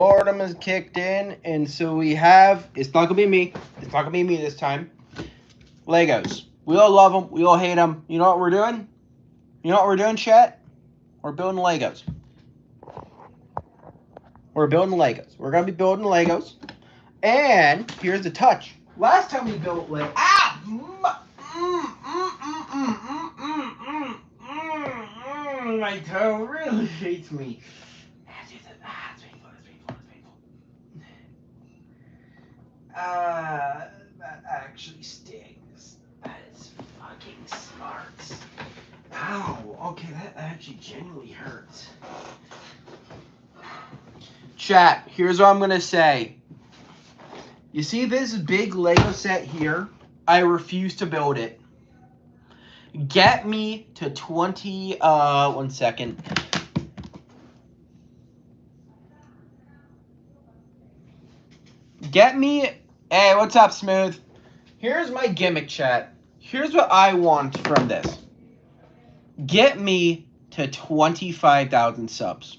Boredom has kicked in, and so we have. It's not gonna be me. It's not gonna be me this time. Legos. We all love them. We all hate them. You know what we're doing? You know what we're doing, chat? We're building Legos. We're building Legos. We're gonna be building Legos. And here's the touch. Last time we built Legos. My toe really hates me. It's painful. That actually stings. That is fucking smart. Ow. Okay, that actually genuinely hurts. Chat, here's what I'm going to say. You see this big Lego set here? I refuse to build it. Get me to 20, 1 second. Get me, hey, what's up, Smooth? Here's my gimmick, chat. Here's what I want from this. Get me to 25,000 subs.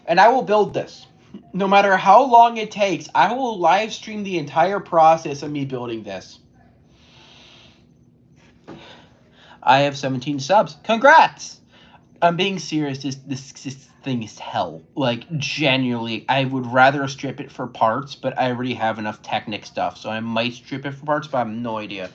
And I will build this. No matter how long it takes, I will live stream the entire process of me building this. I have 17 subs. Congrats! I'm being serious. This thing is hell. Like, genuinely, I would rather strip it for parts, but I already have enough Technic stuff, so I might strip it for parts, but I have no idea.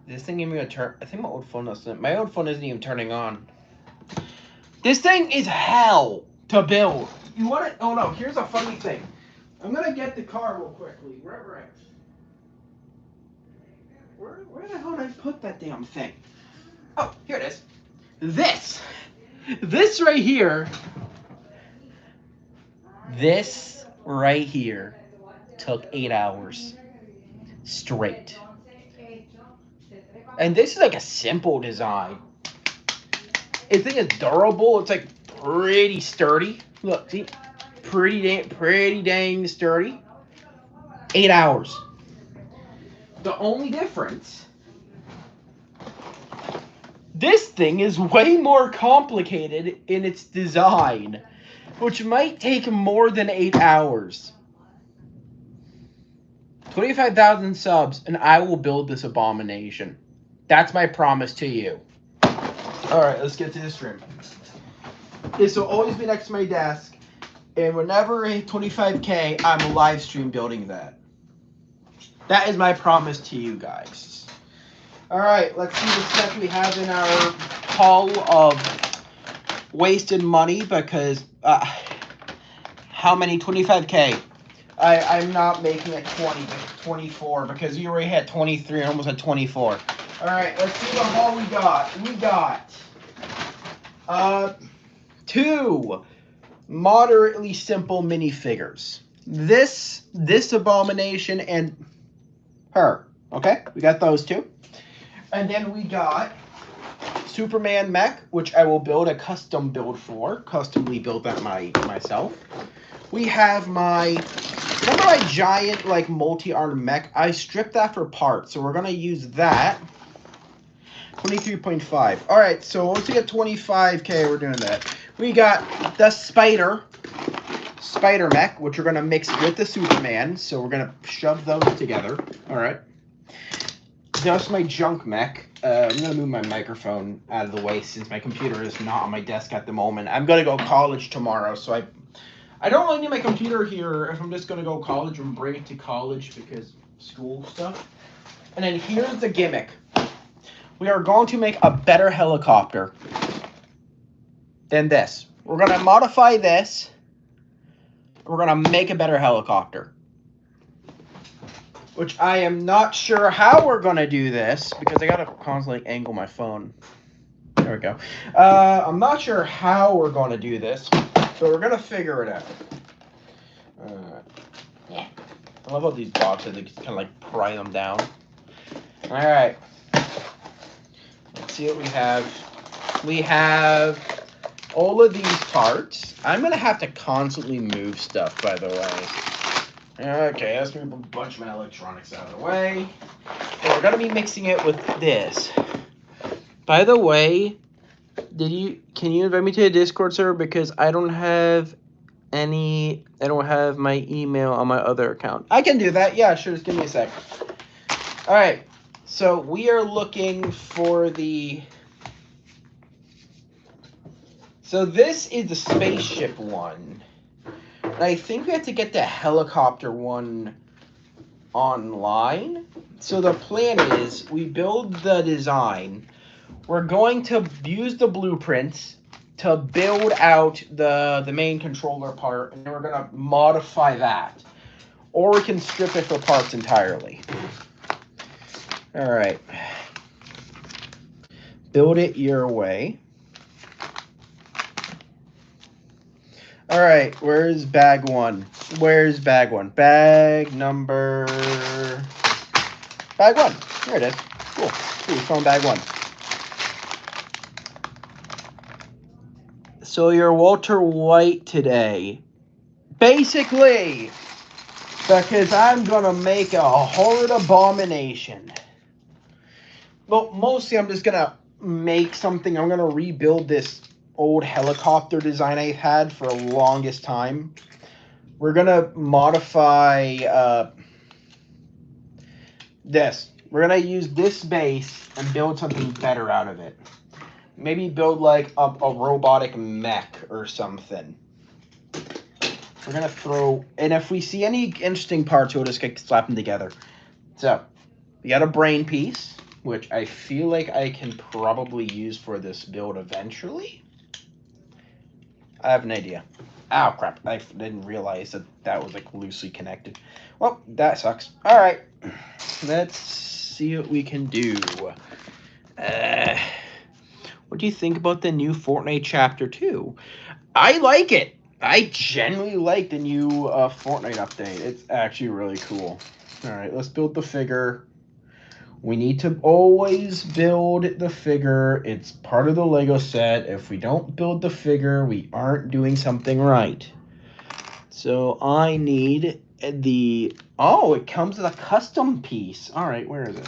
This thing isn't even gonna turn. I think my old phone doesn't. My old phone isn't even turning on. This thing is hell to build. You want it? Oh no! Here's a funny thing. I'm gonna get the car real quickly. Where the hell did I put that damn thing? Oh, here it is. This right here. This right here took 8 hours straight. And this is like a simple design. This thing is durable. It's like pretty sturdy. Look, see? Pretty dang sturdy. 8 hours. The only difference, this thing is way more complicated in its design, which might take more than 8 hours. 25,000 subs, and I will build this abomination. That's my promise to you. Alright, let's get to this room. This will always be next to my desk, and whenever I hit 25K, I'm a live stream building that. That is my promise to you guys. Alright, let's see the stuff we have in our haul of wasted money, because how many? 25K. I'm not making it 20, but 24, because we already had 23 and almost had 24. Alright, let's see the haul we got. We got 2 moderately simple minifigures. This abomination and her. Okay, we got those 2. And then we got Superman mech, which I will build a custom build for. Customly build that myself. We have remember my giant, like, multi-armed mech? I stripped that for parts, so we're going to use that. 23.5. Alright, so once we get 25K, we're doing that. We got the Spider mech, which we're going to mix with the Superman, so we're going to shove those together. Alright. That's my junk mech. I'm going to move my microphone out of the way since my computer is not on my desk at the moment. I'm going to go college tomorrow, so I don't really need my computer here if I'm just going to go college and bring it to college because school stuff. And then here's the gimmick. We are going to make a better helicopter than this. We're going to modify this. We're going to make a better helicopter. Which I am not sure how we're going to do this because I got to constantly angle my phone. There we go. I'm not sure how we're going to do this, but we're going to figure it out. Yeah. I love how these boxes, they just kind of like pry them down. Alright. Let's see what we have. We have all of these parts. I'm going to have to constantly move stuff, by the way. Okay, let's move a bunch of my electronics out of the way. And we're going to be mixing it with this. By the way, can you invite me to a Discord server, because I don't have my email on my other account. I can do that. Yeah, sure. Just give me a sec. All right. So we are looking for the... So this is the spaceship one. And I think we have to get the helicopter one online. So the plan is we build the design. We're going to use the blueprints to build out the main controller part, and then we're going to modify that. Or we can strip it for parts entirely. All right. Build it your way. All right, where's bag one? Where's bag one? Bag number... Bag one. There it is. Cool. See, found bag one. So you're Walter White today. Basically, because I'm going to make a horrid abomination. Well, mostly I'm just going to make something. I'm going to rebuild this old helicopter design I've had for the longest time. We're going to modify this. We're going to use this base and build something better out of it. Maybe build like a robotic mech or something. We're going to throw... And if we see any interesting parts, we'll just slap them together. So, we got a brain piece, which I feel like I can probably use for this build eventually. I have an idea. Ow, crap. I didn't realize that was like loosely connected. Well, that sucks. All right. Let's see what we can do. What do you think about the new Fortnite Chapter 2? I like it. I genuinely like the new Fortnite update. It's actually really cool. All right, let's build the figure. We need to always build the figure. It's part of the Lego set. If we don't build the figure, we aren't doing something right. So I need the... Oh, it comes with a custom piece. All right, where is it?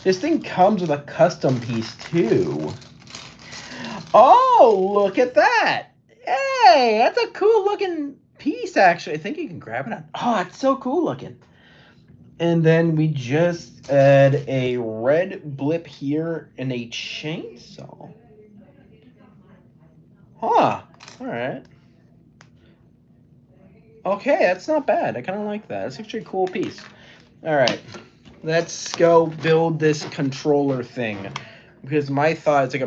This thing comes with a custom piece too. Oh, look at that. Hey, that's a cool looking piece, actually. I think you can grab it on. Oh, it's so cool looking. And then we just add a red blip here and a chainsaw. Huh. All right. Okay, that's not bad. I kind of like that. That's actually a cool piece. All right. Let's go build this controller thing. Because my thought is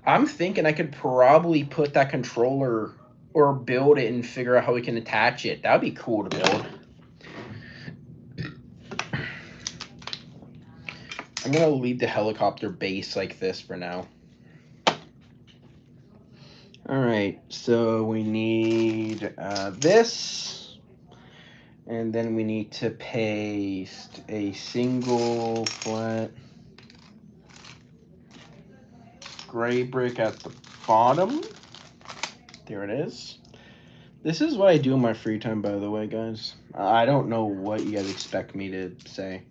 I'm thinking I could probably put that controller or build it and figure out how we can attach it. That would be cool to build. I'm going to leave the helicopter base like this for now. All right, so we need this. And then we need to paste a single flat gray brick at the bottom. There it is. This is what I do in my free time, by the way, guys. I don't know what you guys expect me to say.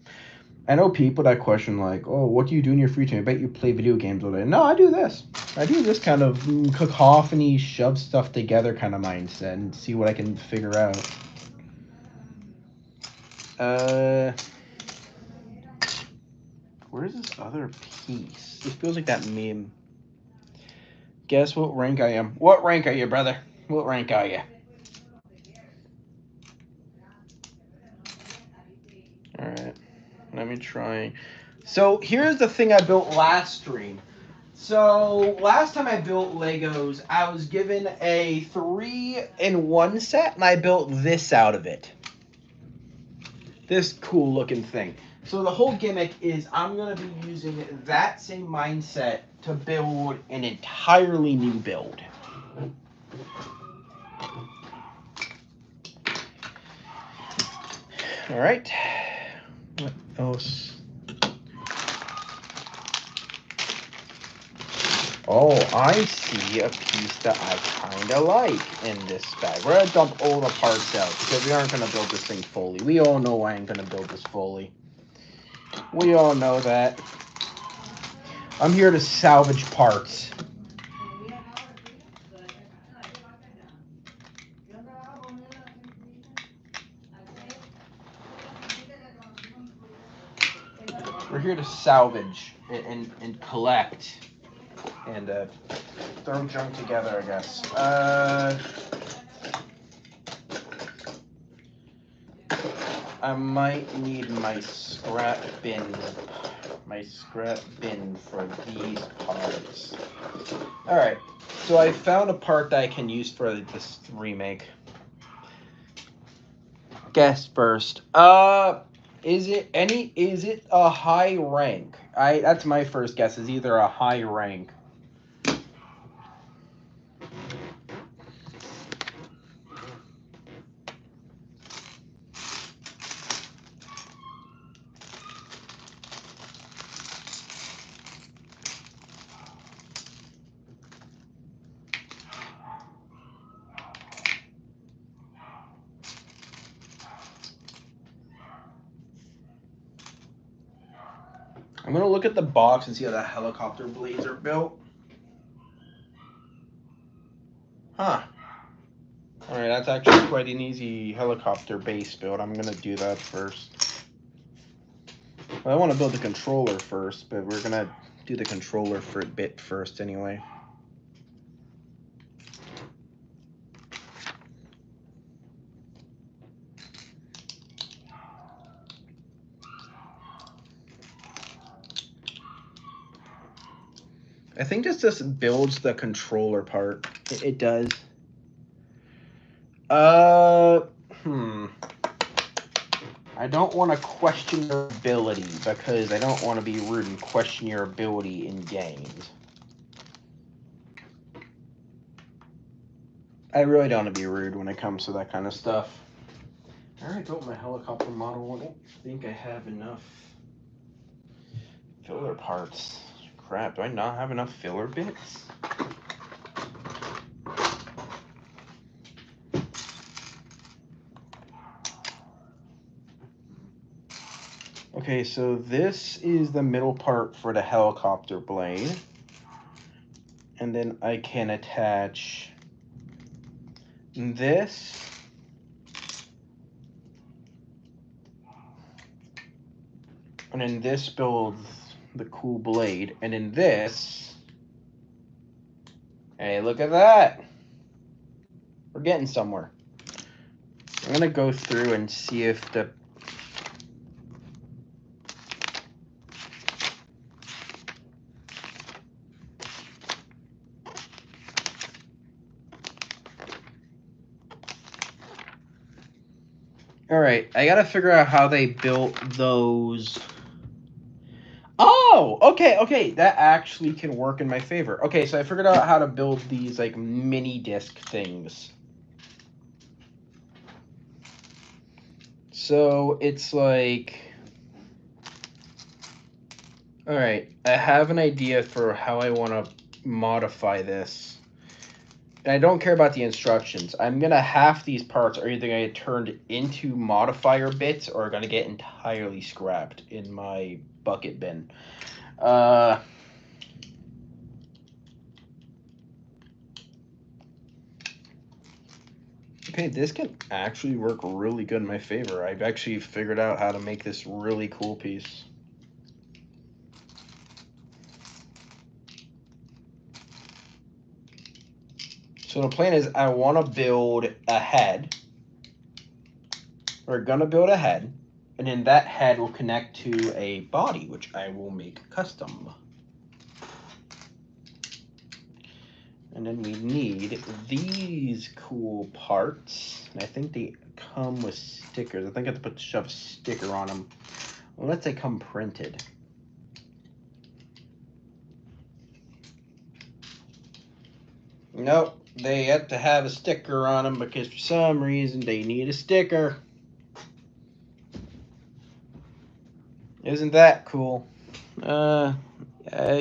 I know people that question like, oh, what do you do in your free time? I bet you play video games all day. No, I do this. I do this kind of cacophony, shove stuff together kind of mindset and see what I can figure out. Where's this other piece? This feels like that meme. Guess what rank I am? What rank are you, brother? What rank are you? Alright. Let me try. So here's the thing I built last stream. So last time I built Legos, I was given a 3-in-1 set, and I built this out of it. This cool looking thing. So the whole gimmick is I'm going to be using that same mindset to build an entirely new build. All right. What else? Oh, I see a piece that I kind of like in this bag. We're going to dump all the parts out because we aren't going to build this thing fully. We all know I ain't going to build this fully. We all know that. I'm here to salvage parts. We're here to salvage and collect and throw junk together, I guess. I might need my scrap bin for these parts. All right, so I found a part that I can use for this remake. Guess first. Is it a high rank? That's my first guess. Is either a high rank. I'm gonna look at the box and see how the helicopter blades are built. Huh. Alright, that's actually quite an easy helicopter base build. I'm gonna do that first. Well, I want to build the controller first, but we're gonna do the controller for a bit first anyway. I think this just builds the controller part. It does. I don't want to question your ability because I don't want to be rude and question your ability in games. I really don't want to be rude when it comes to that kind of stuff. I already built my helicopter model. I don't think I have enough filler parts. Crap, do I not have enough filler bits? Okay, so this is the middle part for the helicopter blade. And then I can attach this. And then this builds the cool blade. And then this, hey, look at that. We're getting somewhere. I'm gonna go through and see if the Alright, I gotta figure out how they built those. Oh, okay, that actually can work in my favor. Okay, so I figured out how to build these like mini disc things. So it's like, alright, I have an idea for how I want to modify this. And I don't care about the instructions. I'm gonna half these parts are either gonna get turned into modifier bits or are gonna get entirely scrapped in my bucket bin. Okay, this can actually work really good in my favor. I've actually figured out how to make this really cool piece. So the plan is I want to build a head. We're gonna build a head, and then that head will connect to a body, which I will make custom. And then we need these cool parts. And I think they come with stickers. I think I have to shove a sticker on them. Unless they come printed. Nope, they have to have a sticker on them because for some reason they need a sticker. Isn't that cool?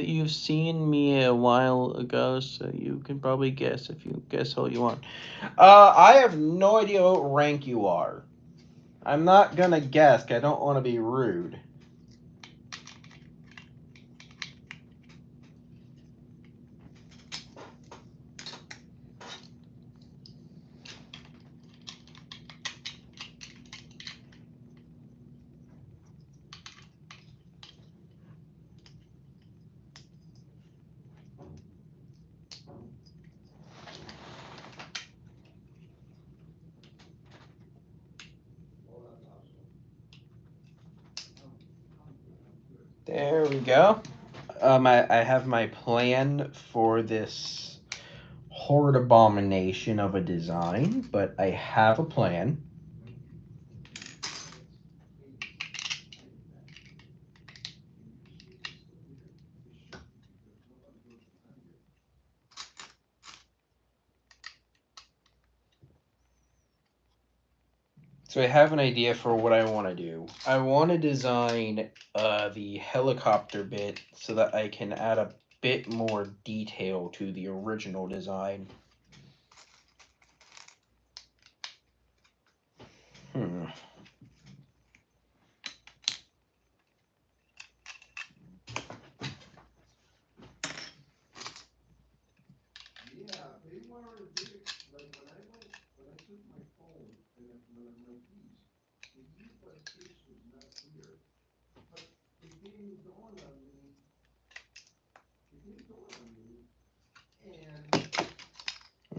You've seen me a while ago, so you can probably guess if you guess all you want. I have no idea what rank you are. I'm not gonna guess, 'cause I don't want to be rude. we go. I have my plan for this horrid abomination of a design, but I have a plan. So I have an idea for what I want to do. I want to design the helicopter bit so that I can add a bit more detail to the original design.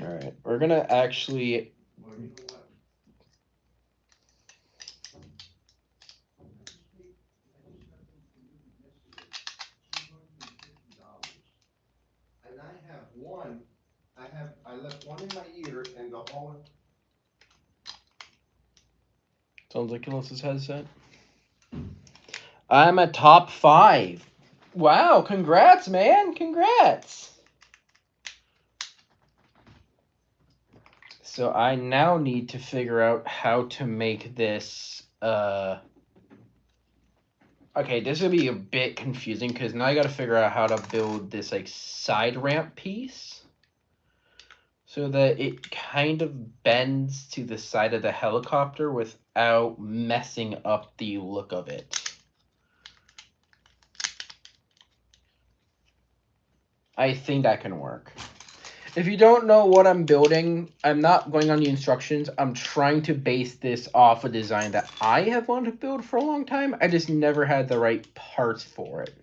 All right, we're gonna actually. And I have one. I left one in my ear and the whole. Sounds like he lost his headset. I'm a top 5. Wow, congrats, man. Congrats. So I now need to figure out how to make this okay, this will be a bit confusing because now I got to figure out how to build this like side ramp piece so that it kind of bends to the side of the helicopter without messing up the look of it. I think that can work. If you don't know what I'm building, I'm not going on the instructions. I'm trying to base this off a design that I have wanted to build for a long time. I just never had the right parts for it.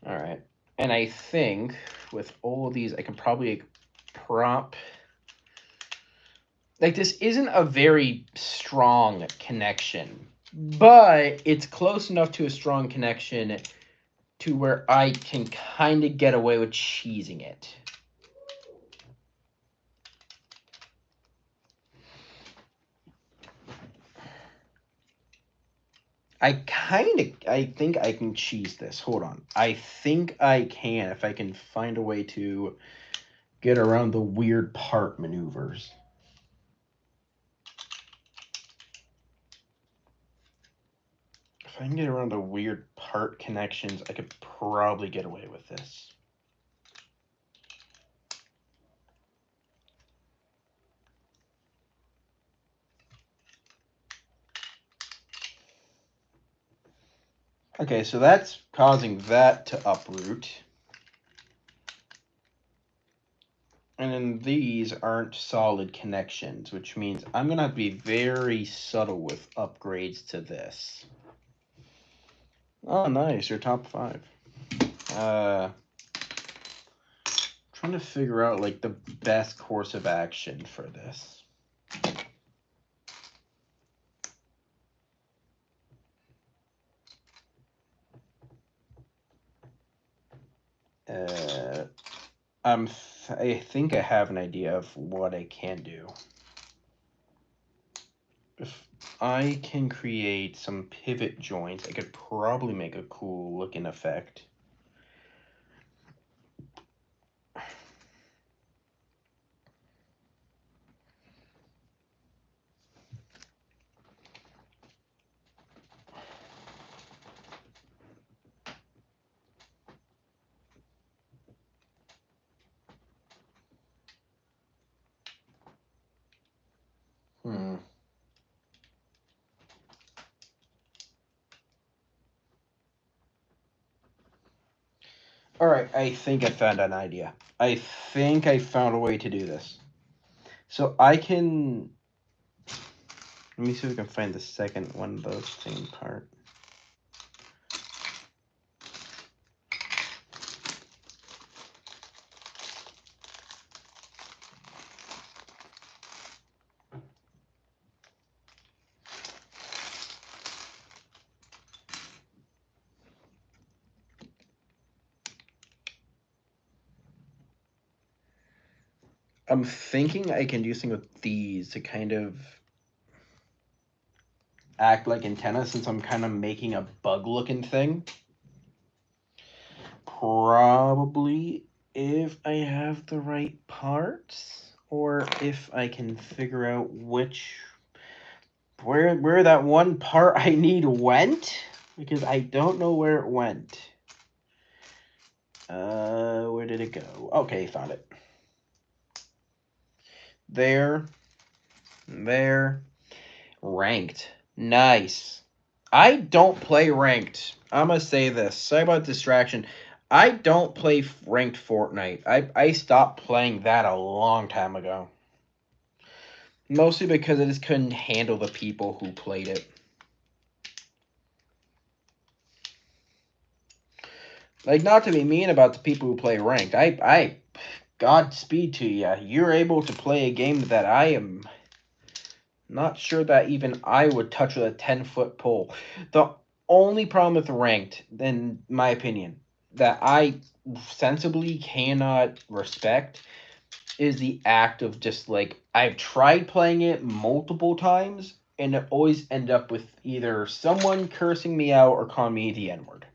All right. And I think with all of these, I can probably prop. Like, this isn't a very strong connection, but it's close enough to a strong connection to where I can kind of get away with cheesing it. I think I can cheese this. Hold on. I think I can if I can find a way to get around the weird part maneuvers. If I can get around the weird part connections, I could probably get away with this. Okay, so that's causing that to uproot. And then these aren't solid connections, which means I'm going to have to be very subtle with upgrades to this. Oh, nice. You're top 5. Trying to figure out, like, the best course of action for this. I think I have an idea of what I can do. If I can create some pivot joints, I could probably make a cool looking effect. All right, I think I found an idea. I think I found a way to do this. So I can... Let me see if we can find the second one of those same part. I'm thinking I can do something with these to kind of act like antennas, since I'm kind of making a bug-looking thing. Probably, if I have the right parts, or if I can figure out where that one part I need went, because I don't know where it went. Where did it go? Okay, found it. There. Ranked. Nice. I don't play ranked. I'm gonna say this. Sorry about distraction. I don't play ranked Fortnite. I stopped playing that a long time ago. Mostly because I just couldn't handle the people who played it. Like, not to be mean about the people who play ranked. I Godspeed to you. You're able to play a game that I am not sure that even I would touch with a 10-foot pole. The only problem with ranked, in my opinion, that I sensibly cannot respect is the act of just like, I've tried playing it multiple times and it always end up with either someone cursing me out or calling me the N-word.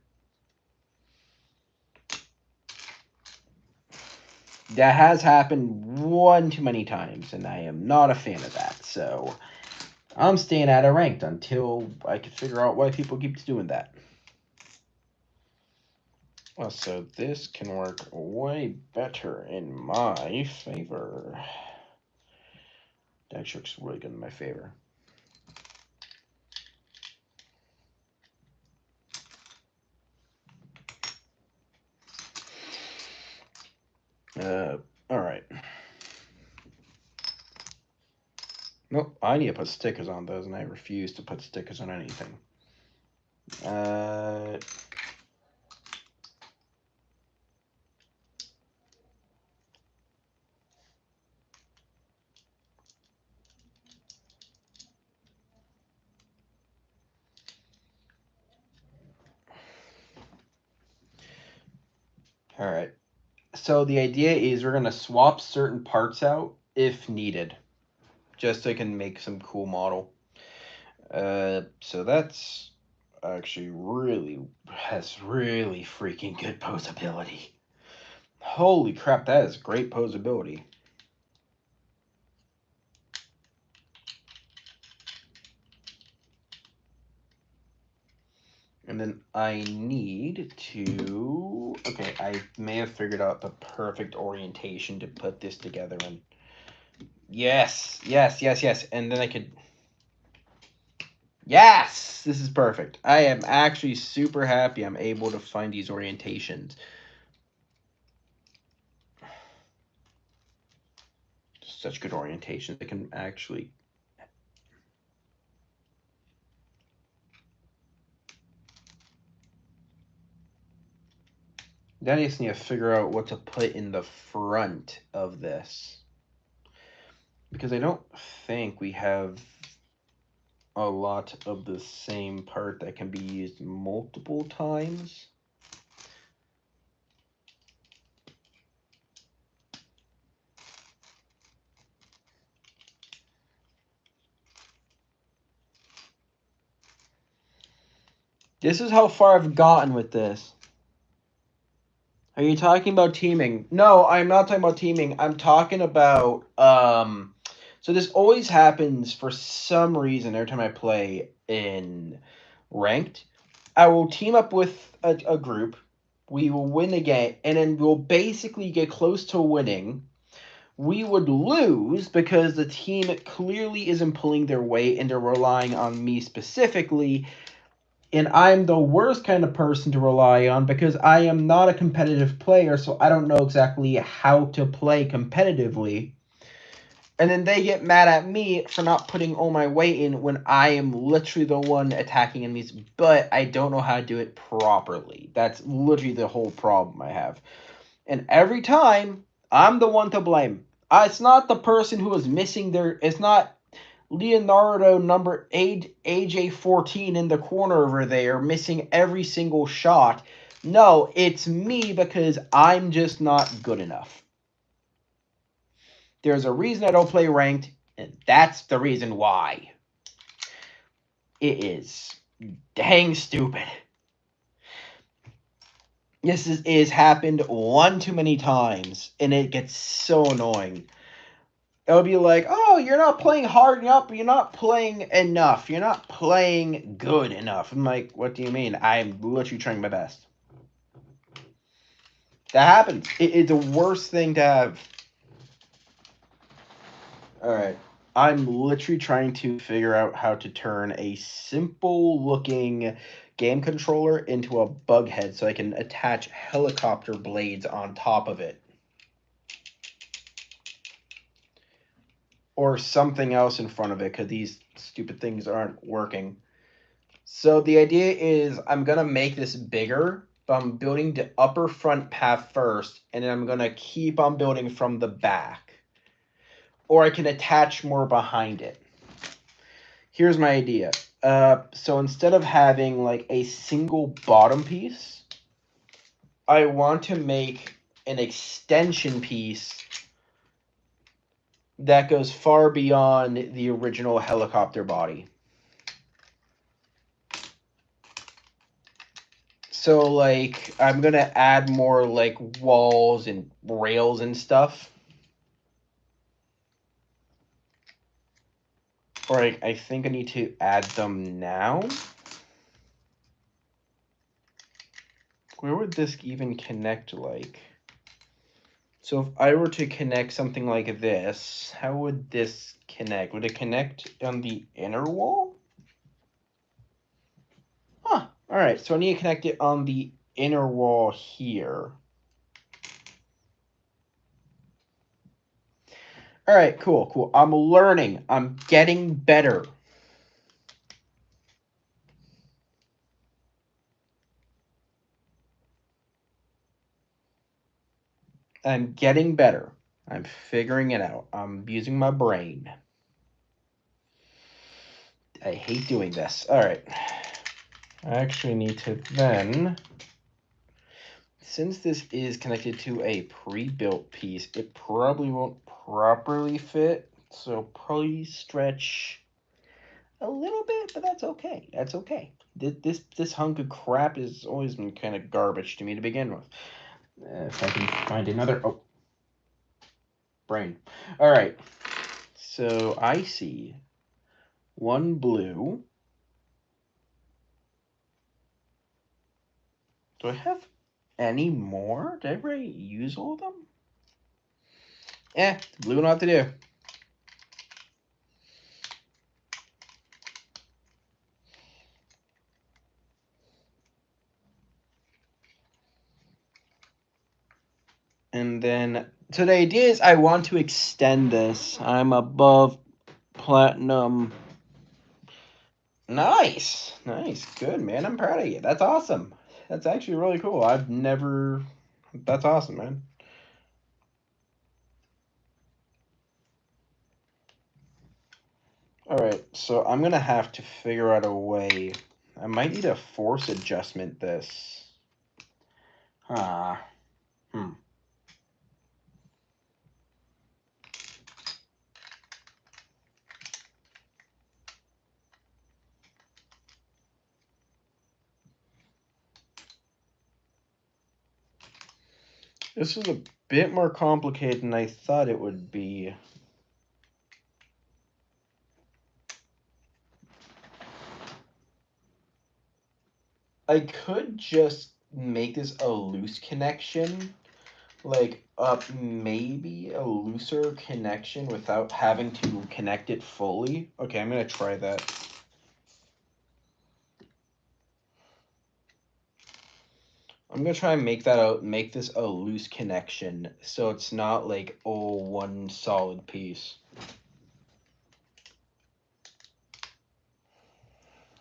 That has happened one too many times, and I am not a fan of that. So I'm staying out of ranked until I can figure out why people keep doing that. Well, so this can work way better in my favor. That actually looks really good in my favor. All right. Nope, I need to put stickers on those, and I refuse to put stickers on anything. All right. So the idea is we're going to swap certain parts out if needed, just so I can make some cool model. So that's actually has really freaking good posability. Holy crap, that is great posability. And then I need to... Okay, I may have figured out the perfect orientation to put this together in. Yes. And then I could... Yes! This is perfect. I am actually super happy I'm able to find these orientations. Such good orientations. I can actually... Then I just need to figure out what to put in the front of this. Because I don't think we have a lot of the same part that can be used multiple times. This is how far I've gotten with this. Are you talking about teaming? No, I'm not talking about teaming. I'm talking about so this always happens for some reason every time I play in ranked. I will team up with a group. We will win the game, and then we'll basically get close to winning. We would lose because the team clearly isn't pulling their weight and they're relying on me specifically. And I'm the worst kind of person to rely on because I am not a competitive player, so I don't know exactly how to play competitively. And then they get mad at me for not putting all my weight in when I am literally the one attacking enemies, but I don't know how to do it properly. That's literally the whole problem I have. And every time, I'm the one to blame. It's not the person who is missing their... It's not Leonardo number 8, AJ14 in the corner over there missing every single shot. No, it's me because I'm just not good enough. There's a reason I don't play ranked, and that's the reason why. It is dang stupid. This is happened one too many times, and it gets so annoying. It'll be like, oh, you're not playing hard enough, you're not playing enough, you're not playing good enough. I'm like, what do you mean? I'm literally trying my best. That happens. It's the worst thing to have. Alright. I'm literally trying to figure out how to turn a simple looking game controller into a bug head so I can attach helicopter blades on top of it. Or something else in front of it, because these stupid things aren't working. So the idea is I'm going to make this bigger, but I'm building the upper front path first, and then I'm going to keep on building from the back. Or I can attach more behind it. Here's my idea. So instead of having like a single bottom piece, I want to make an extension piece that goes far beyond the original helicopter body. So like I'm gonna add more like walls and rails and stuff. Or I think I need to add them now. Where would this even connect like? So if I were to connect something like this, how would this connect? Would it connect on the inner wall? Huh. All right, so I need to connect it on the inner wall here. All right, cool. I'm learning. I'm getting better. I'm getting better. I'm figuring it out. I'm using my brain. I hate doing this. All right. I actually need to then, since this is connected to a pre-built piece, it probably won't properly fit. So probably stretch a little bit, but that's okay. That's okay. This hunk of crap has always been kind of garbage to me to begin with. If I can find another... Oh. Brain. All right. So I see one blue. Do I have any more? Did I already use all of them? Blue will have to do. And then, so the idea is I want to extend this. I'm above platinum. Nice. Good, man. I'm proud of you. That's awesome. That's actually really cool. I've never... That's awesome, man. Alright, so I'm going to have to figure out a way. I might need to force adjustment this. This is a bit more complicated than I thought it would be. I could just make this a loose connection, like maybe a looser connection without having to connect it fully. Okay, I'm gonna try that. I'm gonna try and make this a loose connection so it's not like one solid piece.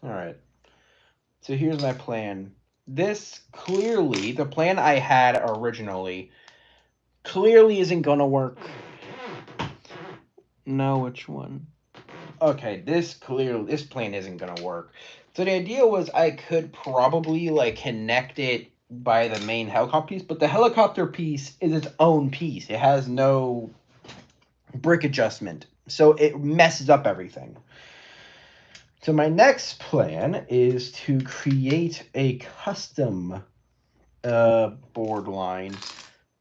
All right. So here's my plan. This clearly, the plan I had originally, clearly isn't gonna work. No, which one? Okay, this plan isn't gonna work. So the idea was I could probably like connect it by the main helicopter piece, but the helicopter piece is its own piece. It has no brick adjustment. So it messes up everything. So my next plan is to create a custom board line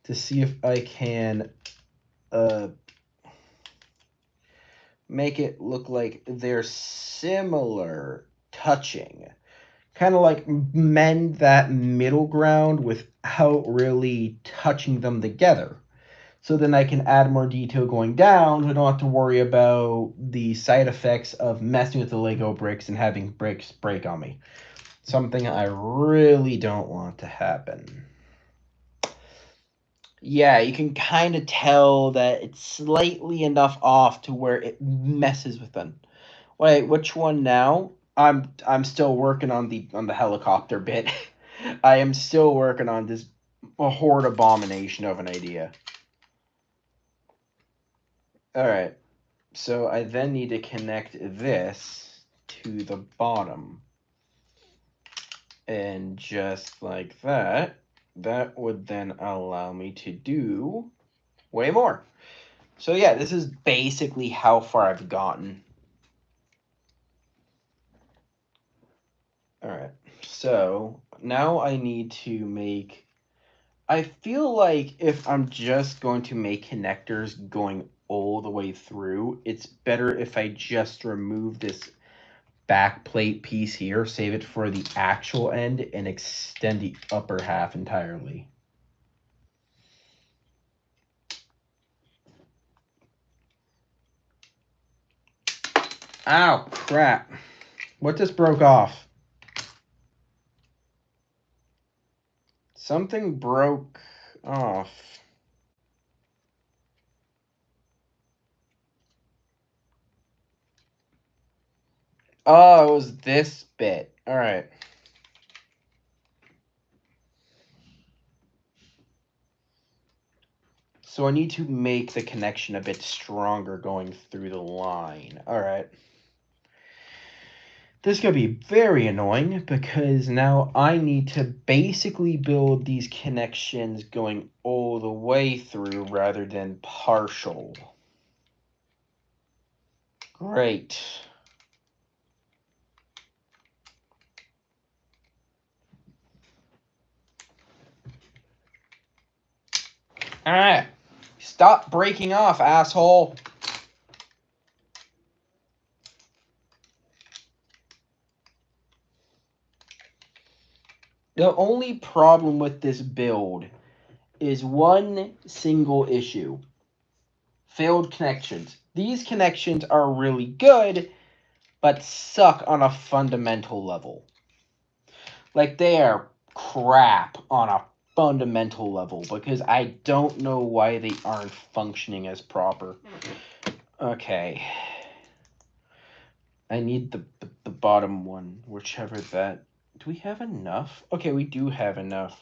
to see if I can make it look like they're similar touching. Kind of like mend that middle ground without really touching them together. So then I can add more detail going down. I don't have to worry about the side effects of messing with the Lego bricks and having bricks break on me. Something I really don't want to happen. Yeah, you can kind of tell that it's slightly enough off to where it messes with them. Wait, which one now? I'm still working on the helicopter bit. I am still working on this horde abomination of an idea. All right. So I then need to connect this to the bottom. And just like that, that would then allow me to do way more. So yeah, this is basically how far I've gotten. All right. So now I need to make, I feel like if I'm just going to make connectors going all the way through, it's better if I just remove this back plate piece here, save it for the actual end, and extend the upper half entirely. Ow, crap. What just broke off? Something broke off. Oh, it was this bit. All right. So I need to make the connection a bit stronger going through the line. All right. This is going to be very annoying because now I need to basically build these connections going all the way through rather than partial. Great. All right. Stop breaking off, asshole. The only problem with this build is one single issue. Failed connections. These connections are really good, but suck on a fundamental level. Like, they are crap on a fundamental level because I don't know why they aren't functioning as proper. Okay. I need the bottom one, whichever that... Do we have enough? Okay, we do have enough.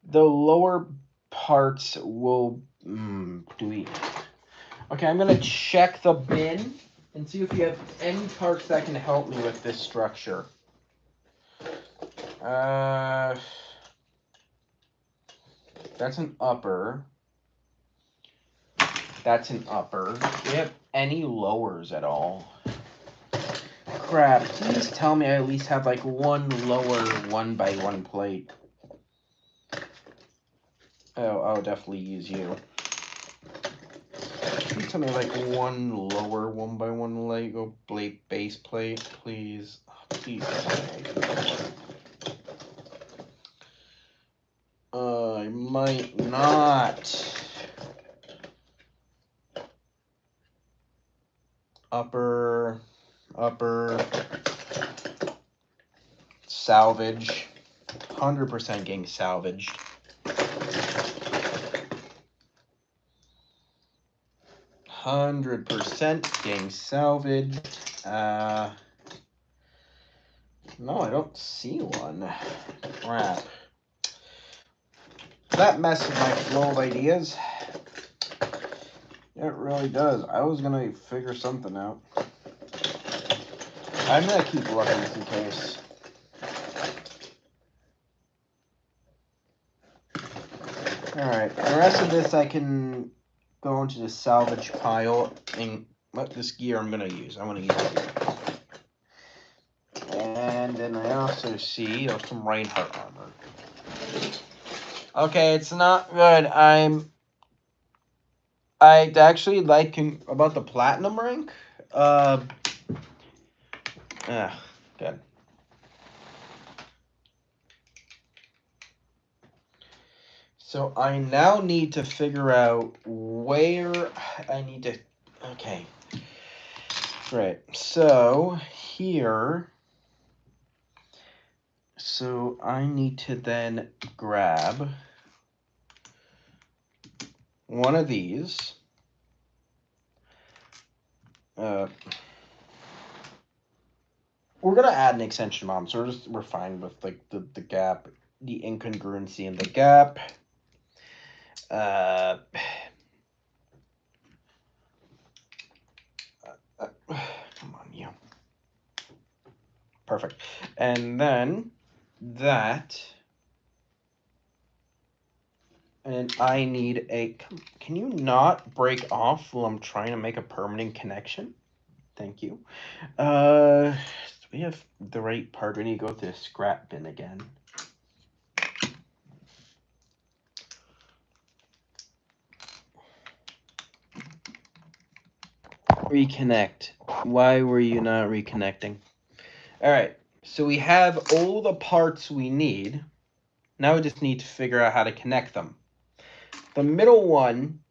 The lower parts will... do we... Okay, I'm going to check the bin and see if you have any parts that can help me with this structure. That's an upper. That's an upper. Do we have any lowers at all? Crap, please tell me I at least have like one lower 1x1 plate. Oh, I'll definitely use you. Please tell me like one lower 1x1 Lego blade base plate, please. Oh, please. I might not. Upper, salvage. 100% getting salvaged. 100% getting salvaged. No, I don't see one. Crap. That messes my flow of ideas. It really does. I was gonna figure something out. I'm gonna keep looking just in case. Alright, the rest of this I can go into the salvage pile and what this gear I'm going to use. I want to use it. And then I also see there's some Reinhardt armor. Okay, it's not good. I actually like about the platinum rank. Good. So I now need to figure out where I need to. Okay. Right. So here. So I need to then grab one of these. We're gonna add an extension mom, so we're fine with like the gap, the incongruency in the gap. Come on, you. Perfect. And then that, and I need a. Can you not break off while I'm trying to make a permanent connection? Thank you. We have the right part. We need to go to the scrap bin again. Reconnect. Why were you not reconnecting? All right. So we have all the parts we need. Now we just need to figure out how to connect them. The middle one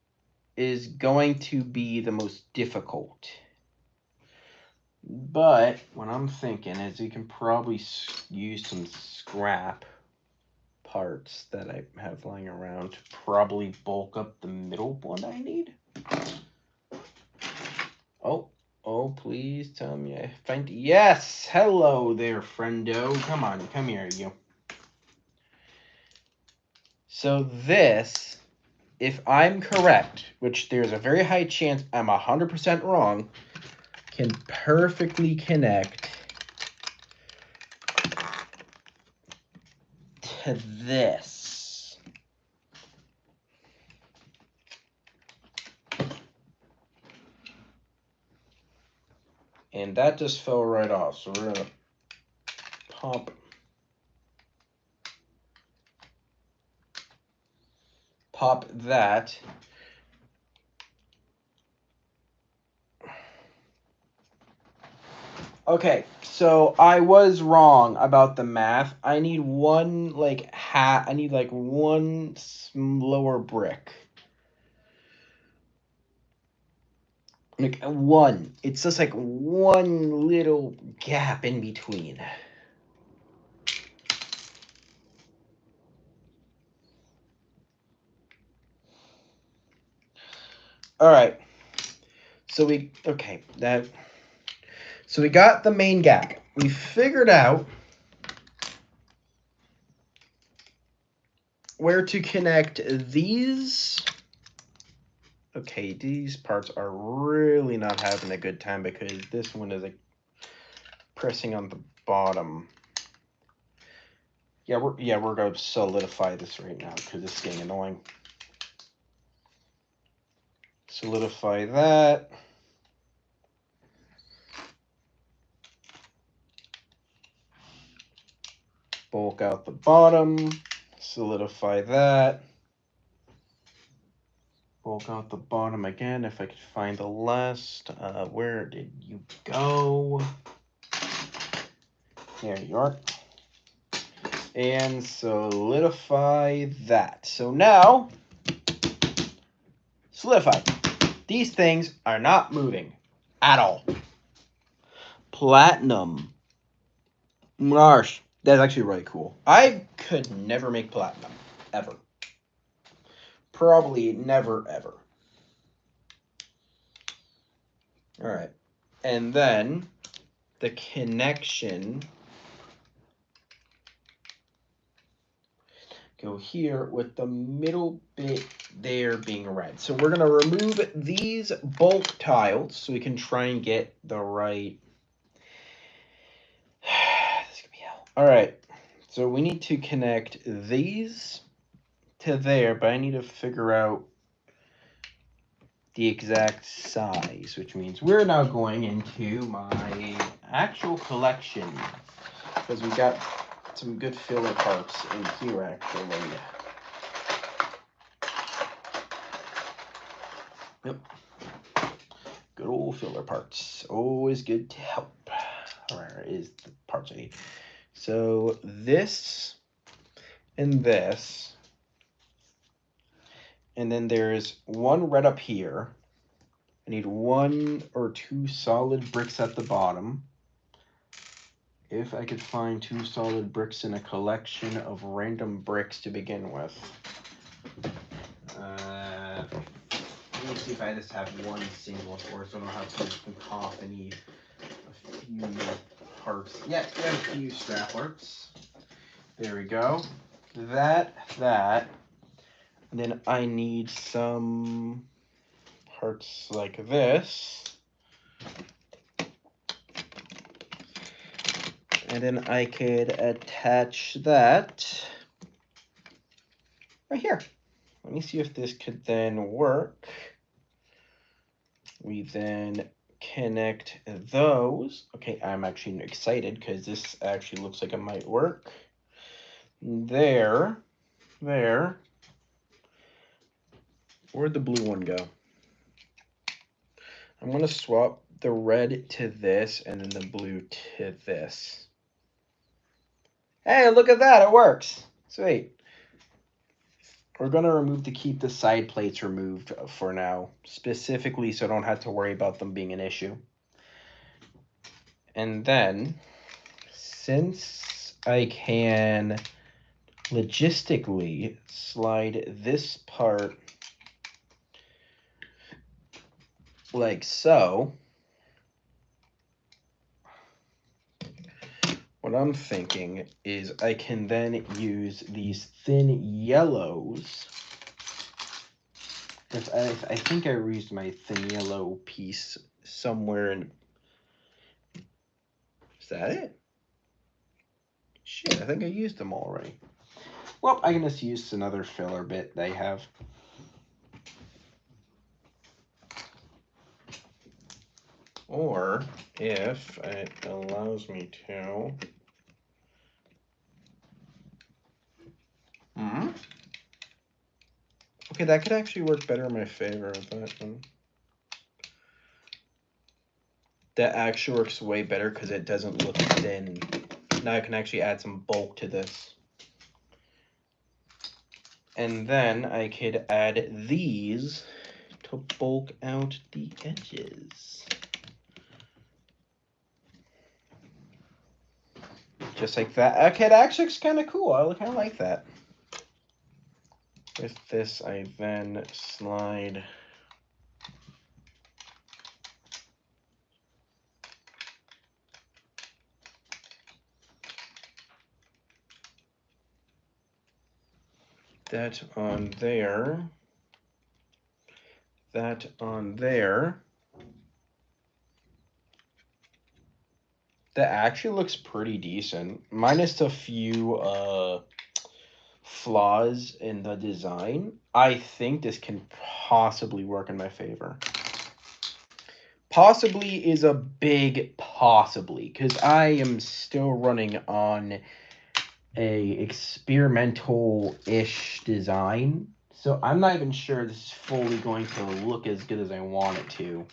is going to be the most difficult. But what I'm thinking is we can probably use some scrap parts that I have lying around to probably bulk up the middle one I need. Oh, please tell me I find. Yes! Hello there, friendo. Come on, come here, you. So this, if I'm correct, which there's a very high chance I'm 100% wrong, can perfectly connect to this. And that just fell right off. So we're going to pop that. Okay, so I was wrong about the math. I need one I need like one lower brick. Like one. It's just like one little gap in between. All right. So we got the main gap. We figured out where to connect these. Okay, these parts are really not having a good time because this one is like pressing on the bottom. Yeah, we're going to solidify this right now because it's getting annoying. Solidify that. Bulk out the bottom. Solidify that. Bulk out the bottom again if I could find the last. Where did you go? There you are. And solidify that. So now, solidify. These things are not moving at all. Platinum. Marsh. That's actually really cool. I could never make platinum. Ever. Probably never, ever. All right. And then the connection. Go here with the middle bit there being red. So we're going to remove these bulk tiles so we can try and get the right. This could be hell. All right. So we need to connect these to there, but I need to figure out the exact size, which means we're now going into my actual collection because we got some good filler parts in here actually. Yep. Good old filler parts. Always good to help. Where is the parts I need? So this and this. And then there's one red up here. I need 1 or 2 solid bricks at the bottom. If I could find 2 solid bricks in a collection of random bricks to begin with. Let me see if I just have one single source, so I don't have to cough and need a few parts. Yeah, we have a few scrap parts. There we go. That. And then I need some parts like this. And then I could attach that right here. Let me see if this could then work. We then connect those. Okay, I'm actually excited because this actually looks like it might work. There. Where'd the blue one go? I'm going to swap the red to this and then the blue to this. Hey, look at that. It works. Sweet. We're going to keep the side plates removed for now, specifically so I don't have to worry about them being an issue. And then, since I can logistically slide this part like so, what I'm thinking is I can then use these thin yellows. I think I used my thin yellow piece somewhere in. Is that it? Shit, I think I used them already. Well, I can just use another filler bit they have. Or if it allows me to. Okay, that could actually work better in my favor with that one. That actually works way better because it doesn't look thin. Now I can actually add some bulk to this. And then I could add these to bulk out the edges. Just like that. Okay, that actually looks kind of cool. I kind of like that. With this, I then slide that on there, that on there. That actually looks pretty decent, minus a few flaws in the design. I think this can possibly work in my favor. Possibly is a big possibly, because I am still running on a experimental-ish design, so I'm not even sure this is fully going to look as good as I want it to,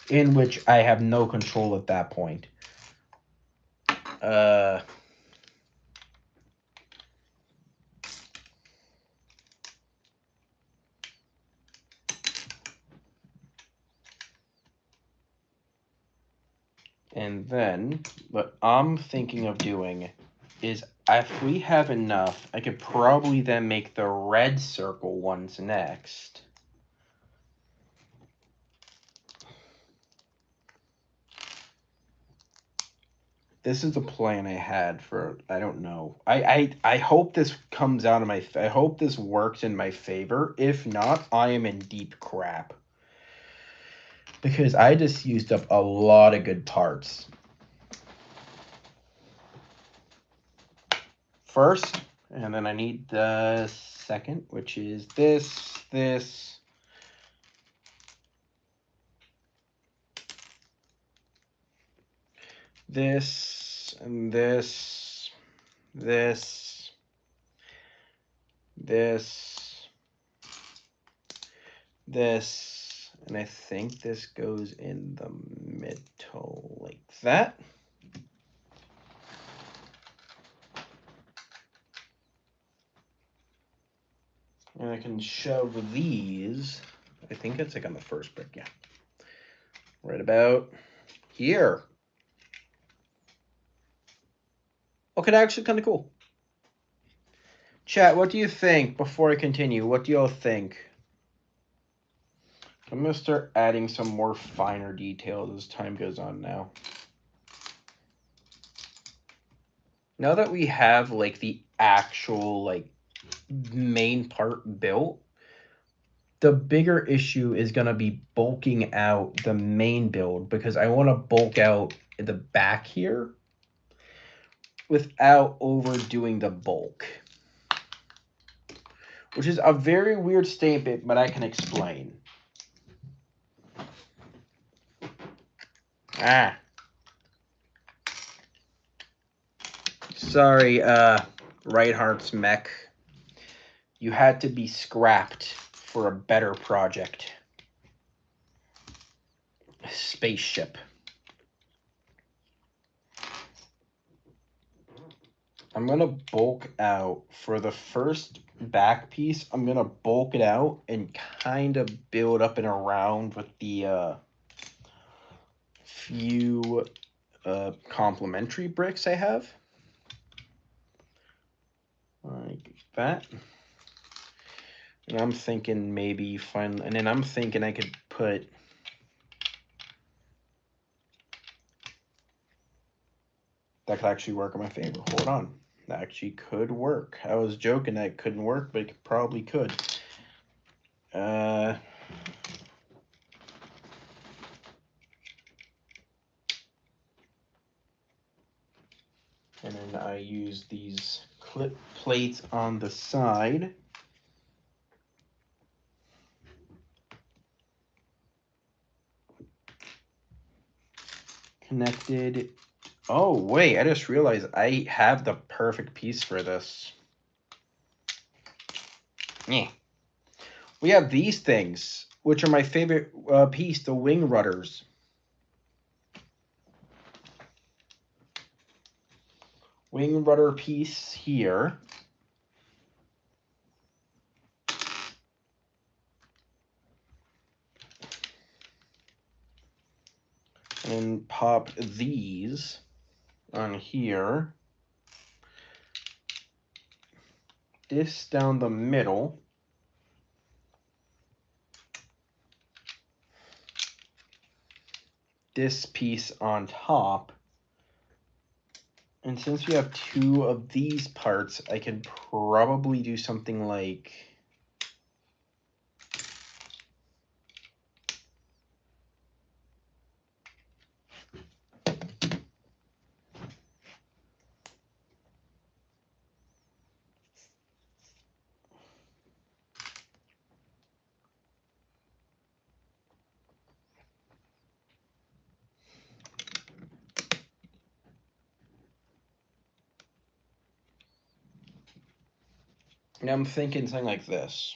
in which I have no control at that point. And then what I'm thinking of doing is if we have enough, I could probably then make the red circle ones next. This is the plan I had for, I don't know. I hope this comes out of my, I hope this works in my favor. If not, I am in deep crap. Because I just used up a lot of good parts. First, and then I need the second, which is this, this, this, and this, this, this, this, and I think this goes in the middle like that. And I can shove these, I think it's like on the first brick, yeah. Right about here. Okay, actually kind of cool. Chat, what do you think before I continue? What do y'all think? I'm going to start adding some more finer details as time goes on now. Now that we have like the actual like main part built, the bigger issue is going to be bulking out the main build, because I want to bulk out the back here without overdoing the bulk, which is a very weird statement, but I can explain. Sorry, Reinhardt's mech. You had to be scrapped for a better project. Spaceship. I'm going to bulk out for the first back piece. I'm going to bulk it out and kind of build up and around with the few complementary bricks I have. Like that. And I'm thinking maybe find, and then I'm thinking I could put that could actually work in my favor. Hold on. That actually could work. I was joking that it couldn't work, but it probably could. And then I use these clip plates on the side. Connected. Oh, wait, I just realized I have the perfect piece for this. Yeah. We have these things, which are my favorite piece, the wing rudders. Wing rudder piece here. And pop these on here. This down the middle. This piece on top. And since we have two of these parts, I can probably do something like now I'm thinking something like this.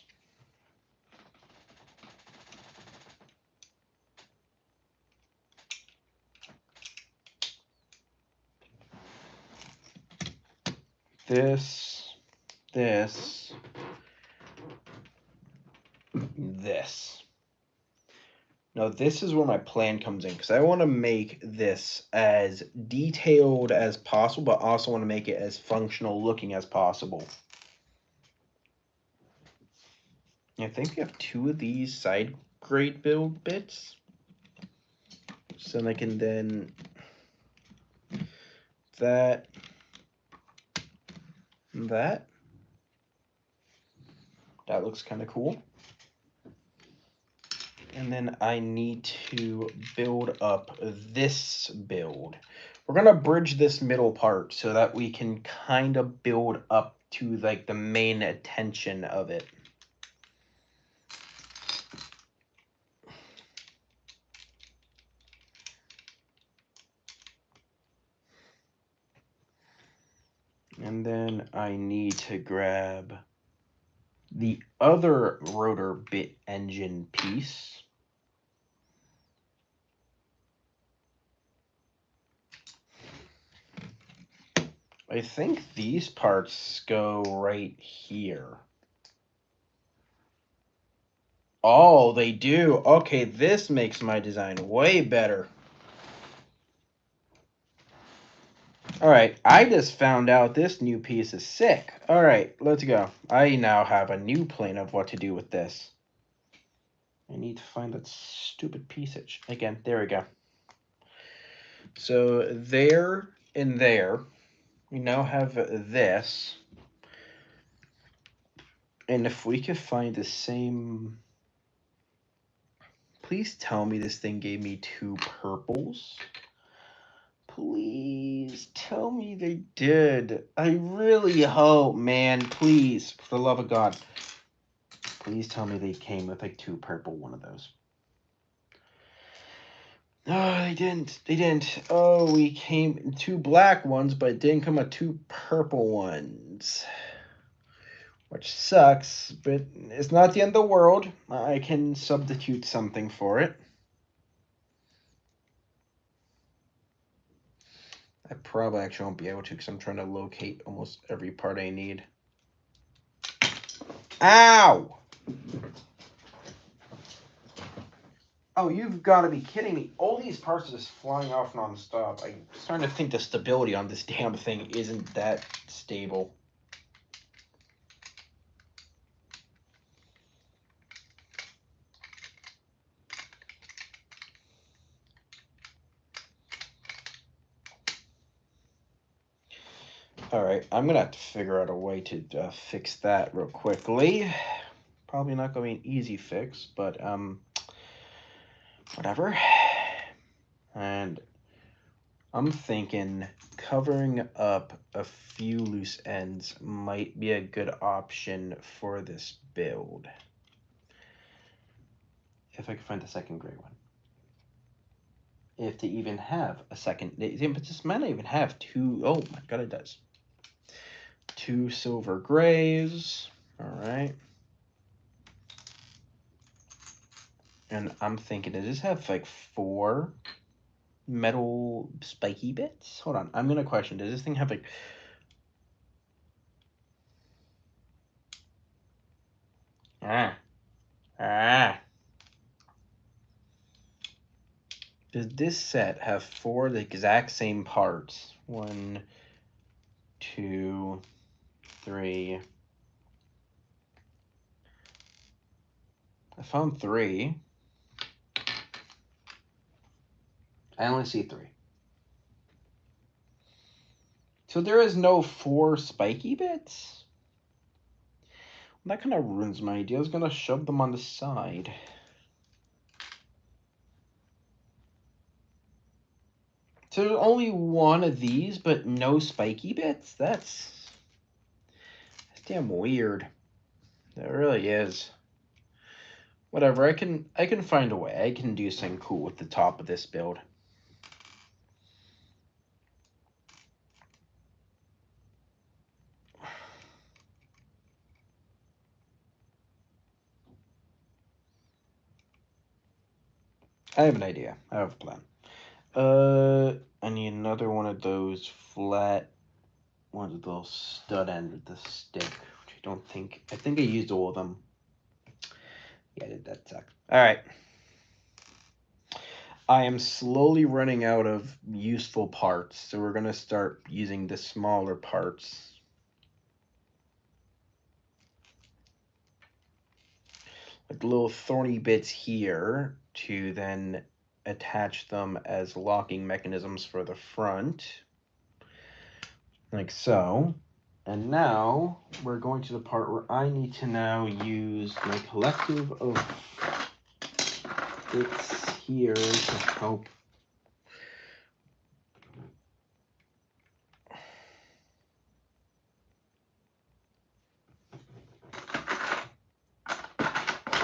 This, this, this. Now this is where my plan comes in, because I want to make this as detailed as possible, but also want to make it as functional looking as possible. I think we have two of these side grate build bits. So I can then that, that. That looks kind of cool. And then I need to build up this build. We're going to bridge this middle part so that we can kind of build up to like the main attention of it. And then I need to grab the other rotor bit engine piece. I think these parts go right here. Oh, they do. Okay, this makes my design way better. All right, I just found out this new piece is sick. All right, let's go. I now have a new plan of what to do with this. I need to find that stupid piece again. There we go. So there and there, we now have this. And if we could find the same... Please tell me this thing gave me 2 purples. Please tell me they did. I really hope, man. Please, for the love of God. Please tell me they came with like 2 purple one of those. Oh, they didn't. They didn't. Oh, we came 2 black ones, but it didn't come with 2 purple ones. Which sucks, but it's not the end of the world. I can substitute something for it. I probably actually won't be able to because I'm trying to locate almost every part I need. Ow! Oh, you've got to be kidding me. All these parts are just flying off nonstop. I'm starting to think the stability on this damn thing isn't that stable. All right, I'm going to have to figure out a way to fix that real quickly. Probably not going to be an easy fix, but whatever. And I'm thinking covering up a few loose ends might be a good option for this build. If I could find the second gray one. If they even have a second, but this might not even have 2. Oh my God, it does. 2 silver grays. All right. And I'm thinking, does this have like 4 metal spiky bits? Hold on, I'm gonna question, does this thing have like... Does this set have 4 the exact same parts? 1, 2, 3. I found 3. I only see 3. So there is no 4 spiky bits? That kind of ruins my idea. I was gonna shove them on the side. So there's only 1 of these, but no spiky bits? That's damn weird. That really is. Whatever, I can find a way. I can do something cool with the top of this build. I have an idea. I have a plan. I need another one of those flat, one of those stud ends with the stick, which I don't think, I think I used all of them. Yeah, that sucks. All right. I am slowly running out of useful parts, so we're going to start using the smaller parts. Like little thorny bits here to then attach them as locking mechanisms for the front. Like so. And now we're going to the part where I need to now use my collective of bits here to help.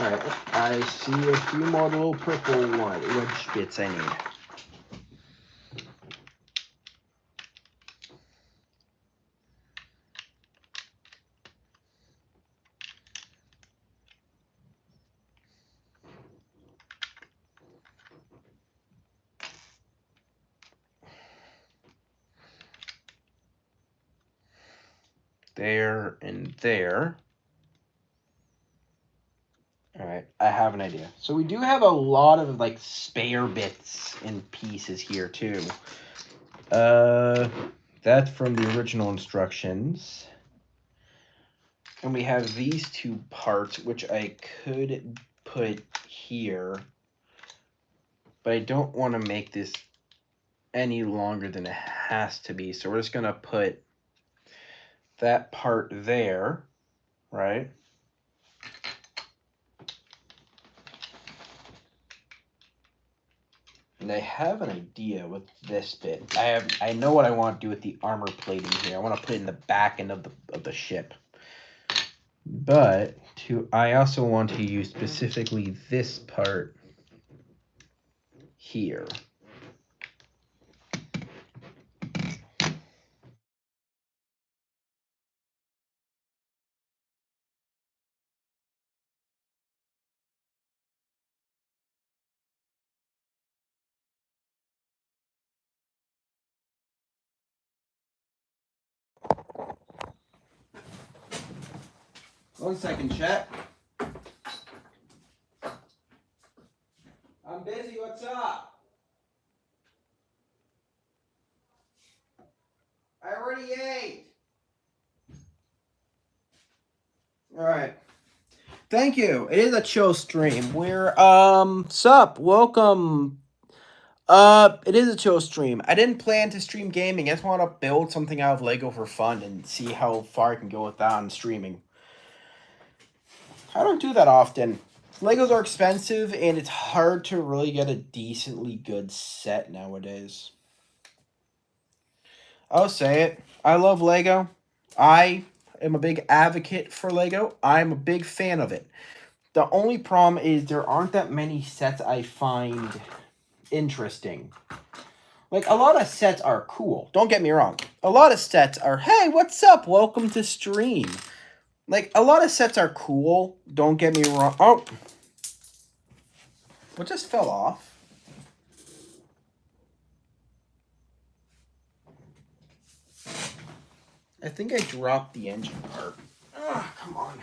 Alright, I see a few more little purple wedge bits I need. There and there. All right, I have an idea. So we do have a lot of like spare bits and pieces here too. That's from the original instructions. And we have these two parts, which I could put here, but I don't want to make this any longer than it has to be. So we're just gonna put that part there, right? And I have an idea with this bit. I know what I want to do with the armor plating here. I want to put it in the back end of the ship. But I also want to use specifically this part here. One second, chat. I'm busy, what's up? I already ate. Alright. Thank you. It is a chill stream. We're sup, welcome. It is a chill stream. I didn't plan to stream gaming. I just want to build something out of Lego for fun and see how far I can go with that on streaming. I don't do that often. Legos are expensive, and it's hard to really get a decently good set nowadays. I'll say it. I love Lego. I am a big advocate for Lego. I'm a big fan of it. The only problem is there aren't that many sets I find interesting. Like, a lot of sets are cool. Don't get me wrong. A lot of sets are, hey, what's up? Welcome to stream. Like, a lot of sets are cool. Don't get me wrong. Oh. What just fell off? I think I dropped the engine part. Oh, come on.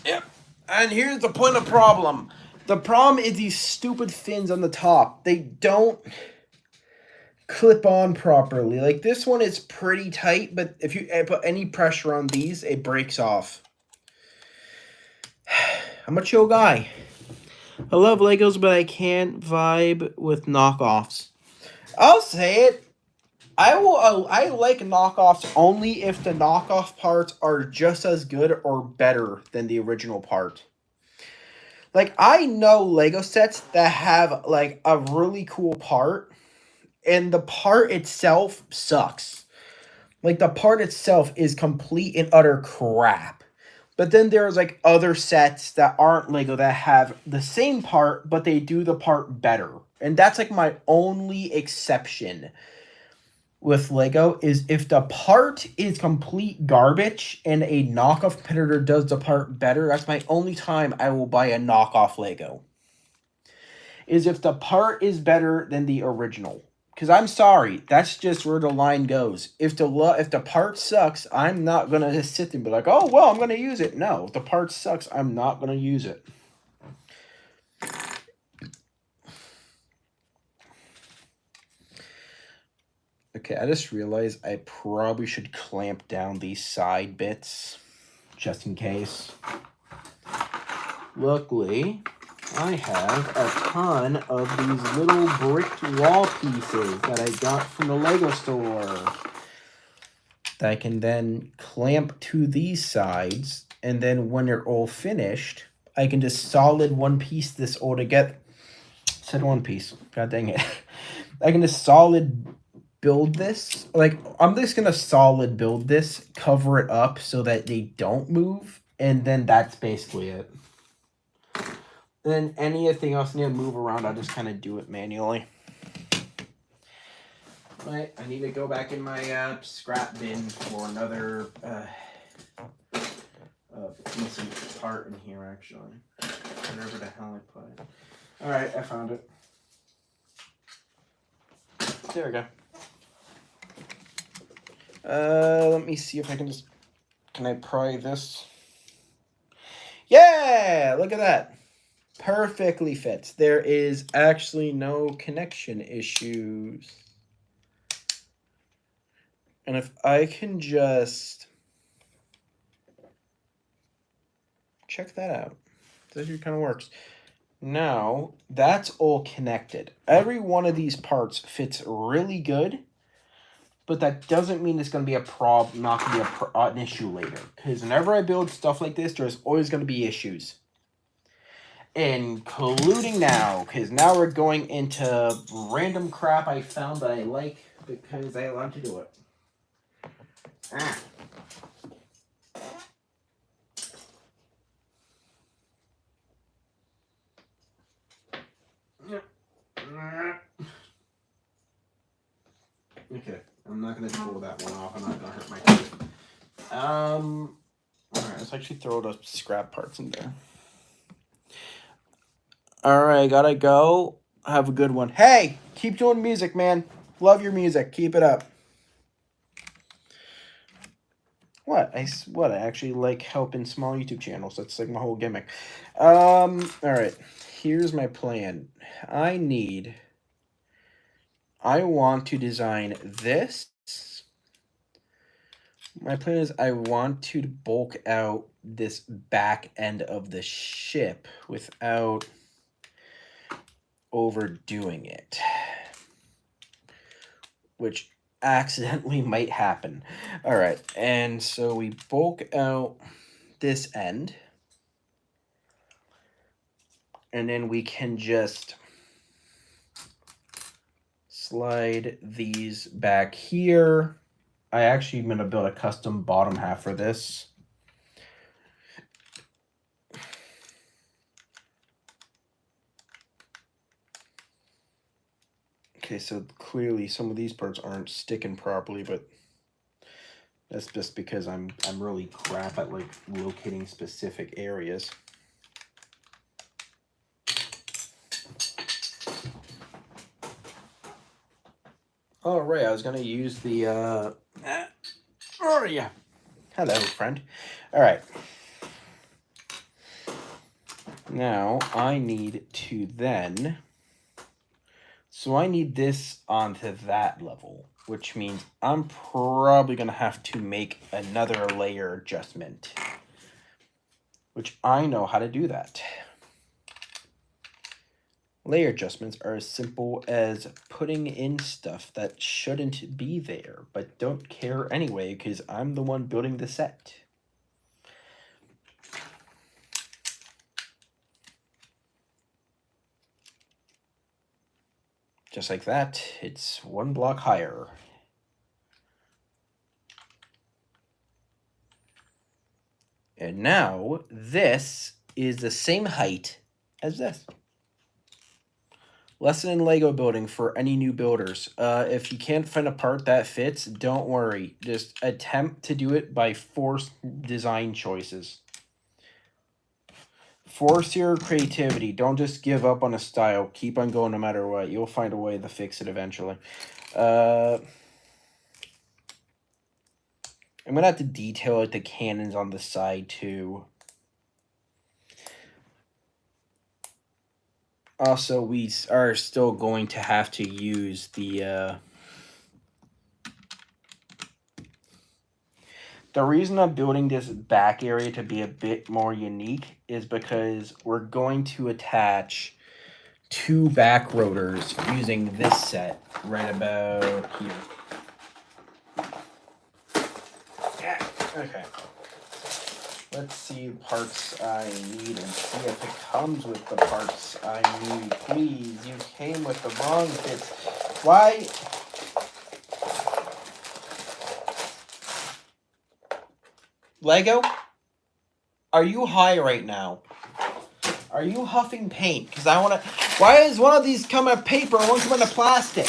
Yep. And here's the point of problem. The problem is these stupid fins on the top. They don't clip on properly. Like, this one is pretty tight, but if you put any pressure on these, it breaks off. I'm a chill guy. I love Legos, but I can't vibe with knockoffs. I'll say it. I like knockoffs only if the knockoff parts are just as good or better than the original part. Like, I know Lego sets that have, like, a really cool part, and the part itself sucks. Like, the part itself is complete and utter crap. But then there's, like, other sets that aren't Lego that have the same part, but they do the part better. And that's, like, my only exception with Lego is if the part is complete garbage and a knockoff competitor does the part better, that's my only time I will buy a knockoff Lego. Is if the part is better than the original. Because I'm sorry, that's just where the line goes. If the part sucks, I'm not going to just sit there and be like, oh, well, I'm going to use it. No, if the part sucks, I'm not going to use it. Okay, I just realized I probably should clamp down these side bits just in case. Luckily, I have a ton of these little bricked wall pieces that I got from the Lego store that I can then clamp to these sides, and then when they're all finished, I can just solid one piece this all together. Said one piece. God dang it. I can just solid build this. Like, I'm just going to solid build this, cover it up so that they don't move, and then that's basically it. Then anything else I need to move around, I'll just kind of do it manually. Right, I need to go back in my scrap bin for another missing part in here, actually. Whatever the hell I put it. Alright, I found it. There we go. Let me see if I can just... Can I pry this? Yeah! Look at that. Perfectly fits. There is actually no connection issues. And if I can just... Check that out. That actually kind of works. Now, that's all connected. Every one of these parts fits really good, but that doesn't mean it's going to be a problem, not going to be an issue later. Because whenever I build stuff like this, there's always going to be issues. Including now, because now we're going into random crap I found that I like because I love to do it. Ah. Okay, I'm not gonna pull that one off. I'm not gonna hurt my teeth. Alright, let's actually throw the scrap parts in there. Alright, gotta go. Have a good one. Hey, keep doing music, man. Love your music. Keep it up. What? I actually like helping small YouTube channels. That's like my whole gimmick. Alright. Here's my plan. I want to design this. My plan is I want to bulk out this back end of the ship without overdoing it, which accidentally might happen. All right, and so we bulk out this end, and then we can just slide these back here. I actually am going to build a custom bottom half for this. Okay, so clearly some of these parts aren't sticking properly, but that's just because I'm really crap at like locating specific areas. All right, I was gonna use the oh yeah, hello friend. All right, now I need to then. So I need this onto that level, which means I'm probably going to have to make another layer adjustment, which I know how to do that. Layer adjustments are as simple as putting in stuff that shouldn't be there, but don't care anyway because I'm the one building the set. Just like that, it's one block higher. And now this is the same height as this. Lesson in Lego building for any new builders. If you can't find a part that fits, don't worry. Just attempt to do it by forced design choices. Force your creativity. Don't just give up on a style. Keep on going no matter what. You'll find a way to fix it eventually. I'm going to have to detail like the cannons on the side too. Also, we are still going to have to use the reason I'm building this back area to be a bit more unique is because we're going to attach 2 back rotors using this set right about here. Yeah, okay. Let's see the parts I need and see if it comes with the parts I need. Please, you came with the wrong bits. Why? Lego, are you high right now? Are you huffing paint? Because I want to... Why is one of these come in paper and one come in plastic?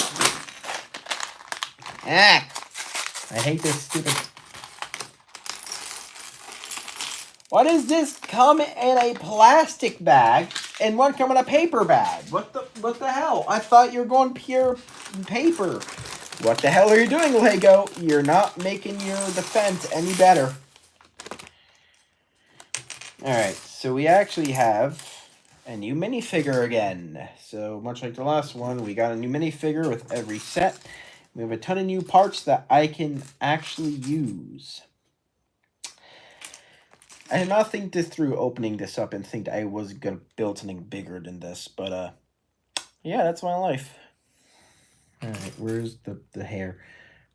Ah, I hate this stupid... Why does this come in a plastic bag and one come in a paper bag? What the hell? I thought you were going pure paper. What the hell are you doing, Lego? You're not making your defense any better. Alright, so we actually have a new minifigure again. So much like the last one, we got a new minifigure with every set. We have a ton of new parts that I can actually use. I did not think this through opening this up and think I was going to build something bigger than this. But, yeah, that's my life. Alright, where's the hair?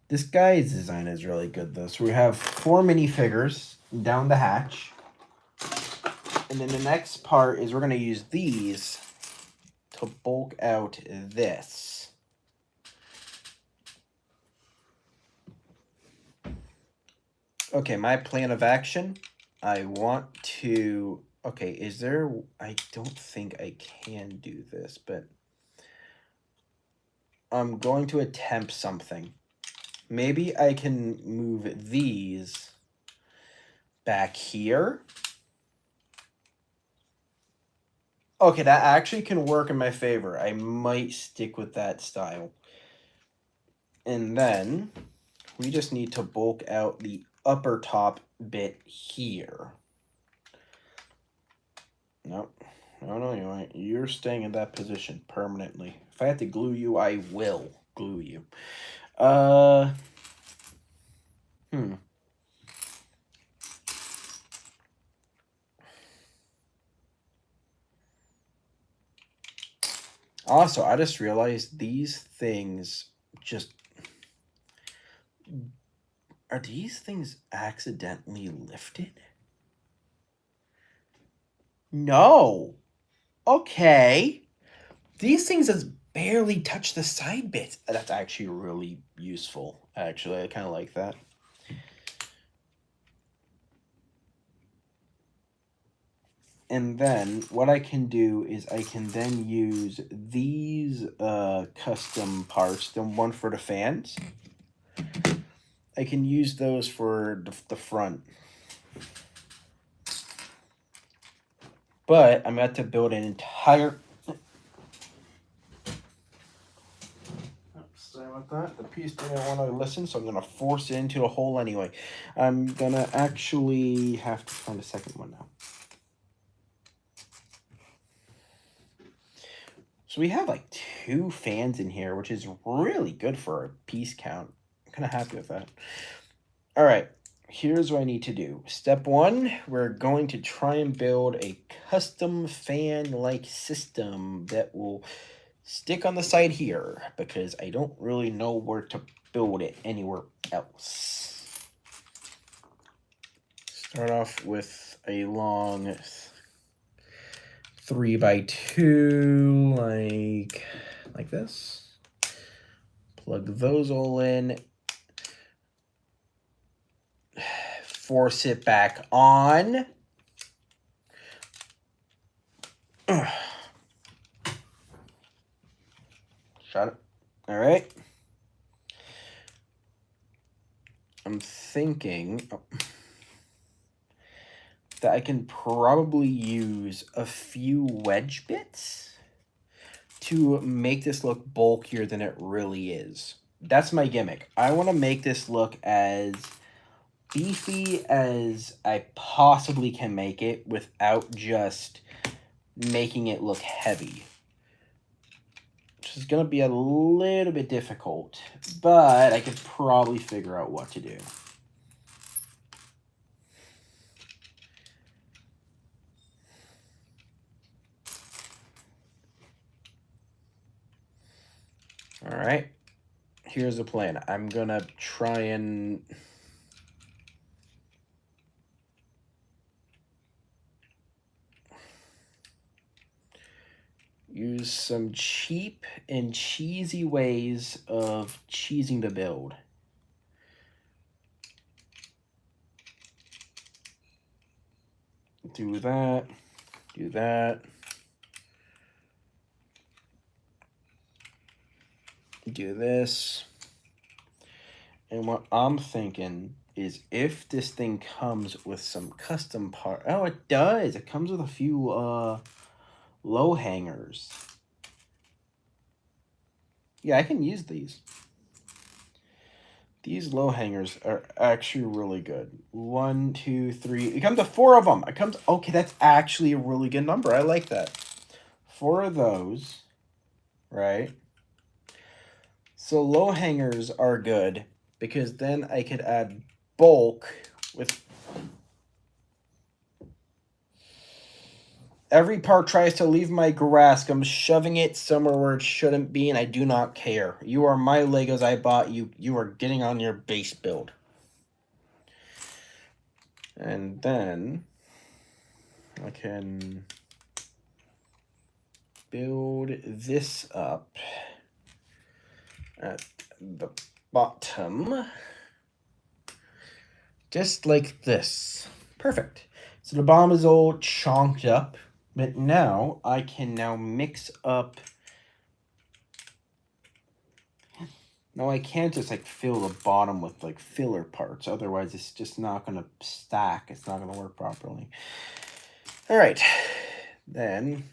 This guy's design is really good, though. So we have 4 minifigures down the hatch. And then the next part is we're going to use these to bulk out this. Okay, my plan of action... I want to... Okay, is there... I don't think I can do this, but... I'm going to attempt something. Maybe I can move these back here. Okay, that actually can work in my favor. I might stick with that style. And then we just need to bulk out the upper top bit here. Nope. No, you're staying in that position permanently. If I have to glue you, I will glue you. Also, I just realized these things just... Are these things accidentally lifted? No. Okay. These things just barely touch the side bits. That's actually really useful. Actually, I kind of like that. And then what I can do is I can then use these custom parts, the one for the fans. I can use those for the front. But I'm going to build an entire... Sorry about that. The piece didn't want to listen, so I'm going to force it into the hole anyway. I'm going to actually have to find a second one now. So we have like 2 fans in here, which is really good for a piece count. I'm kind of happy with that. All right, here's what I need to do. Step 1, we're going to try and build a custom fan-like system that will stick on the side here, because I don't really know where to build it anywhere else. Start off with a long 3x2, like this. Plug those all in. Force it back on. Shut it. All right. I'm thinking that I can probably use a few wedge bits to make this look bulkier than it really is. That's my gimmick. I want to make this look as beefy as I possibly can make it without just making it look heavy. Which is going to be a little bit difficult, but I could probably figure out what to do. All right, here's the plan. I'm going to try and... use some cheap and cheesy ways of cheesing the build. Do that. Do that. Do this. And what I'm thinking is if this thing comes with some custom part. Oh, it does. It comes with a few low hangers. Yeah, I can use these. These low hangers are actually really good. 1, 2, 3. It comes to 4 of them. It comes. Okay, that's actually a really good number. I like that. 4 of those, right? So low hangers are good because then I could add bulk with. Every part tries to leave my grasp. I'm shoving it somewhere where it shouldn't be, and I do not care. You are my Legos I bought you. You are getting on your base build. And then I can build this up at the bottom. Just like this. Perfect. So the bottom is all chonked up. But now I can mix up. No, I can't just like fill the bottom with like filler parts. Otherwise, it's just not going to stack. It's not going to work properly. All right. Then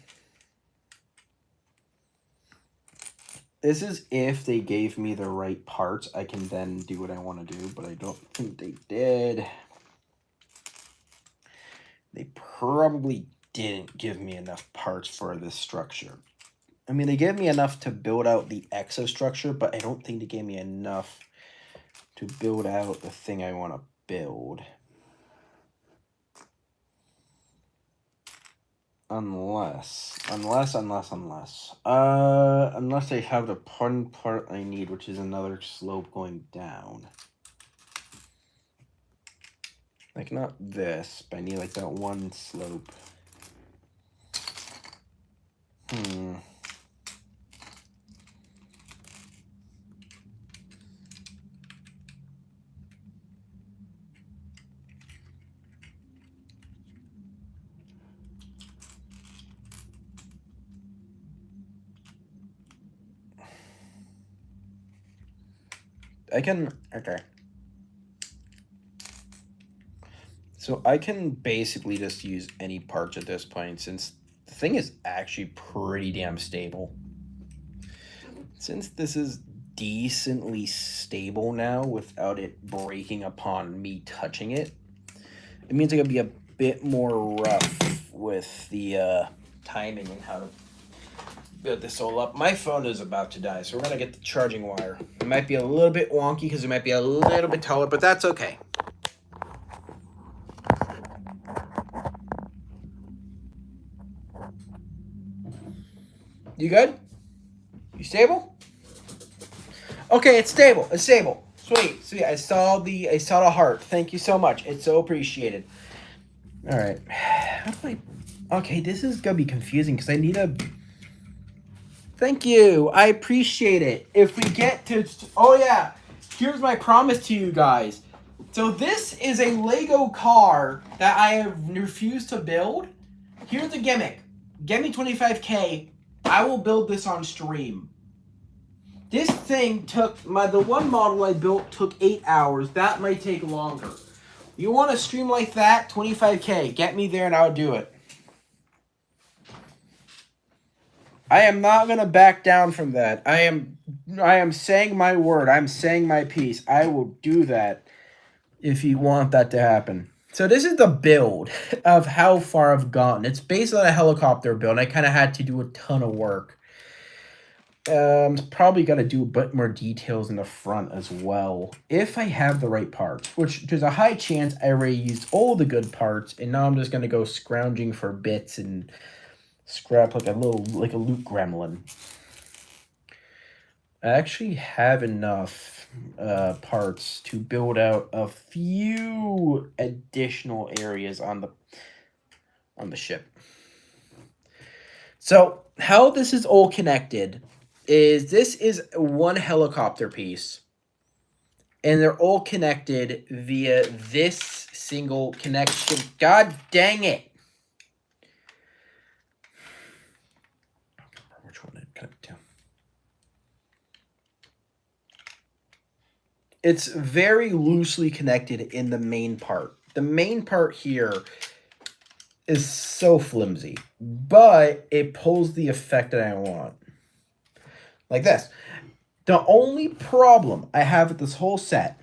this is if they gave me the right parts. I can then do what I want to do, but I don't think they did. They probably didn't give me enough parts for this structure. I mean, they gave me enough to build out the exostructure, but I don't think they gave me enough to build out the thing I want to build. Unless I have the part I need, which is another slope going down. Like, not this, but I need, like, that one slope. Okay. So I can basically just use any parts at this point since the thing is actually pretty damn stable. Since this is decently stable now without it breaking upon me touching it, it means I gotta be a bit more rough with the timing and how to build this all up. My phone is about to die, so we're gonna get the charging wire. It might be a little bit wonky because it might be a little bit taller, but that's okay. You good? You stable? Okay, it's stable. It's stable. Sweet. I saw the heart. Thank you so much. It's so appreciated. All right. How do I? Okay, this is gonna be confusing because I need a. Thank you. I appreciate it. If we get to, oh yeah, here's my promise to you guys. So this is a Lego car that I have refused to build. Here's the gimmick. Get me 25K. I will build this on stream. This thing took, the one model I built took 8 hours. That might take longer. You want a stream like that? 25K. Get me there and I'll do it. I am not going to back down from that. I am saying my word. I'm saying my piece. I will do that if you want that to happen. So this is the build of how far I've gotten. It's based on a helicopter build. I kind of had to do a ton of work. Probably got to do a bit more details in the front as well. If I have the right parts, which there's a high chance I already used all the good parts, and now I'm just going to go scrounging for bits and scrap like a loot gremlin. I actually have enough parts to build out a few additional areas on the ship. So how this is all connected is this is one helicopter piece, and they're all connected via this single connection. God dang it. it's very loosely connected in the main part. The main part here is so flimsy, but it pulls the effect that I want. Like this. The only problem I have with this whole set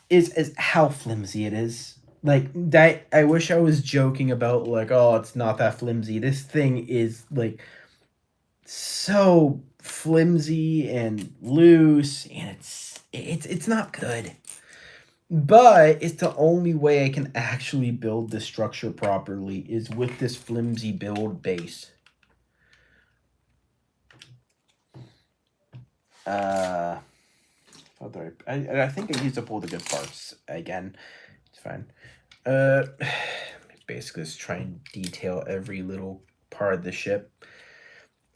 is how flimsy it is. Like that, I wish I was joking about like, oh, it's not that flimsy. This thing is like so flimsy and loose, and it's not good. But it's the only way I can actually build this structure properly is with this flimsy build base. I think I used up all the good parts again. It's fine. Basically just try and detail every little part of the ship.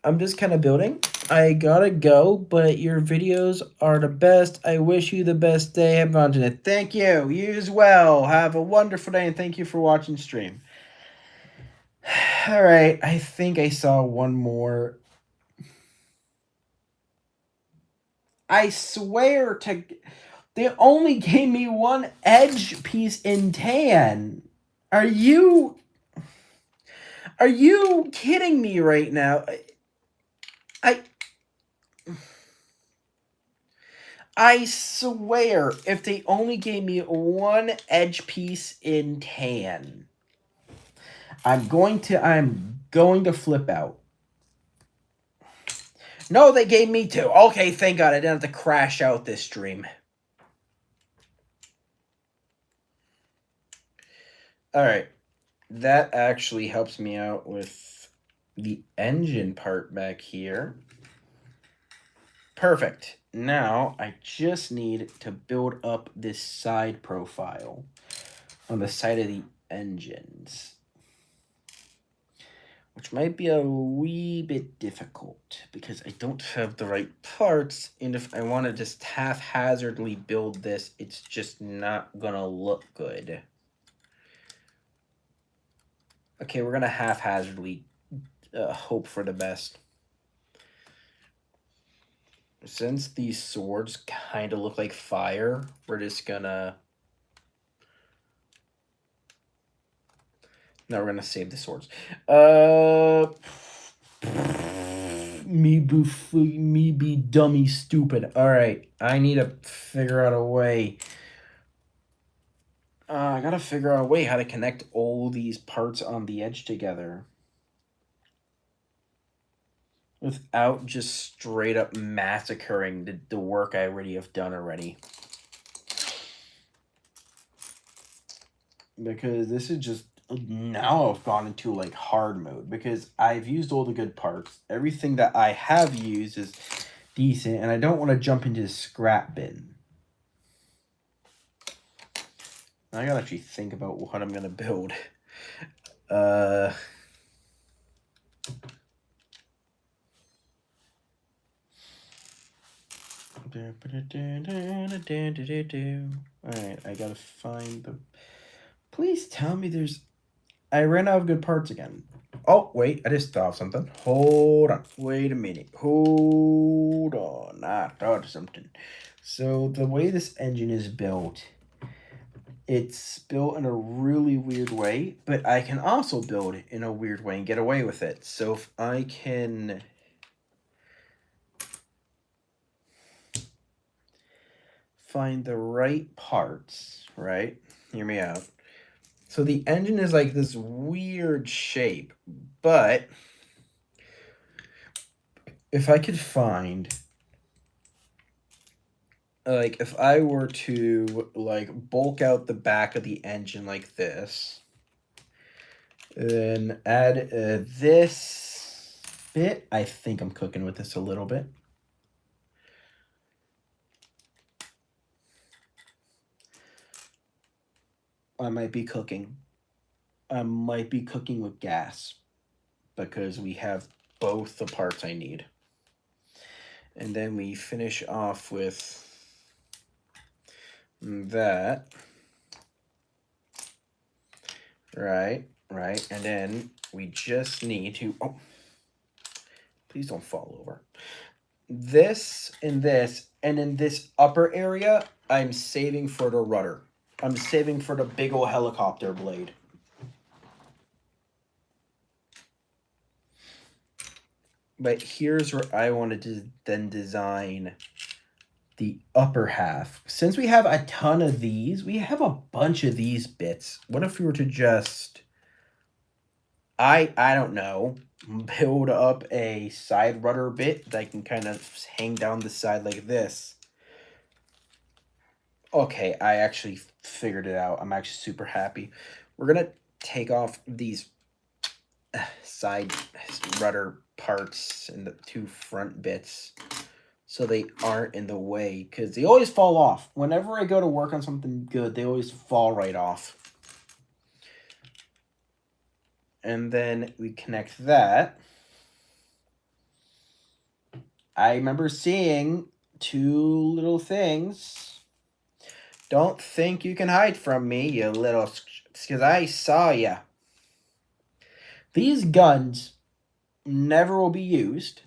I'm just kind of building. I gotta go, but your videos are the best. I wish you the best day. Have fun today. Thank you. You as well. Have a wonderful day, and thank you for watching stream. All right, I think I saw one more. I swear to... They only gave me one edge piece in tan. Are you kidding me right now? I swear, if they only gave me one edge piece in tan, I'm going to flip out. No, they gave me two. Okay, thank God I didn't have to crash out this stream. All right. That actually helps me out with the engine part back here. Perfect. Now, I just need to build up this side profile on the side of the engines, which might be a wee bit difficult because I don't have the right parts, and if I want to just haphazardly build this, it's just not gonna look good. Okay, we're gonna haphazardly hope for the best. Since these swords kind of look like fire, we're just gonna... No, we're gonna save the swords. Me be dummy stupid. All right, I need to figure out a way. I gotta figure out a way how to connect all these parts on the edge together without just straight up massacring the work I already have done already. Because this is just... Now I've gone into like hard mode because I've used all the good parts. Everything that I have used is decent, and I don't want to jump into the scrap bin. I gotta actually think about what I'm gonna build. Alright, I gotta find the... Please tell me there's... I ran out of good parts again. Oh, wait, I just thought of something. Hold on. Wait a minute. Hold on. I thought of something. So the way this engine is built, it's built in a really weird way, but I can also build it in a weird way and get away with it. So if I can... find the right parts, right? Hear me out. So the engine is like this weird shape, but if I could find, like, if I were to, like, bulk out the back of the engine like this, then add this bit, I think I'm cooking with this a little bit. I might be cooking. I might be cooking with gas because we have both the parts I need. And then we finish off with that. Right. And then we just need to... Oh, please don't fall over. This and this, And in this upper area, I'm saving for the rudder. I'm saving for the big old helicopter blade. But here's where I wanted to then design the upper half. Since we have a ton of these, we have a bunch of these bits. What if we were to just, I don't know, build up a side rudder bit that can kind of hang down the side like this. Okay, I actually figured it out. I'm actually super happy. We're going to take off these side rudder parts and the two front bits so they aren't in the way, because they always fall off. Whenever I go to work on something good, they always fall right off. And then we connect that. I remember seeing two little things. Don't think you can hide from me, you little... because I saw ya. These guns never will be used,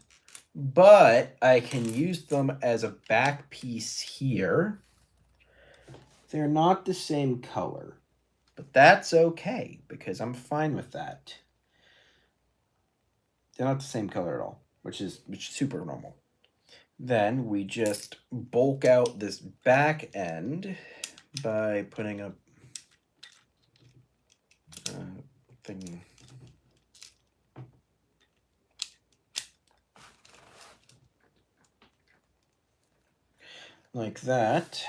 but I can use them as a back piece here. They're not the same color, but that's okay because I'm fine with that. They're not the same color at all, which is super normal. Then we just bulk out this back end by putting a thing like that.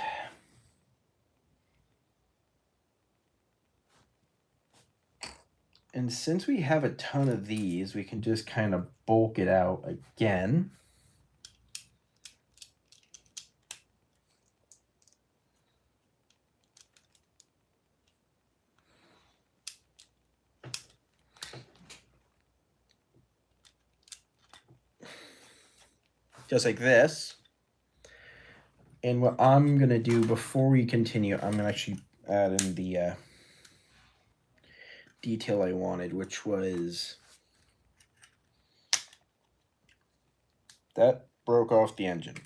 And since we have a ton of these, we can just kind of bulk it out again. Just like this. And what I'm going to do before we continue, I'm going to actually add in the detail I wanted, which was that broke off the engine.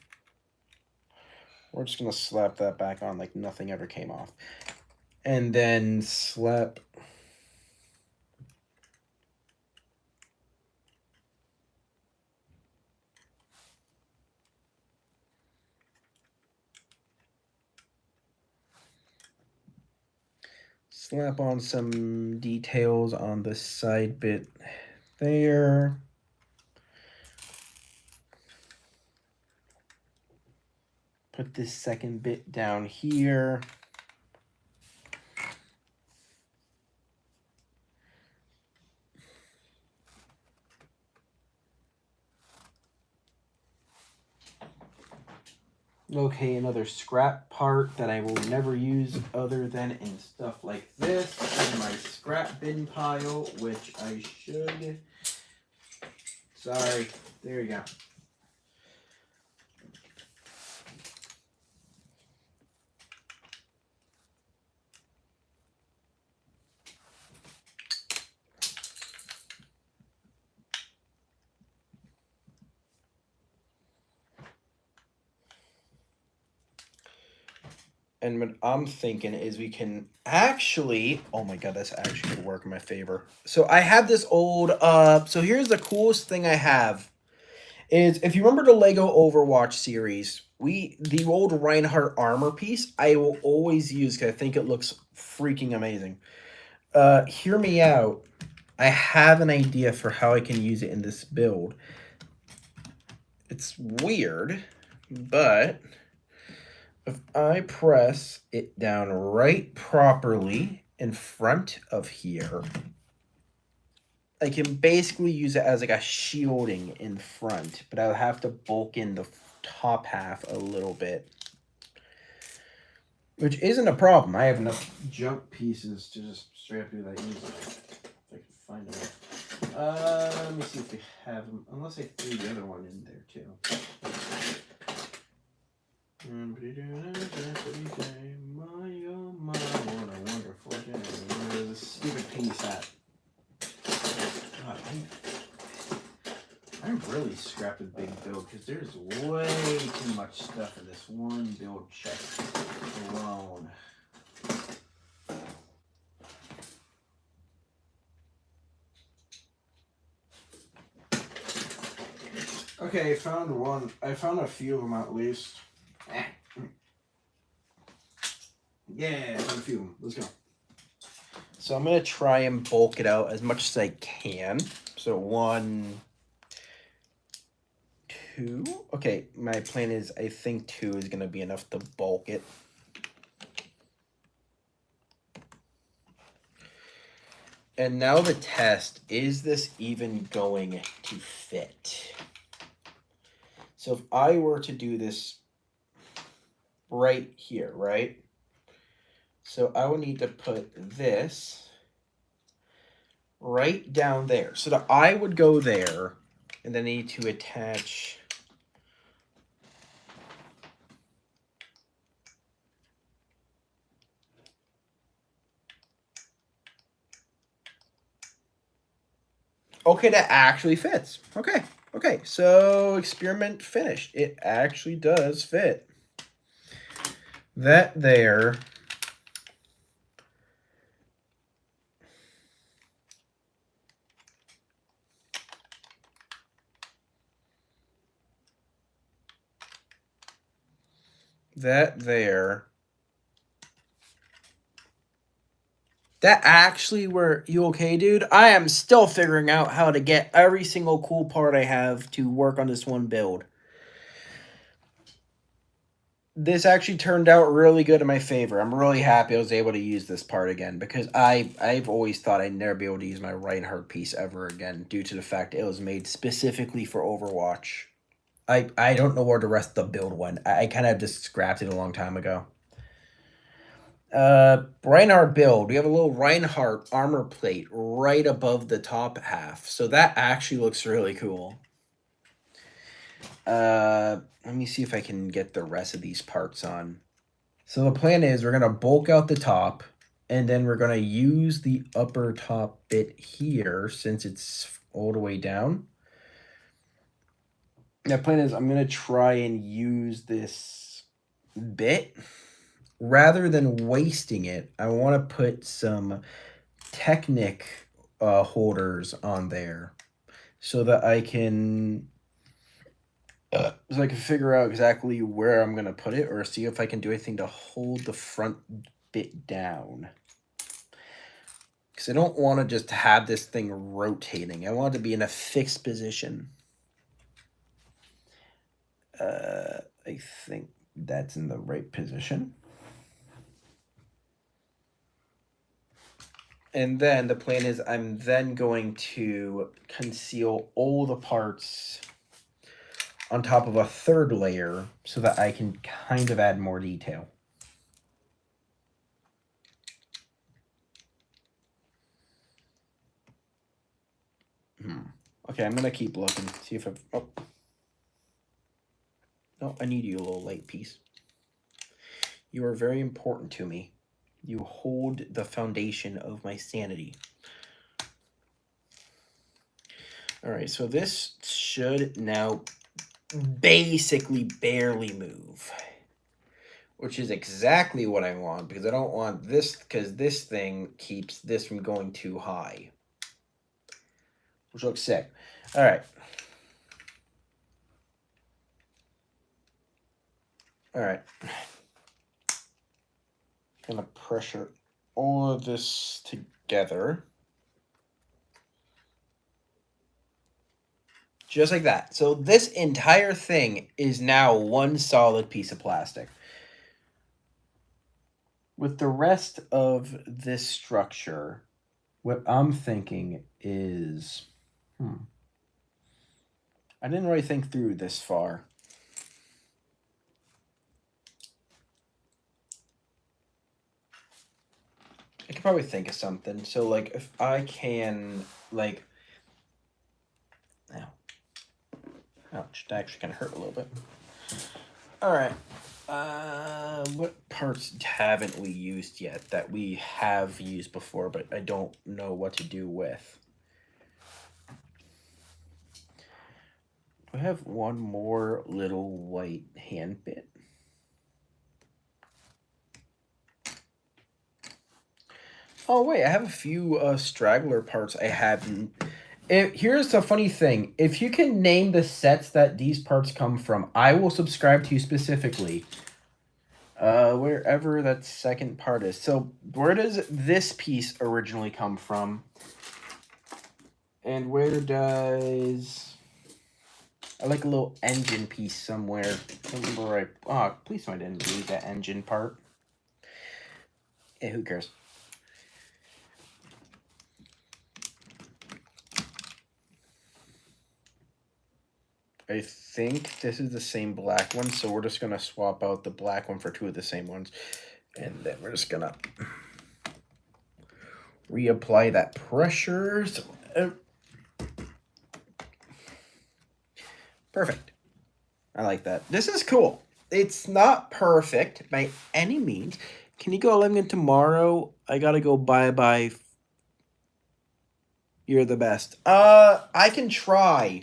We're just going to slap that back on like nothing ever came off. And then slap on some details on the side bit there. Put this second bit down here. Okay, another scrap part that I will never use other than in stuff like this in my scrap bin pile, which I should. Sorry, there you go. And what I'm thinking is we can actually, oh my God, that's actually going to work in my favor. So I have this old, so here's the coolest thing I have is, if you remember the Lego Overwatch series, the old Reinhardt armor piece, I will always use because I think it looks freaking amazing. Hear me out. I have an idea for how I can use it in this build. It's weird, but if I press it down right properly in front of here, I can basically use it as like a shielding in front, but I'll have to bulk in the top half a little bit, which isn't a problem. I have enough junk pieces to just straight up do that easily. If I can find them. Let me see if we have them, unless I threw the other one in there too. What a wonderful day. There's a stupid piece that I really scrapped a big build because there's way too much stuff in this one build chest alone. Okay, I found one. I found a few of them at least. Yeah, I found a few of them. Let's go. So I'm going to try and bulk it out as much as I can. So 1, 2. Okay, my plan is I think 2 is going to be enough to bulk it. And now the test, is this even going to fit? So if I were to do this right here, right? So I would need to put this right down there. So the eye would go there, and then I need to attach okay, that actually fits. Okay, so experiment finished. It actually does fit. That there. That there. That actually were you okay, dude? I am still figuring out how to get every single cool part I have to work on this one build. This actually turned out really good in my favor. I'm really happy I was able to use this part again because I've always thought I'd never be able to use my Reinhardt piece ever again due to the fact it was made specifically for Overwatch. I don't know where the rest of the build went. I kind of just scrapped it a long time ago. Reinhardt build. We have a little Reinhardt armor plate right above the top half. So that actually looks really cool. Let me see if I can get the rest of these parts on. So the plan is we're going to bulk out the top, and then we're going to use the upper top bit here since it's all the way down. The plan is I'm going to try and use this bit. Rather than wasting it, I want to put some Technic holders on there so that I can figure out exactly where I'm going to put it or see if I can do anything to hold the front bit down. Because I don't want to just have this thing rotating. I want it to be in a fixed position. I think that's in the right position. And then the plan is I'm then going to conceal all the parts on top of a third layer so that I can kind of add more detail. Okay, I'm going to keep looking, see if I've... Oh. No, I need you, a little light piece. You are very important to me. You hold the foundation of my sanity. All right, so this should now basically barely move, which is exactly what I want because I don't want this because this thing keeps this from going too high, which looks sick. All right. All right. Gonna pressure all of this together. Just like that. So this entire thing is now one solid piece of plastic. With the rest of this structure, what I'm thinking is, I didn't really think through this far. I could probably think of something. So, like, if I can, like, ouch, that actually kind of hurt a little bit. All right. What parts haven't we used yet that we have used before, but I don't know what to do with? I have one more little white hand bit? Oh wait, I have a few straggler parts I haven't. Here's the funny thing. If you can name the sets that these parts come from, I will subscribe to you specifically. Wherever that second part is. So where does this piece originally come from? And where does... I like a little engine piece somewhere. Right. Oh, please I didn't use that engine part. Yeah, who cares? I think this is the same black one, so we're just gonna swap out the black one for two of the same ones. And then we're just gonna reapply that pressure. So, perfect. I like that. This is cool. It's not perfect by any means. Can you go Lincoln tomorrow? I gotta go bye-bye. You're the best. I can try.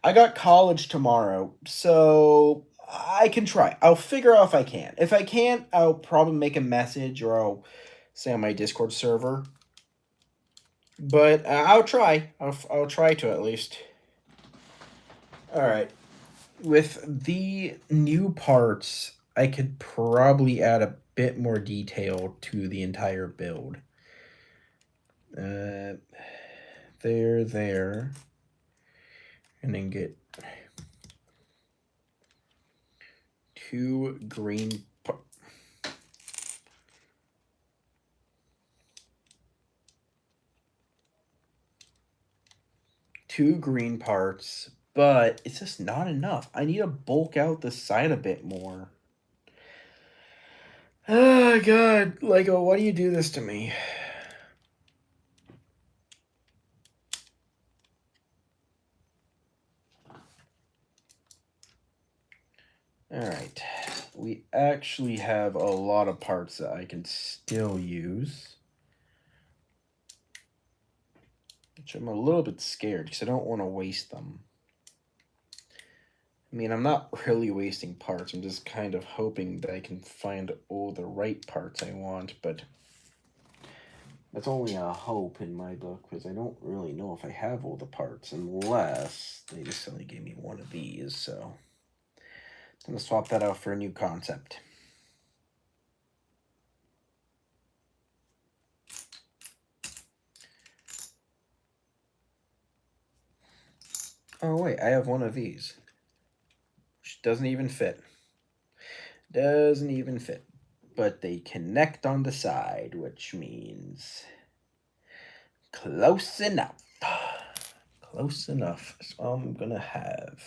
I got college tomorrow, so I can try. I'll figure out if I can. If I can't, I'll probably make a message or I'll say on my Discord server. But I'll try. I'll try to at least. All right. With the new parts, I could probably add a bit more detail to the entire build. There. And then get two green parts, but it's just not enough. I need to bulk out the side a bit more. Oh god, Lego, why do you do this to me? Alright, we actually have a lot of parts that I can still use. Which I'm a little bit scared because I don't want to waste them. I mean, I'm not really wasting parts. I'm just kind of hoping that I can find all the right parts I want, but that's only a hope in my book because I don't really know if I have all the parts unless they just only gave me one of these, so I'm going to swap that out for a new concept. Oh wait, I have one of these. Which doesn't even fit. Doesn't even fit. But they connect on the side, which means close enough. Close enough. So I'm gonna have...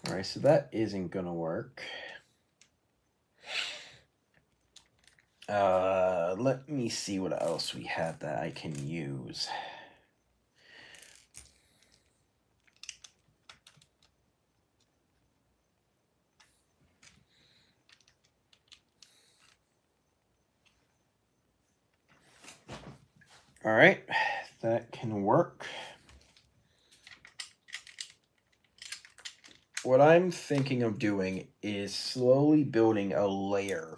Alright, so that isn't gonna work. Let me see what else we have that I can use. Alright, that can work. What I'm thinking of doing is slowly building a layer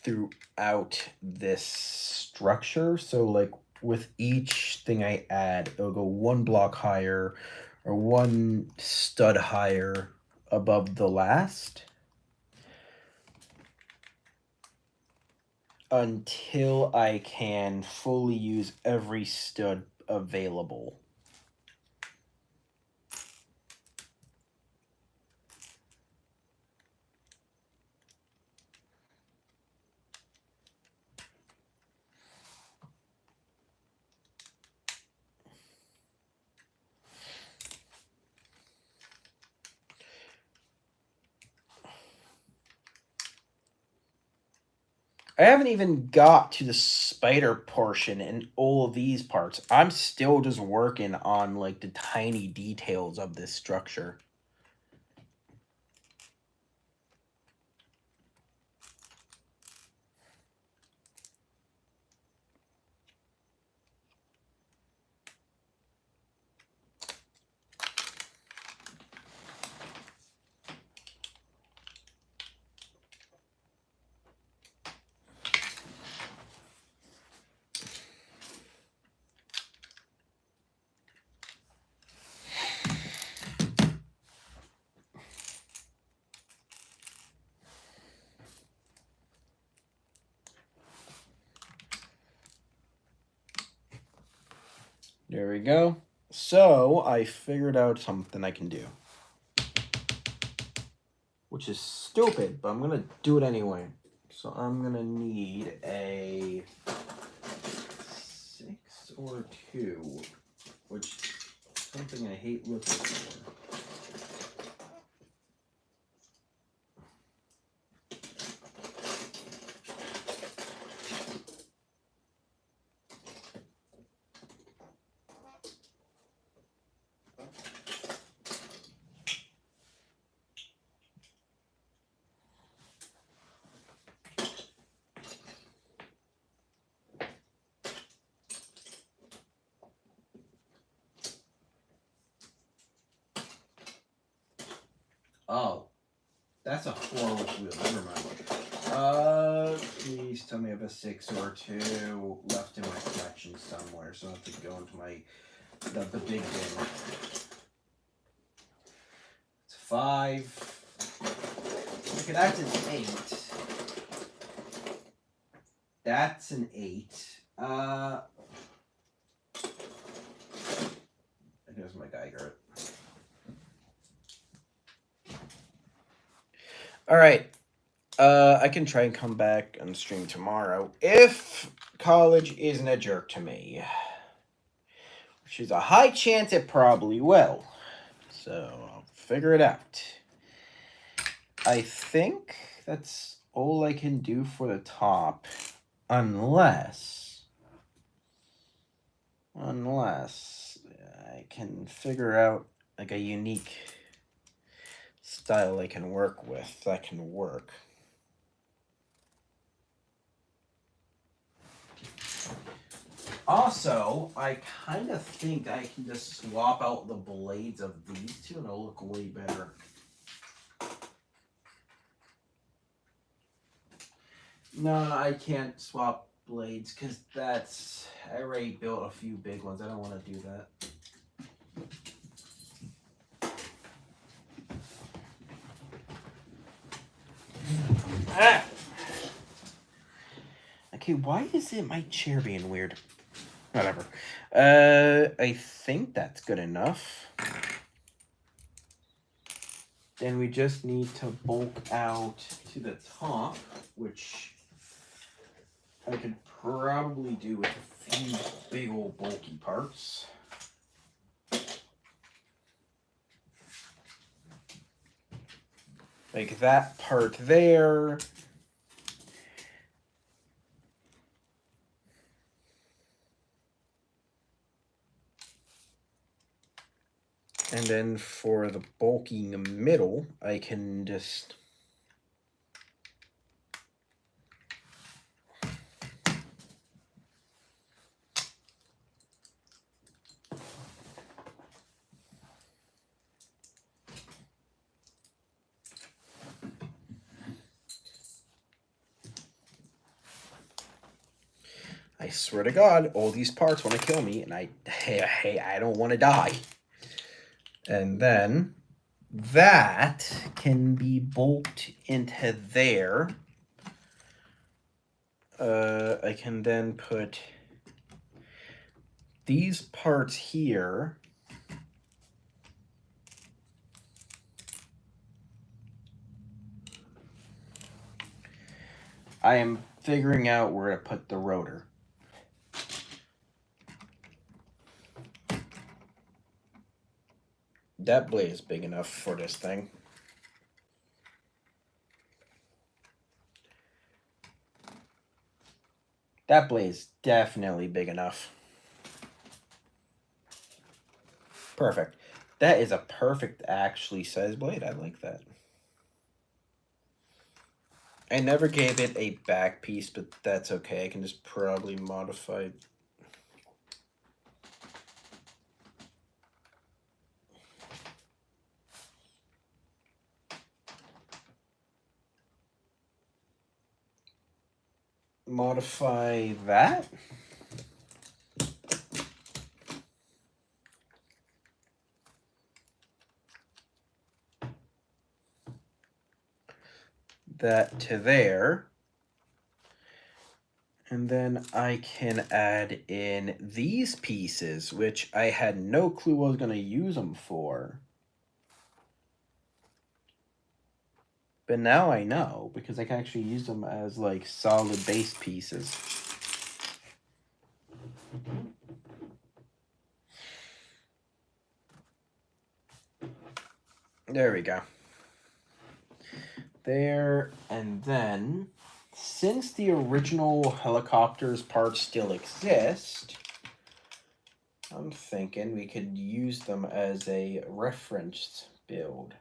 throughout this structure. So like with each thing I add, it'll go one block higher or one stud higher above the last until I can fully use every stud available. I haven't even got to the spider portion in all of these parts. I'm still just working on like the tiny details of this structure. There we go. So I figured out something I can do. Which is stupid, but I'm going to do it anyway. So I'm going to need a 6 or 2, which is something I hate looking for. Oh, that's a 4 with wheel. Never mind. Please tell me I have a 6 or 2 left in my collection somewhere, so I have to go into my the big bin. It's 5. Okay, that's an 8. That's an 8. Here's my Geiger. All right. I can try and come back and stream tomorrow if college isn't a jerk to me, which is a high chance it probably will. So I'll figure it out. I think that's all I can do for the top, unless I can figure out like a unique style I can work with that can work. Also, I kind of think I can just swap out the blades of these two and it'll look way better. No, I can't swap blades because I already built a few big ones. I don't want to do that. Ah! Okay, why is it my chair being weird? Whatever. I think that's good enough. Then we just need to bulk out to the top, which I could probably do with a few big old bulky parts. Like that part there. And then for the bulking middle, I can just I swear to God, all these parts want to kill me, and I don't want to die. And then that can be bulked into there. I can then put these parts here. I am figuring out where to put the rotor. That blade is big enough for this thing. That blade is definitely big enough. Perfect. That is a perfect, actually, size blade. I like that. I never gave it a back piece, but that's okay. I can just probably modify. Modify that. That to there. And then I can add in these pieces, which I had no clue what I was going to use them for. But now I know, because I can actually use them as like solid base pieces. There we go. There, and then, since the original helicopter's parts still exist, I'm thinking we could use them as a reference build.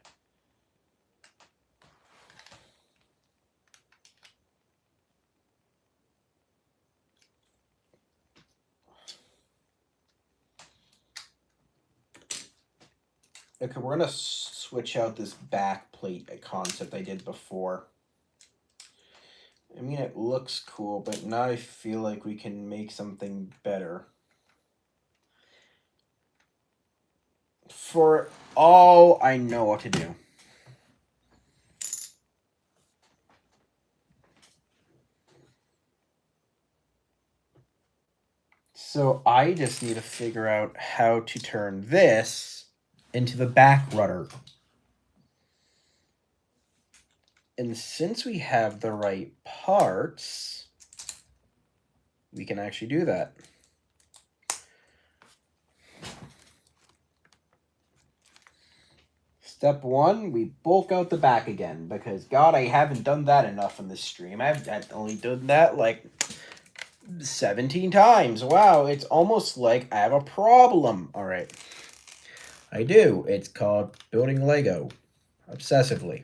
Okay, we're going to switch out this back plate concept I did before. I mean, it looks cool, but now I feel like we can make something better. For all I know what to do. So I just need to figure out how to turn this into the back rudder. And since we have the right parts, we can actually do that. Step one, we bulk out the back again, because God, I haven't done that enough in this stream. I've only done that like 17 times. Wow, it's almost like I have a problem. All right. I do. It's called building Lego obsessively.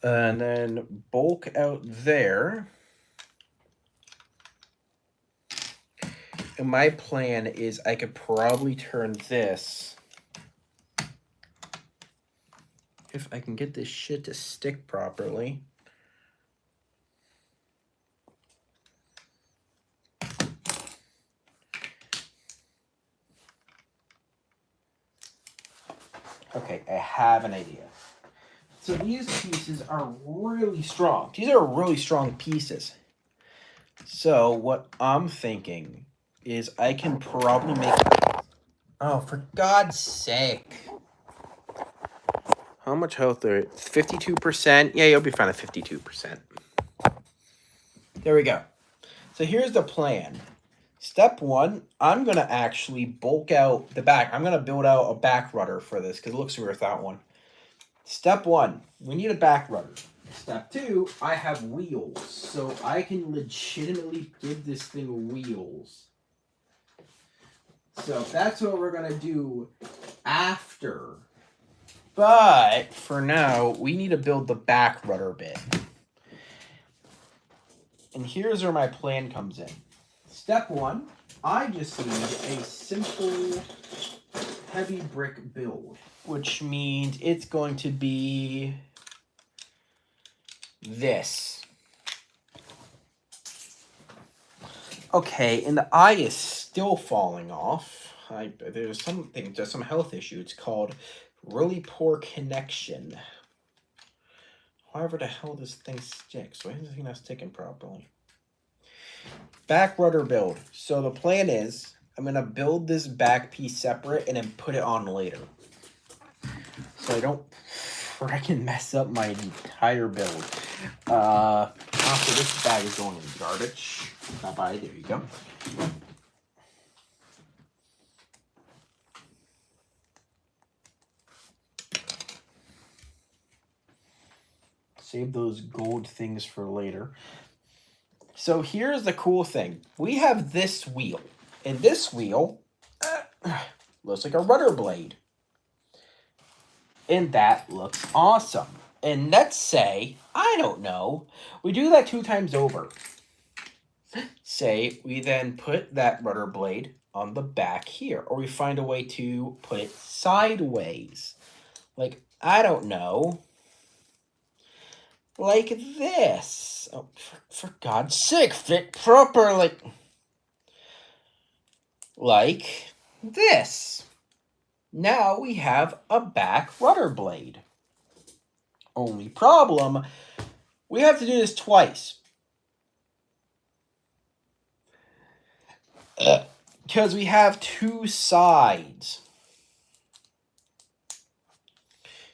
And then bulk out there. And my plan is I could probably turn this, if I can get this shit to stick properly. Okay, I have an idea. So these pieces are really strong. These are really strong pieces. So what I'm thinking is I can probably make... Oh, for God's sake. How much health are it? 52%? Yeah, you'll be fine at 52%. There we go. So here's the plan. Step one, I'm going to actually bulk out the back. I'm going to build out a back rudder for this because it looks weird without one. Step one, we need a back rudder. Step two, I have wheels. So I can legitimately give this thing wheels. So that's what we're going to do after. But for now, we need to build the back rudder bit. And here's where my plan comes in. Step one, I just need a simple heavy brick build, which means it's going to be this. Okay, and the eye is still falling off. There's some health issue. It's called really poor connection. However the hell this thing sticks? Why is this thing not sticking properly? Back rudder build. So the plan is I'm going to build this back piece separate and then put it on later. So I don't freaking mess up my entire build. After this bag is going in the garbage. Bye-bye. There you go. Save those gold things for later. So here's the cool thing. We have this wheel. And this wheel looks like a rudder blade. And that looks awesome. And let's say, I don't know, we do that 2 times over. Say we then put that rudder blade on the back here. Or we find a way to put it sideways. Like, I don't know. Like this. Oh, for God's sake, fit properly. Like this. Now we have a back rudder blade. Only problem, we have to do this twice. because we have two sides.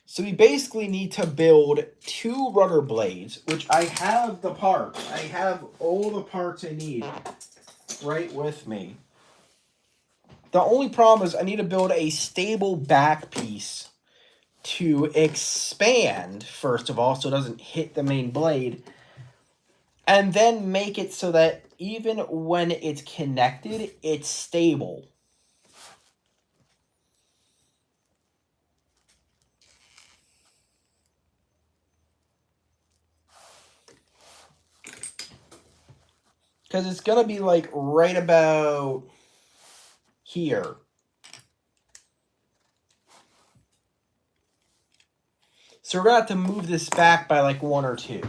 So we basically need to build two rudder blades, which I have the parts. I have all the parts I need right with me. The only problem is I need to build a stable back piece to expand, first of all, so it doesn't hit the main blade. And then make it so that even when it's connected, it's stable. Because it's going to be like right about here. So we're going to have to move this back by like 1 or 2.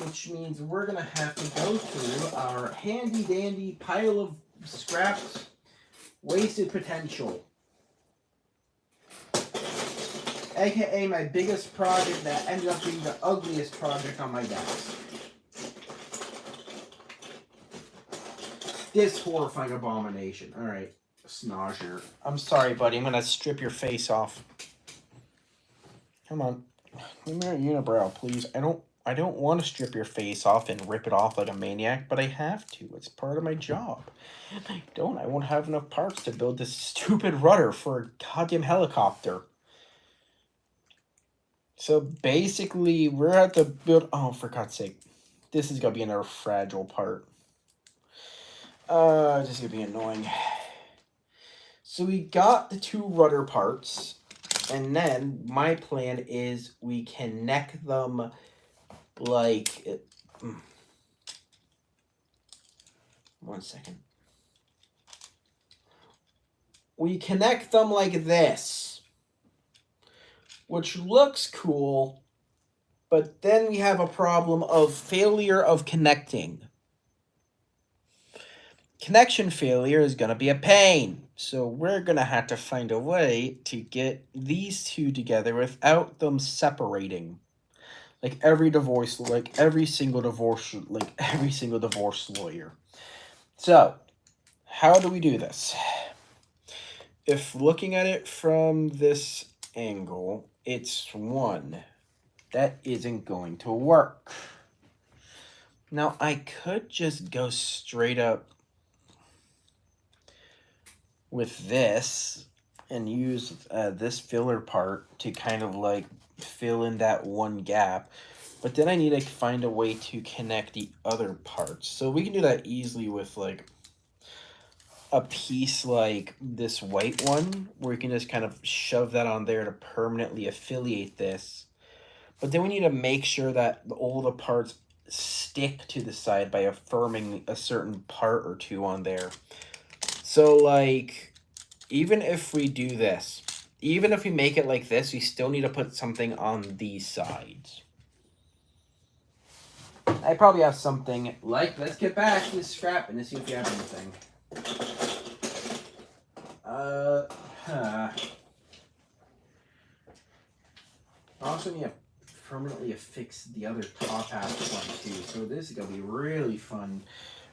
Which means we're going to have to go through our handy dandy pile of scrapped wasted potential. AKA my biggest project that ended up being the ugliest project on my desk. This horrifying abomination. Alright, Snodger. I'm sorry, buddy. I'm going to strip your face off. Come on. Give me your unibrow, please. I don't want to strip your face off and rip it off like a maniac, but I have to. It's part of my job. If I don't, I won't have enough parts to build this stupid rudder for a goddamn helicopter. So basically, we're at the build... Oh, for God's sake. This is going to be another fragile part. This is going to be annoying. So we got the 2 rudder parts. And then my plan is we connect them like... 1 second. We connect them like this, which looks cool, but then we have a problem of failure of connecting. Connection failure is going to be a pain, so we're going to have to find a way to get these 2 together without them separating. Like every single divorce lawyer. So, how do we do this? If looking at it from this angle, it's 1. That isn't going to work. Now, I could just go straight up with this and use this filler part to kind of like fill in that 1 gap. But then I need to find a way to connect the other parts. So we can do that easily with like a piece like this white one, where you can just kind of shove that on there to permanently affiliate this. But then we need to make sure that all the parts stick to the side by affirming a certain part or 2 on there. So like, even if we do this, even if we make it like this, we still need to put something on these sides. I probably have something like, let's get back to this scrap and see if we have anything. Also need to permanently affix the other top half one too. So this is gonna be really fun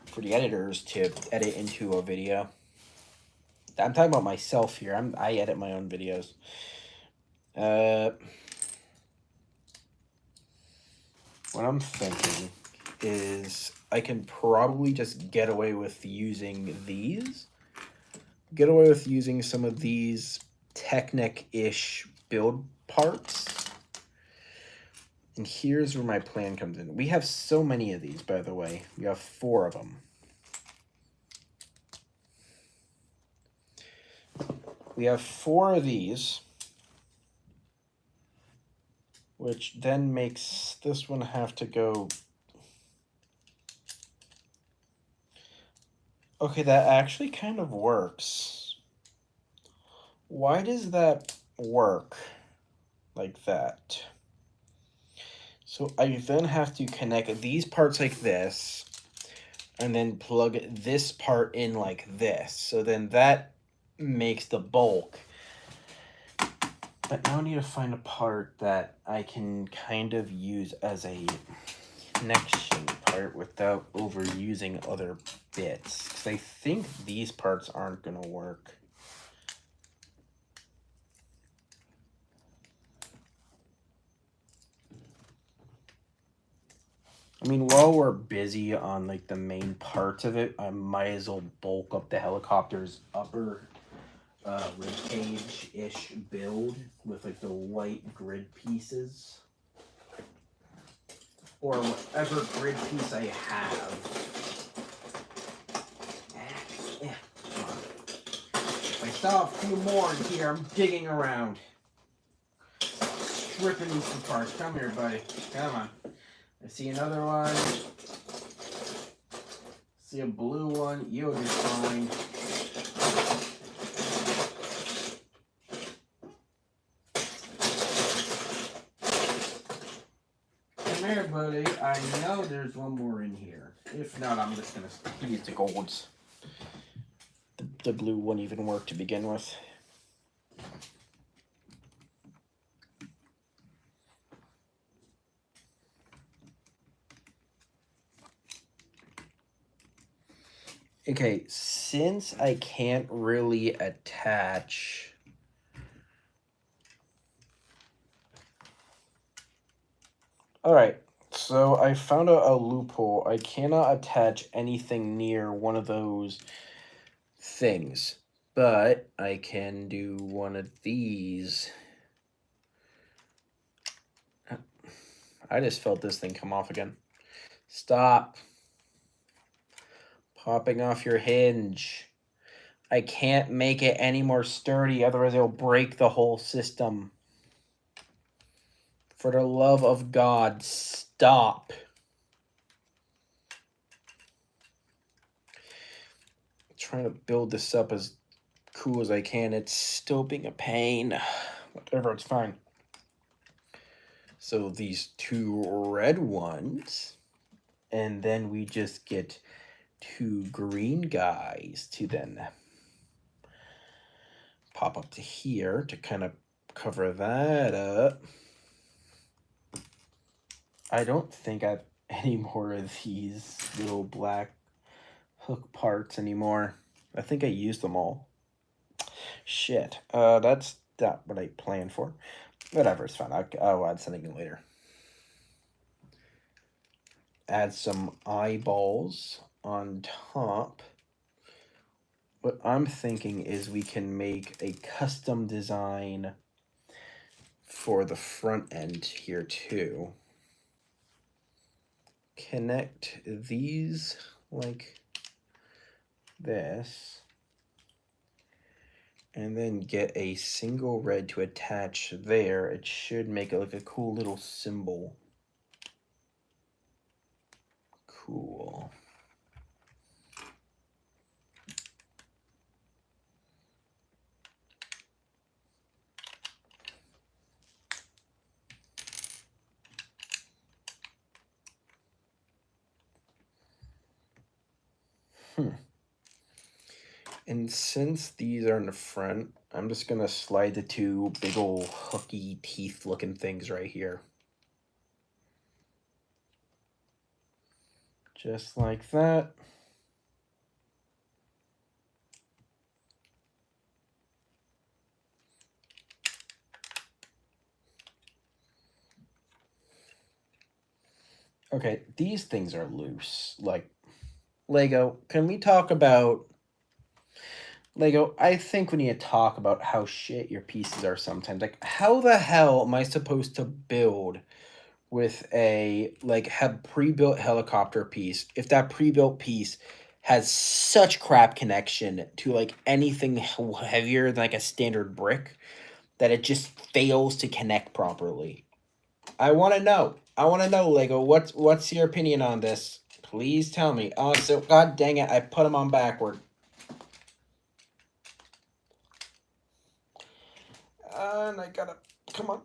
for the editors to edit into a video. I'm talking about myself here. I edit my own videos. What I'm thinking is I can probably just get away with using these. Get away with using some of these Technic-ish build parts. And here's where my plan comes in. We have so many of these, by the way. We have 4 of them. We have 4 of these, which then makes this one have to go... Okay, that actually kind of works. Why does that work like that? So I then have to connect these parts like this, and then plug this part in like this. So then that makes the bulk. But now I need to find a part that I can kind of use as a connection part. part without overusing other bits. Because I think these parts aren't going to work. I mean, while we're busy on like the main parts of it, I might as well bulk up the helicopter's upper ribcage-ish build with like the white grid pieces. Or whatever grid piece I have. I saw a few more in here. I'm digging around. Stripping these apart. Come here, buddy. Come on. I see another one. See a blue one. You'll be fine. Come here, buddy. I know there's one more in here. If not, I'm just going to use the golds. The blue wouldn't even work to begin with. Okay, since I can't really attach... Alright, so I found a loophole. I cannot attach anything near one of those things, but I can do one of these. I just felt this thing come off again. Stop popping off your hinge. I can't make it any more sturdy, otherwise it'll break the whole system. For the love of God, stop. I'm trying to build this up as cool as I can. It's still being a pain. Whatever, it's fine. So these two red ones, and then we just get two green guys to then pop up to here to kind of cover that up. I don't think I have any more of these little black hook parts anymore. I think I used them all. Shit. That's not what I planned for. Whatever, it's fine. I'll add something in later. Add some eyeballs on top. What I'm thinking is we can make a custom design for the front end here too. Connect these like this. And then get a single red to attach there. It should make it like a cool little symbol. Cool. And since these are in the front, I'm just going to slide the two big old hooky teeth looking things right here. Just like that. Okay, these things are loose. Like, Lego, can we talk about... Lego, I think we need to talk about how shit your pieces are sometimes. Like, how the hell am I supposed to build with a, like, pre-built helicopter piece if that pre-built piece has such crap connection to, like, anything heavier than, like, a standard brick that it just fails to connect properly? I want to know. I want to know, Lego, what's your opinion on this? Please tell me. Oh, so, god dang it, I put them on backward. And I gotta, come on.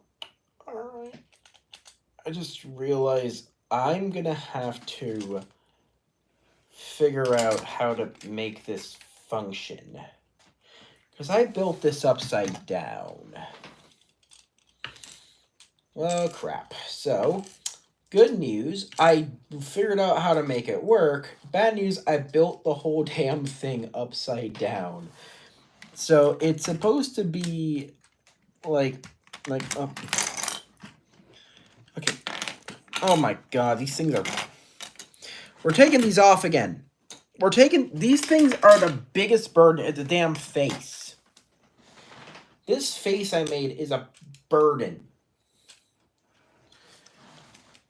All right. I just realized I'm gonna have to figure out how to make this function. Because I built this upside down. Well, crap. So, Good news, I figured out how to make it work. Bad news, I built the whole damn thing upside down. So it's supposed to be like okay. Oh my god, these things are... We're taking these off again. These things are the biggest burden at the damn face. This face I made is a burden.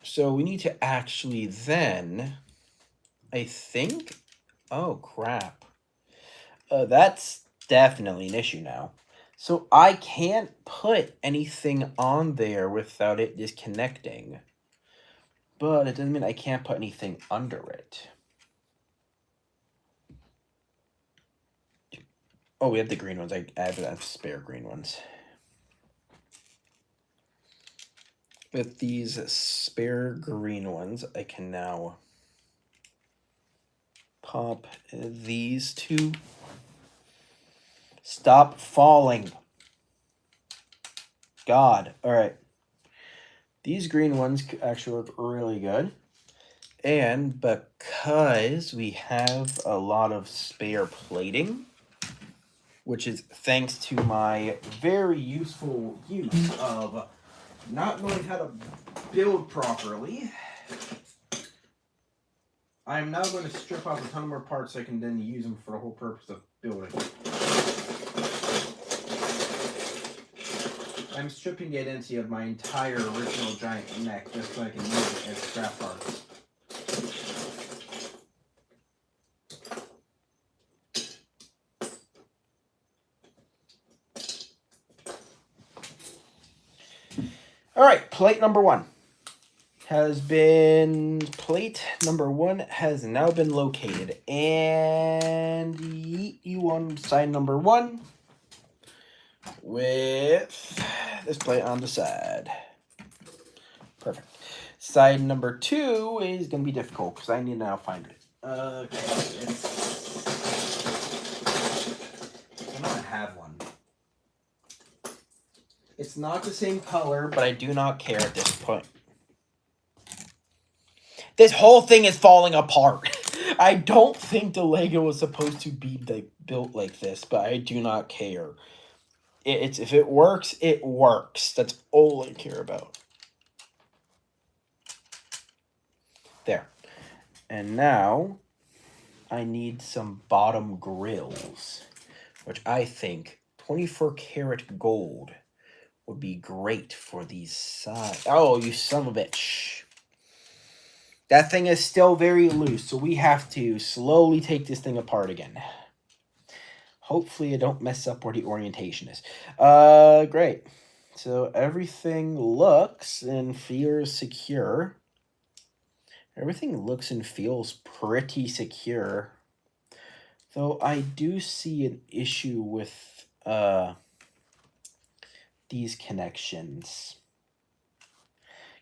So we need to actually then, I think, oh crap. That's definitely an issue now. So I can't put anything on there without it disconnecting. But it doesn't mean I can't put anything under it. Oh, we have the green ones. I have spare green ones. With these spare green ones, I can now pop these two. Stop falling. God. All right. These green ones actually look really good. And because we have a lot of spare plating, which is thanks to my very useful use of not knowing how to build properly, I'm now going to strip off a ton more parts so I can then use them for the whole purpose of building. I'm stripping the identity of my entire original giant mech just so I can use it as scrap parts. All right, plate number one has now been located, and yeet you on side number one with this plate on the side. Perfect. Side number two is going to be difficult because I need to now find it. Okay, I don't have one. It's not the same color, but I do not care at this point. This whole thing is falling apart. I don't think the Lego was supposed to be built like this, but I do not care. If it works, it works. That's all I care about. There. And now I need some bottom grills, which I think 24 karat gold would be great for these sides. Oh, you son of a bitch. That thing is still very loose, so we have to slowly take this thing apart again. Hopefully I don't mess up where the orientation is. Great. So everything looks and feels secure. Everything looks and feels pretty secure. Though I do see an issue with these connections.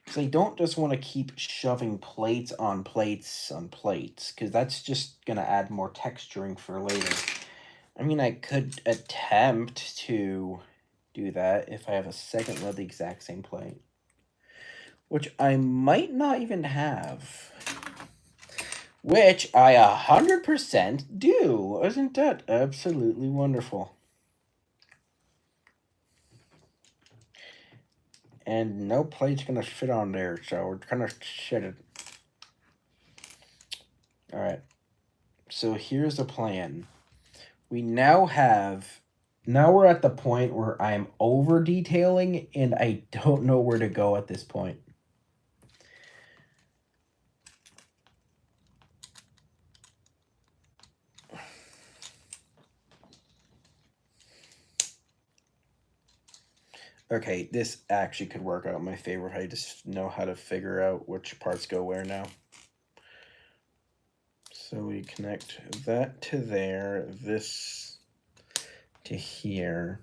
Because I don't just want to keep shoving plates on plates on plates, because that's just going to add more texturing for later. I mean, I could attempt to do that if I have a second of the exact same plate, which I might not even have, which I 100% do. Isn't that absolutely wonderful? And no plate's going to fit on there, so we're going to shit it. All right. So here's the plan. We now we're at the point where I'm over detailing and I don't know where to go at this point. Okay, this actually could work out in my favor if I just know how to figure out which parts go where now. So we connect that to there, this to here.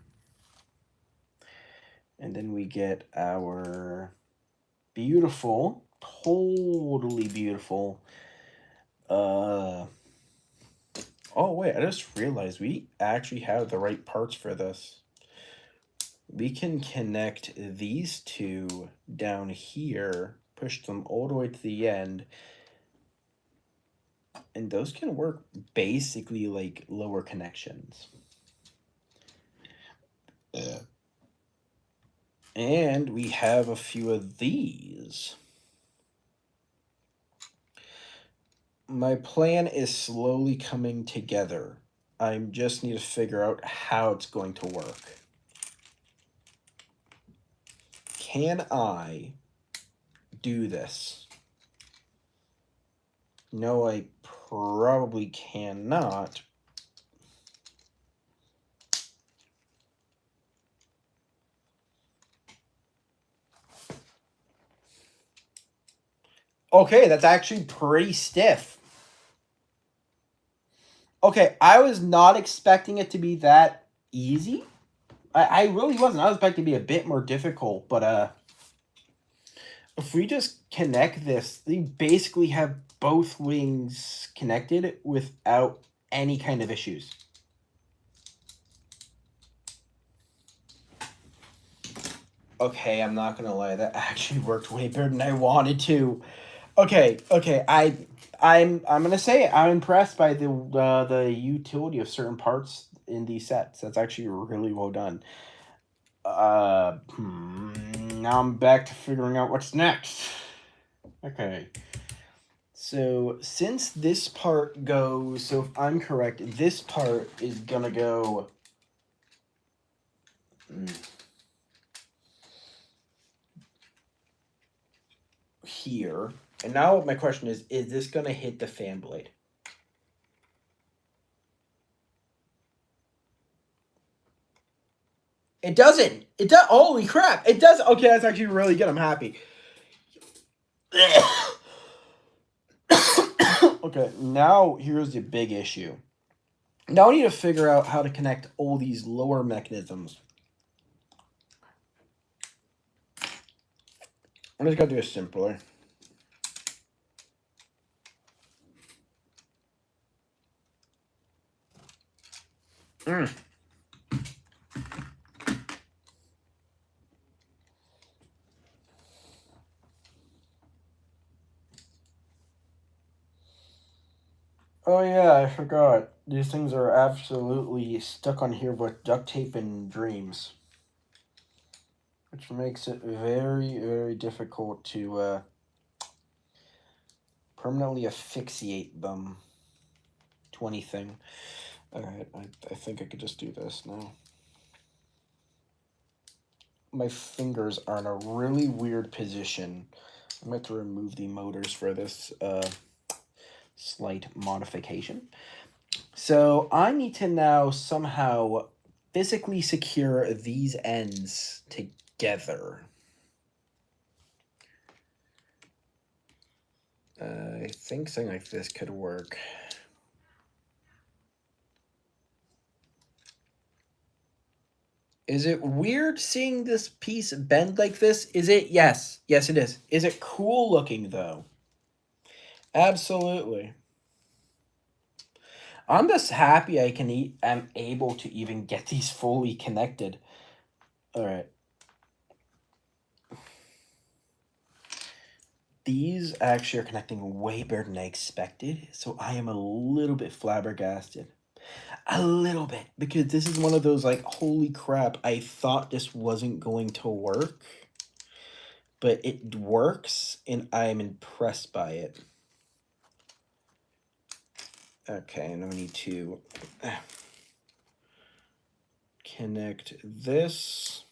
And then we get our beautiful, totally beautiful, oh wait, I just realized we actually have the right parts for this. We can connect these two down here push them all the way to the end. And those can work basically like lower connections. And we have a few of these. My plan is slowly coming together. I just need to figure out how it's going to work. Can I do this? No, I probably cannot. Okay, that's actually pretty stiff. Okay, I was not expecting it to be that easy. I really wasn't. I was expecting it to be a bit more difficult, but if we just connect this, they basically have both wings connected without any kind of issues. Okay, I'm not gonna lie, that actually worked way better than I wanted to. Okay, I'm gonna say I'm impressed by the utility of certain parts in these sets. That's actually really well done. Now I'm back to figuring out what's next. Okay. So since this part goes, so if I'm correct, this part is gonna go here. And now my question is this gonna hit the fan blade? It doesn't. It does. Holy crap! It does. Okay, that's actually really good. I'm happy. Okay, now here's the big issue. Now we need to figure out how to connect all these lower mechanisms. I'm just gonna do it simpler. Oh yeah, I forgot. These things are absolutely stuck on here with duct tape and dreams. Which makes it very, very difficult to permanently asphyxiate them to anything. Alright, I think I could just do this now. My fingers are in a really weird position. I'm going to remove the motors for this slight modification. So I need to now somehow physically secure these ends together. I think something like this could work. Is it weird seeing this piece bend like this? Is it? Yes. Yes, it is. Is it cool looking, though? Absolutely. I'm just happy I'm able to even get these fully connected. All right. These actually are connecting way better than I expected, so I am a little bit flabbergasted. A little bit, because this is one of those, like, holy crap, I thought this wasn't going to work, but it works, and I am impressed by it. Okay, and I need to connect this,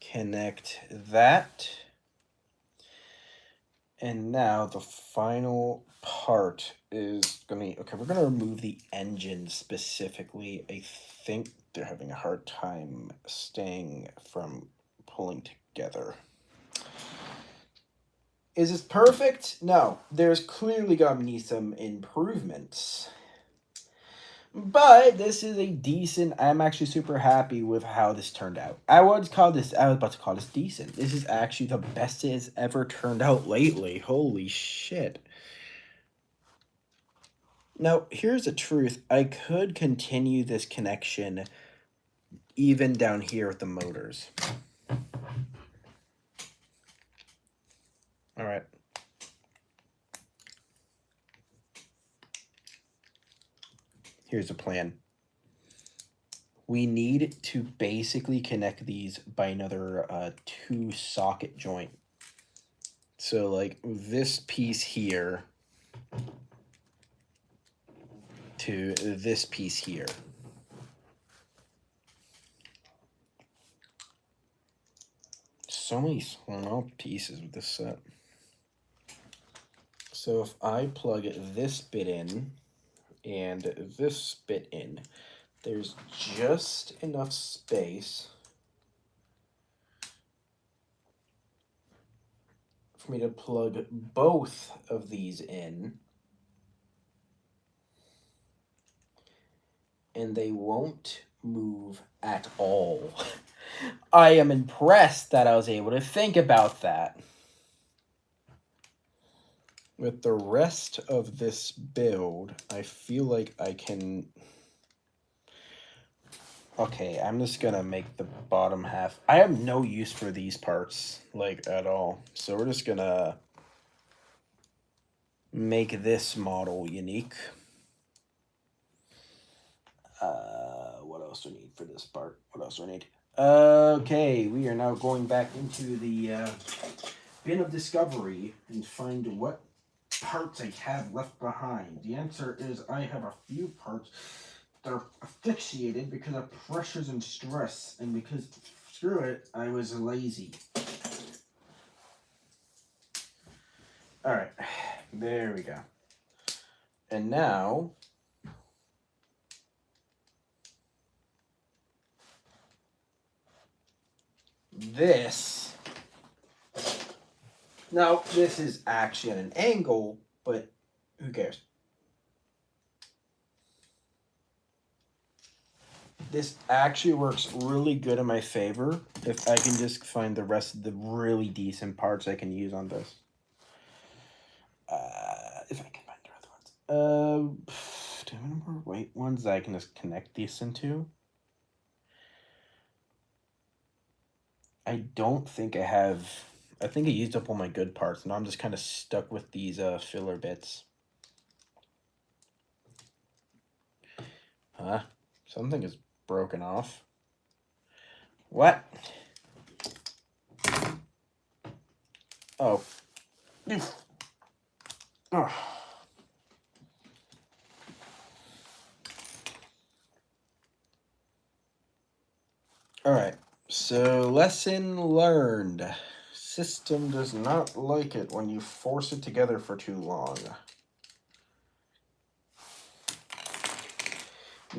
connect that, and now the final part is gonna be, okay, we're gonna remove the engine specifically. I think they're having a hard time staying from pulling together. Is this perfect? No, there's clearly gonna need some improvements. But this is a decent, I'm actually super happy with how this turned out. I was about to call this decent. This is actually the best it has ever turned out lately. Holy shit. Now, here's the truth. I could continue this connection even down here with the motors. All right. Here's the plan. We need to basically connect these by another 2-socket joint. So like this piece here to this piece here. So many small pieces with this set. So if I plug this bit in and this bit in, there's just enough space for me to plug both of these in, and they won't move at all. I am impressed that I was able to think about that. With the rest of this build, I feel like I can... Okay, I'm just gonna make the bottom half. I have no use for these parts, like, at all. So we're just gonna make this model unique. What else do I need for this part? What else do I need? Okay, we are now going back into the bin of discovery and find what parts I have left behind. The answer is I have a few parts that are asphyxiated because of pressures and stress, and because, screw it, I was lazy. Alright, there we go. And now, this, now this is actually at an angle, but who cares? This actually works really good in my favor if I can just find the rest of the really decent parts I can use on this. If I can find the other ones. Do I have any more white ones that I can just connect these into? I don't think I have. I think I used up all my good parts. Now I'm just kind of stuck with these filler bits. Huh? Something is broken off. What? Oh. Oh. All right. So lesson learned. System does not like it when you force it together for too long.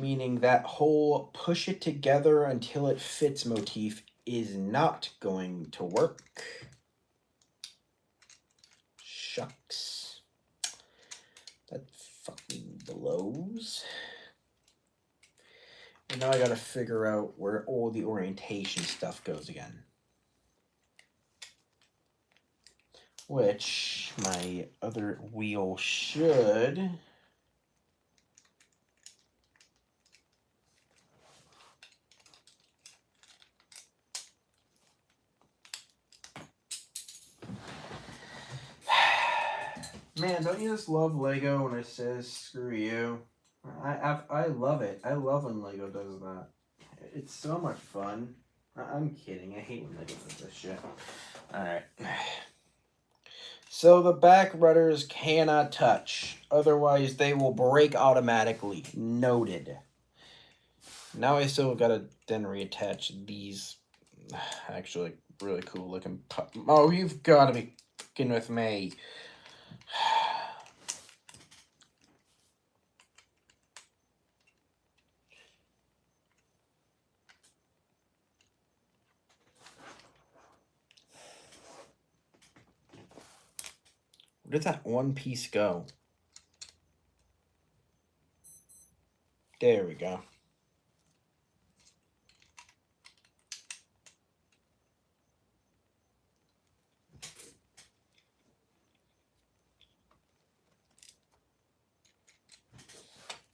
Meaning that whole push it together until it fits motif is not going to work. Shucks. That fucking blows. And now I gotta figure out where all the orientation stuff goes again. Which my other wheel should... Man, don't you just love Lego when it says screw you? I love it. I love when Lego does that. It's so much fun. I'm kidding. I hate when Lego does this shit. Alright. So the back rudders cannot touch. Otherwise, they will break automatically. Noted. Now I still gotta then reattach these actually really cool looking... Oh, you've got to be fucking with me. Where did that one piece go? There we go.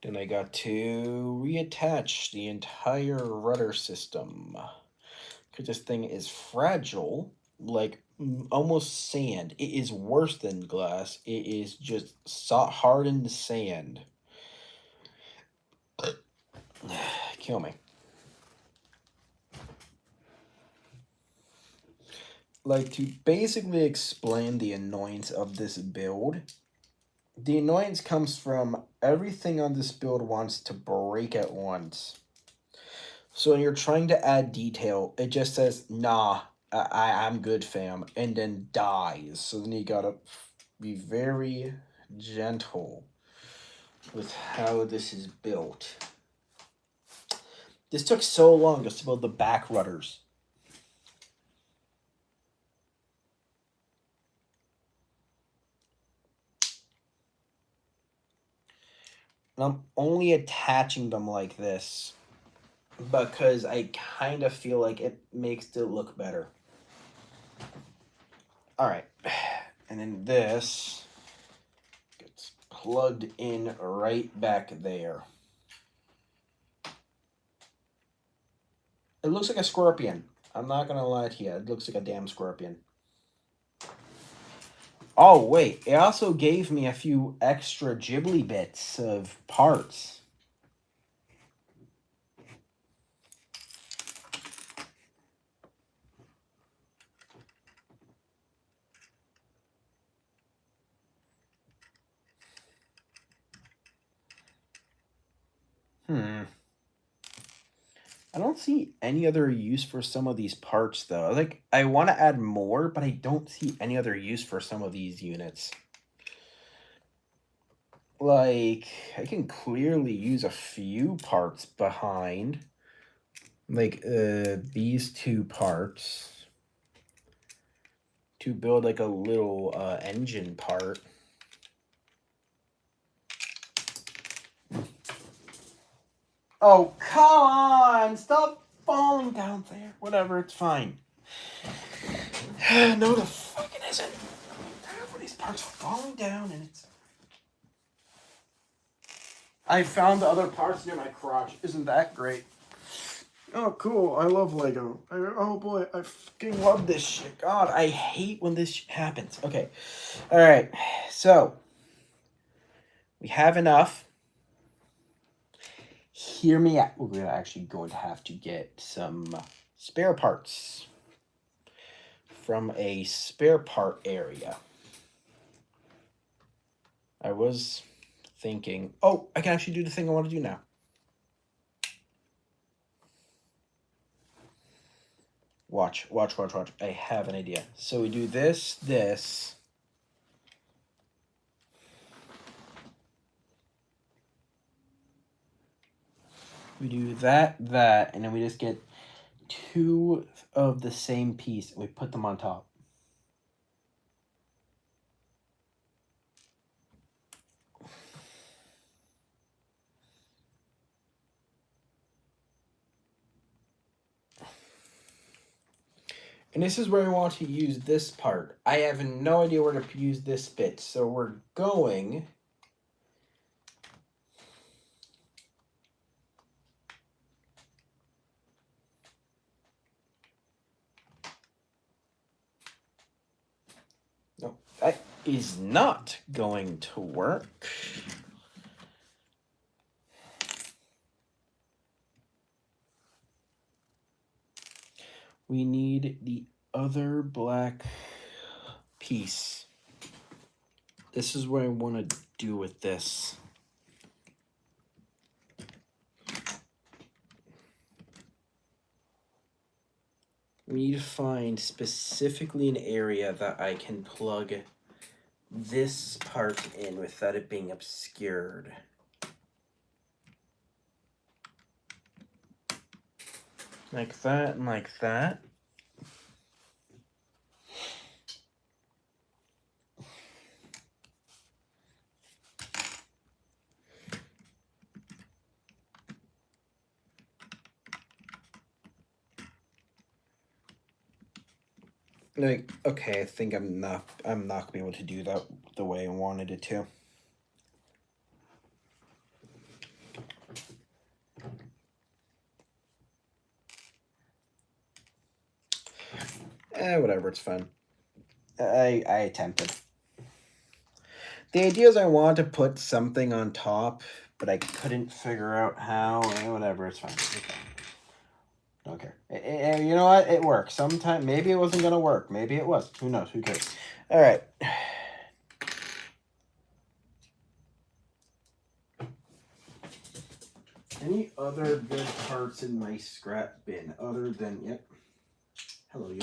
Then I got to reattach the entire rudder system. Because this thing is fragile, like almost sand. It is worse than glass. It is just hardened sand. Kill me. Like, to basically explain the annoyance of this build, the annoyance comes from everything on this build wants to break at once. So when you're trying to add detail, it just says, nah, I'm good, fam, and then dies. So then you gotta be very gentle with how this is built. This took so long just to build the back rudders. And I'm only attaching them like this because I kind of feel like it makes it look better. All right, and then this gets plugged in right back there. It looks like a scorpion. I'm not gonna lie to you, it looks like a damn scorpion. Oh wait, it also gave me a few extra Ghibli bits of parts. I don't see any other use for some of these parts, though. Like, I want to add more, but I don't see any other use for some of these units. Like, I can clearly use a few parts behind. Like, these two parts. To build, like, a little engine part. Oh, come on! Stop falling down there. Whatever, it's fine. No, the fucking isn't. These parts falling down and it's... I found the other parts near my crotch. Isn't that great? Oh, cool. I love Lego. Oh, boy. I fucking love this shit. God, I hate when this shit happens. Okay. All right. So, we have enough. Hear me out. We're actually going to have to get some spare parts from a spare part area. I was thinking, oh, I can actually do the thing I want to do now. Watch. I have an idea. So we do this. We do that, and then we just get two of the same piece, and we put them on top. And this is where we want to use this part. I have no idea where to use this bit, so we're going... No, that is not going to work. We need the other black piece. This is what I want to do with this. We need to find specifically an area that I can plug this part in without it being obscured. Like that and like that. Like, okay, I think I'm not gonna be able to do that the way I wanted it to. Whatever, it's fine. I attempted. The idea is I wanted to put something on top, but I couldn't figure out how. Whatever, it's fine. It's fine. Don't care. You know what? It works. Sometime maybe it wasn't gonna work. Maybe it was. Who knows? Who cares? All right. Any other good parts in my scrap bin other than yep? Hello, you.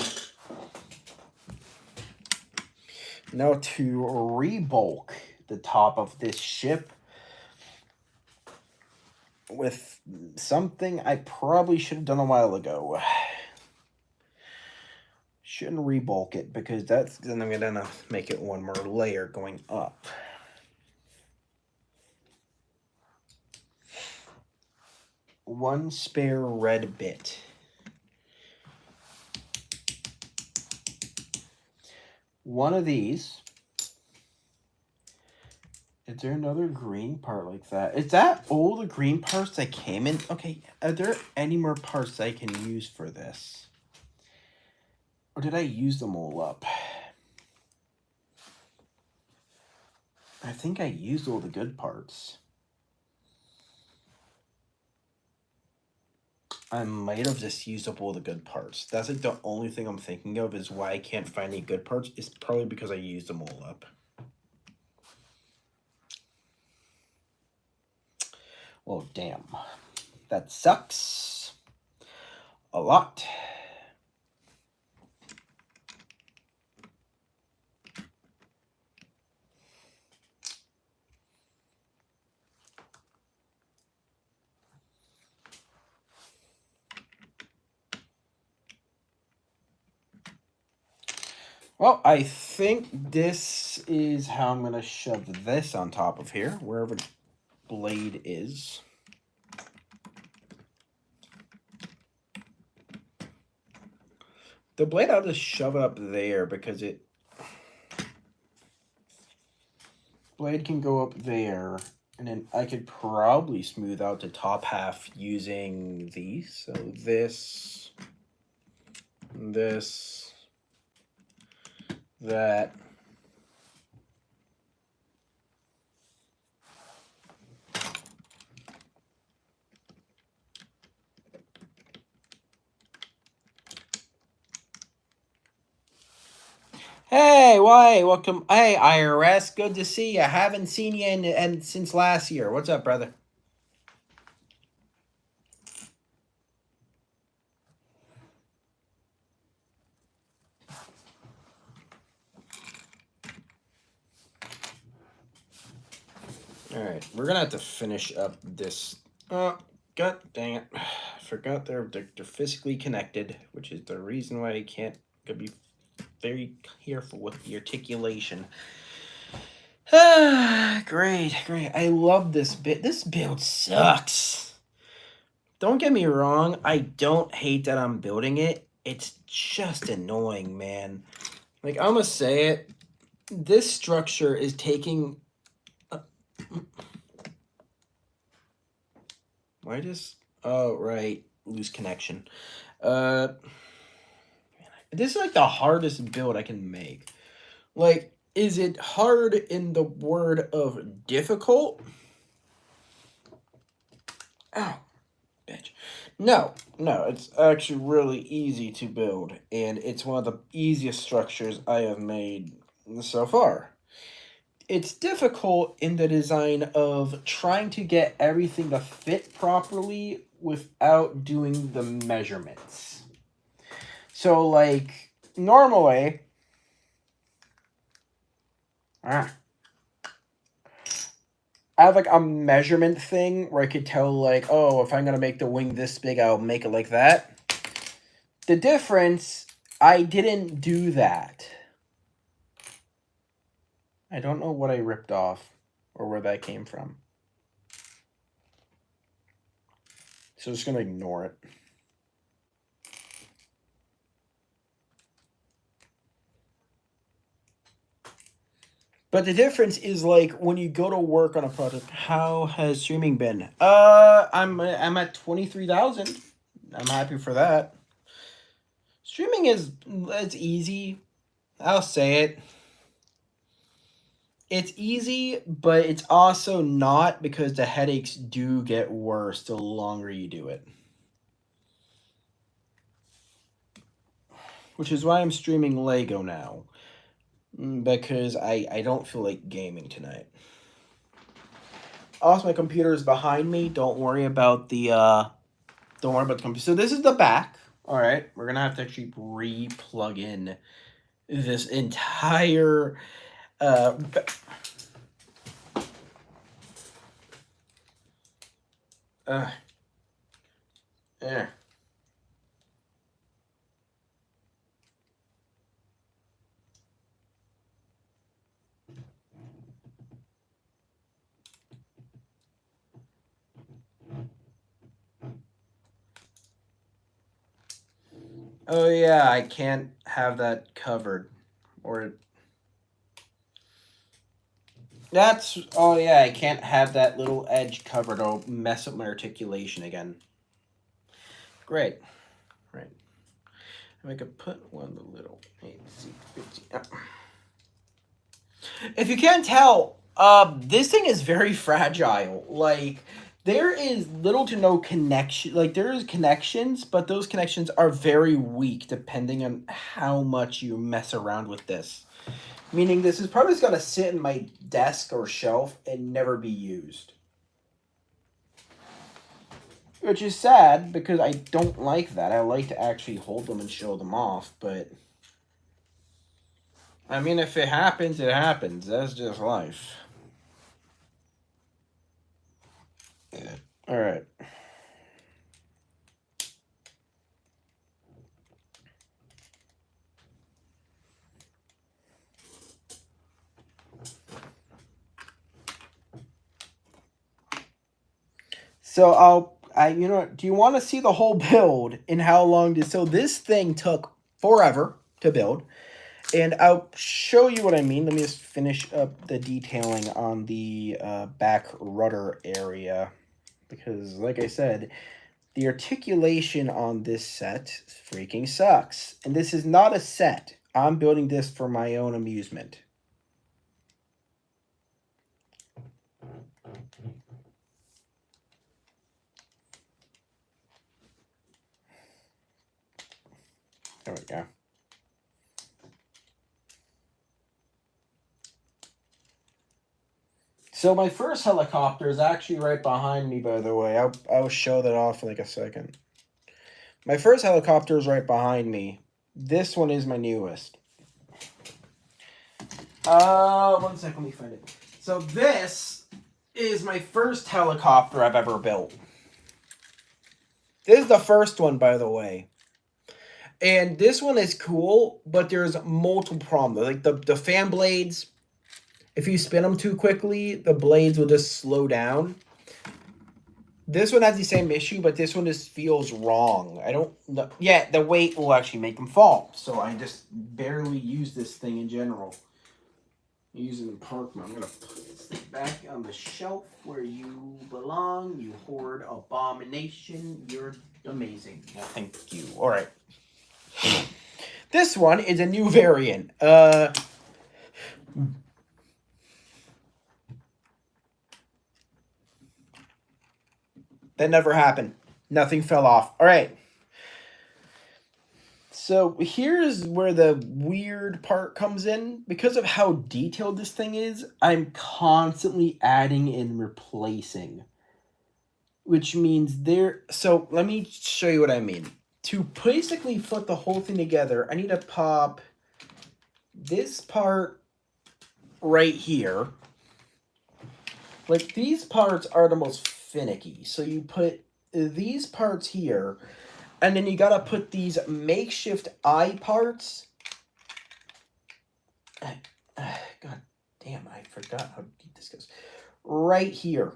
Now to rebulk the top of this ship with something I probably should have done a while ago. Shouldn't rebulk it because then I'm gonna make it one more layer going up. One spare red bit. One of these. Is there another green part like that? Is that all the green parts that came in? Okay, are there any more parts I can use for this? Or did I use them all up? I think I used all the good parts. I might have just used up all the good parts. That's like the only thing I'm thinking of is why I can't find any good parts. It's probably because I used them all up. Oh, damn. That sucks. A lot. Well, I think this is how I'm going to shove this on top of here, wherever the blade is. The blade, I'll just shove it up there because it... Blade can go up there, and then I could probably smooth out the top half using these. So this, that. Hey, why? Welcome. Hey, IRS. Good to see you. Haven't seen you since last year. What's up, brother? All right, we're gonna have to finish up this. Oh, god dang it! I forgot they're physically connected, which is the reason why I can't. Gotta be very careful with the articulation. Great. I love this bit. This build sucks. Don't get me wrong. I don't hate that I'm building it. It's just annoying, man. Like, I'm gonna say it. This structure is taking... Why just... Oh, right. Loose connection. This is like the hardest build I can make. Like, is it hard in the word of difficult? Ow, bitch. No, it's actually really easy to build, and it's one of the easiest structures I have made so far. It's difficult in the design of trying to get everything to fit properly without doing the measurements. So, like, normally... I have like a measurement thing where I could tell like, oh, if I'm going to make the wing this big, I'll make it like that. The difference, I didn't do that. I don't know what I ripped off or where that came from. So I'm just going to ignore it. But the difference is like when you go to work on a project, how has streaming been? I'm at 23,000. I'm happy for that. Streaming it's easy. I'll say it. It's easy, but it's also not, because the headaches do get worse the longer you do it. Which is why I'm streaming Lego now. Because I don't feel like gaming tonight. Also, my computer is behind me. Don't worry about the computer. So this is the back. All right, we're gonna have to actually re-plug in this entire yeah. Oh yeah, I can't have that covered, or that's, oh yeah, I can't have that little edge covered. I'll mess up my articulation again. Great, right. I could put one little. If you can't tell, this thing is very fragile. Like, there is little to no connection. Like, there is connections, but those connections are very weak depending on how much you mess around with this. Meaning this is probably just going to sit in my desk or shelf and never be used. Which is sad, because I don't like that. I like to actually hold them and show them off, but I mean, if it happens, it happens. That's just life. Yeah. All right. So you know, do you want to see the whole build and how long did? So this thing took forever to build, and I'll show you what I mean. Let me just finish up the detailing on the back rudder area, because, like I said, the articulation on this set freaking sucks. And this is not a set. I'm building this for my own amusement. There we go. So my first helicopter is actually right behind me, by the way. I'll show that off in like a second. My first helicopter is right behind me. This one is my newest. 1 second, let me find it. So this is my first helicopter I've ever built. This is the first one, by the way. And this one is cool, but there's multiple problems. Like the fan blades, if you spin them too quickly, the blades will just slow down. This one has the same issue, but this one just feels wrong. I don't know. Yeah, the weight will actually make them fall. So I just barely use this thing in general. I'm using the park mode. I'm going to put this thing back on the shelf where you belong. You horde abomination. You're amazing. Well, thank you. All right. This one is a new variant. That never happened. Nothing fell off. All right. So here's where the weird part comes in. Because of how detailed this thing is, I'm constantly adding and replacing. Which means there... So let me show you what I mean. To basically put the whole thing together, I need to pop this part right here. Like, these parts are the most finicky. So you put these parts here, and then you gotta put these makeshift eye parts. God damn, I forgot how deep this goes. Right here.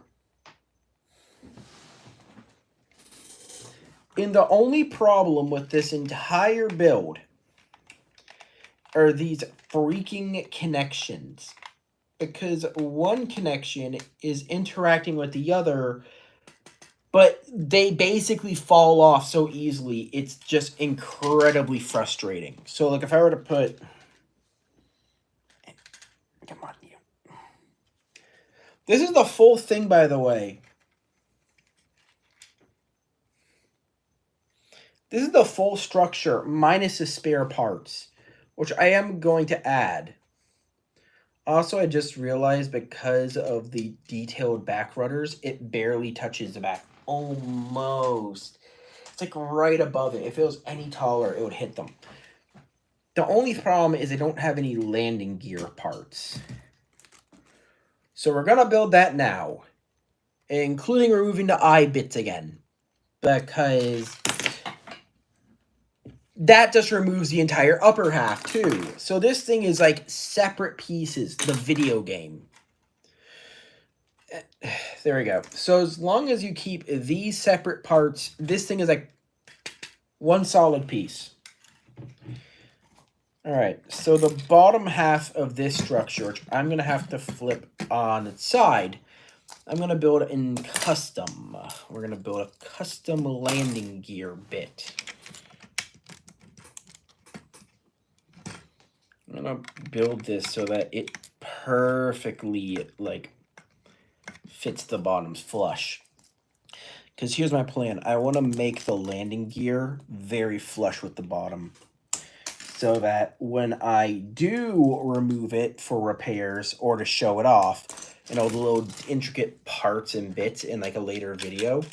And the only problem with this entire build are these freaking connections. Because one connection is interacting with the other, but they basically fall off so easily, it's just incredibly frustrating. So, like, if I were to put This is the full thing, by the way. This is the full structure minus the spare parts, which I am going to add. Also, I just realized because of the detailed back rudders, it barely touches the back. Almost. It's like right above it. If it was any taller, it would hit them. The only problem is I don't have any landing gear parts. So we're going to build that now, including removing the eye bits again, because that just removes the entire upper half too. So this thing is like separate pieces, the video game. There we go. So as long as you keep these separate parts, this thing is like one solid piece. All right, so the bottom half of this structure, which I'm going to have to flip on its side, I'm going to build in custom. We're going to build a custom landing gear bit. I'm going to build this so that it perfectly, like, fits the bottoms flush. Because here's my plan. I want to make the landing gear very flush with the bottom, so that when I do remove it for repairs or to show it off, you know, the little intricate parts and bits in like a later video,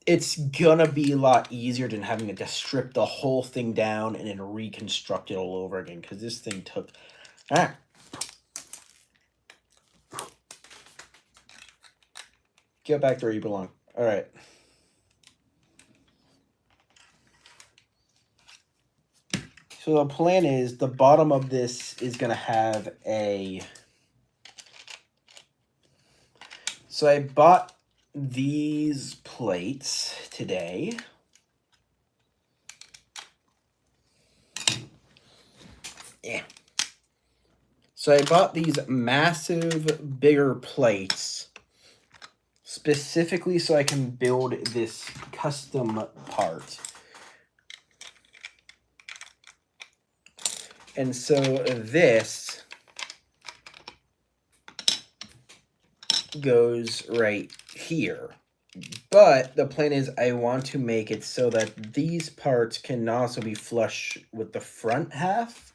it's gonna be a lot easier than having to just strip the whole thing down and then reconstruct it all over again, because this thing took... Get back to where you belong. All right. So the plan is the bottom of this is going to have a... So I bought these plates today. Yeah. So I bought these massive, bigger plates specifically so I can build this custom part. And so this goes right here. But the plan is I want to make it so that these parts can also be flush with the front half.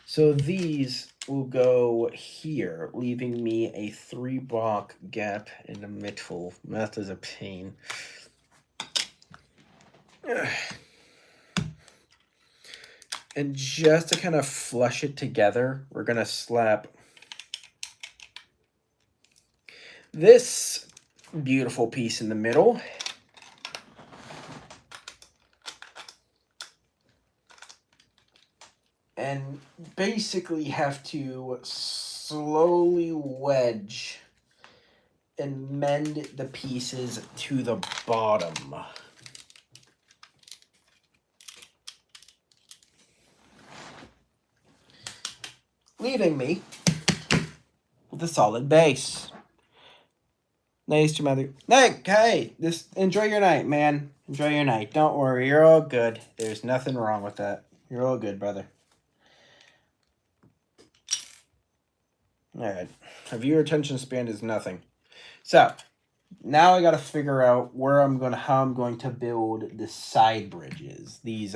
So these will go here, leaving me a 3-block gap in the middle. That is a pain. And just to kind of flush it together, we're going to slap this beautiful piece in the middle. And basically have to slowly wedge and mend the pieces to the bottom. Leaving me with a solid base. Nice to mother. Nick, hey, just enjoy your night, man. Enjoy your night. Don't worry, you're all good. There's nothing wrong with that. You're all good, brother. All right. A viewer attention span is nothing. So now I got to figure out how I'm going to build the side bridges. These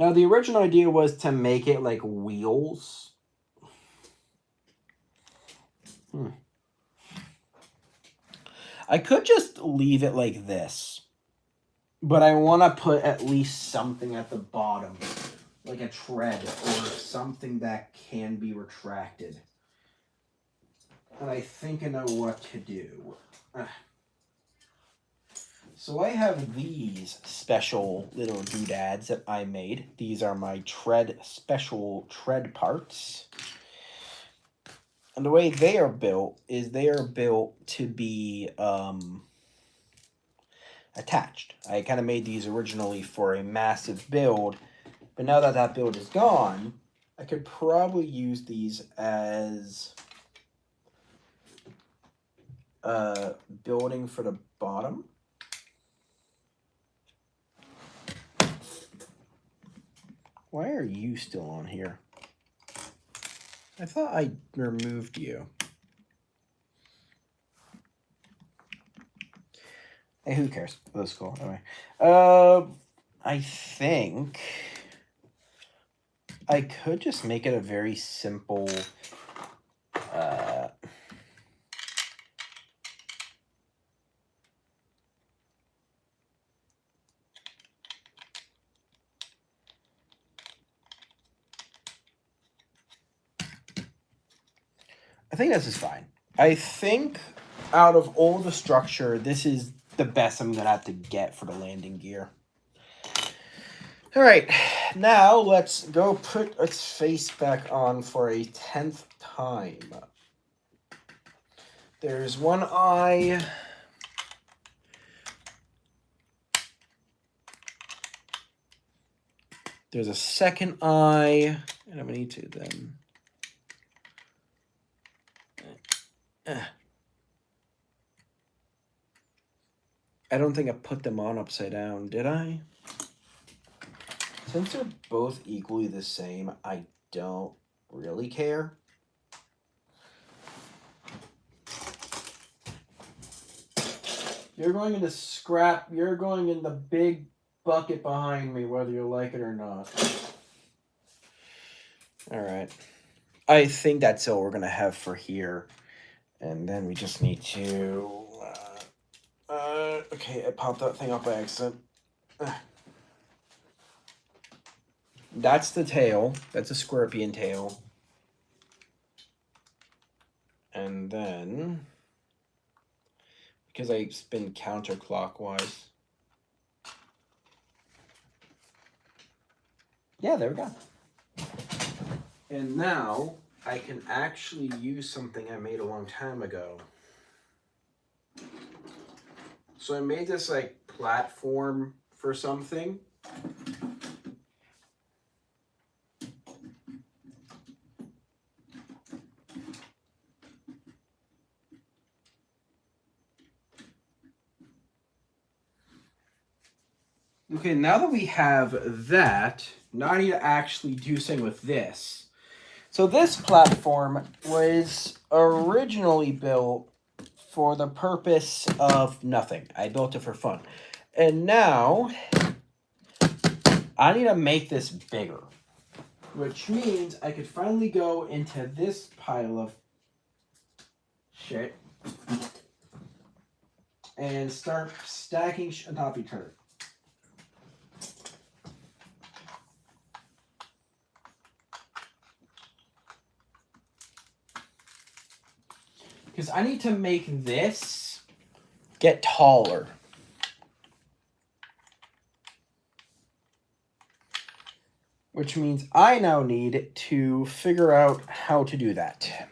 Now, the original idea was to make it like wheels. I could just leave it like this, but I want to put at least something at the bottom, like a tread or something that can be retracted. And I think I know what to do. So I have these special little doodads that I made. These are my special tread parts. And the way they are built is they are built to be attached. I kind of made these originally for a massive build, but now that that build is gone, I could probably use these as building for the bottom. Why are you still on here? I thought I removed you. Hey, who cares? That's cool. Anyway, I think I could just make it a very simple. I think this is fine. I think out of all the structure, this is the best I'm gonna have to get for the landing gear. All right, now let's go put its face back on for a 10th time. There's one eye. There's a second eye, and I'm gonna need to then. I don't think I put them on upside down, did I? Since they're both equally the same, I don't really care. You're going in the scrap. You're going in the big bucket behind me, whether you like it or not. All right. I think that's all we're going to have for here. And then we just need to... okay, I popped that thing up by accident. That's the tail. That's a scorpion tail. And then... because I spin counterclockwise. Yeah, there we go. And now I can actually use something I made a long time ago. So I made this like platform for something. Okay, now that we have that, now I need to actually do something with this. So this platform was originally built for the purpose of nothing. I built it for fun. And now I need to make this bigger, which means I could finally go into this pile of shit and start stacking on top of each other. Because I need to make this get taller. Which means I now need to figure out how to do that.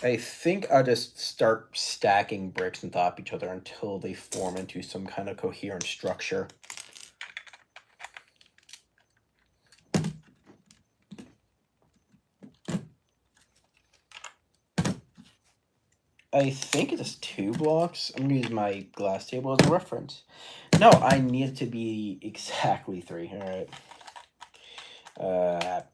I think I'll just start stacking bricks on top of each other until they form into some kind of coherent structure. I think it's 2 blocks. I'm going to use my glass table as a reference. No, I need it to be exactly 3. All right.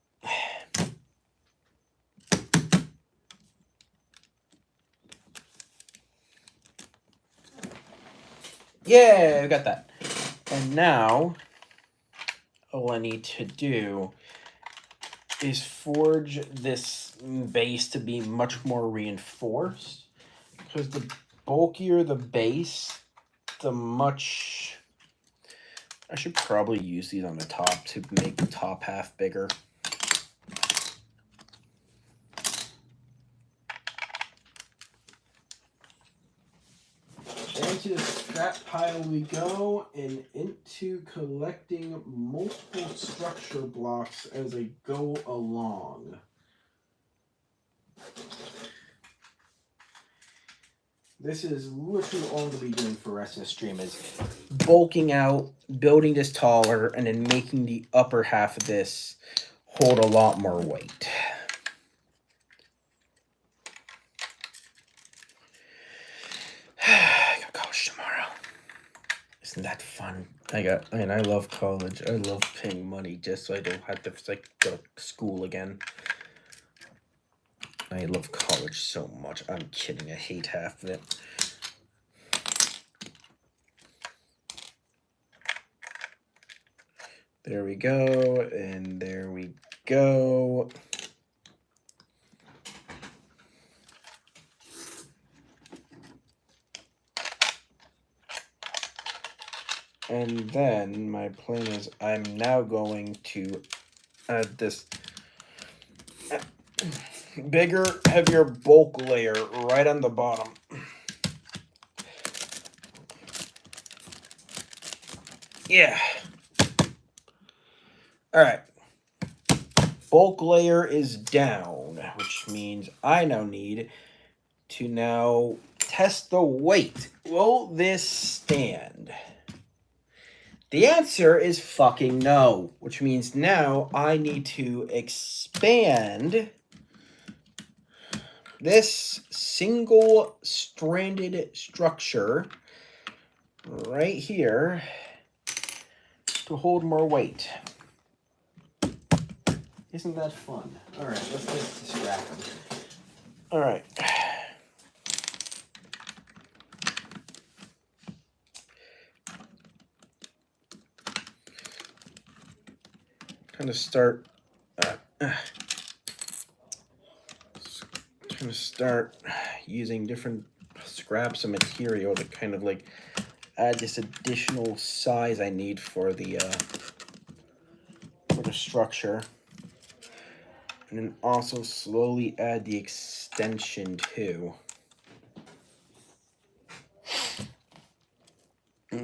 Yeah, we got that. And now, all I need to do is forge this base to be much more reinforced. Because the bulkier the base, the much... I should probably use these on the top to make the top half bigger. Into the scrap pile we go, and into collecting multiple structure blocks as I go along. This is literally all I'm going to be doing for the rest of the stream, is bulking out, building this taller, and then making the upper half of this hold a lot more weight. I got college tomorrow. Isn't that fun? I love college. I love paying money just so I don't have to like go to school again. I love college so much. I'm kidding. I hate half of it. There we go, and there we go. And then my plan is I'm now going to add this bigger, heavier bulk layer right on the bottom. Yeah. All right. Bulk layer is down, which means I now need to now test the weight. Will this stand? The answer is fucking no, which means now I need to expand this single-stranded structure right here to hold more weight. Isn't that fun? All right, let's just distract them. All right. Start using different scraps of material to kind of like add this additional size I need for the structure, and then also slowly add the extension too,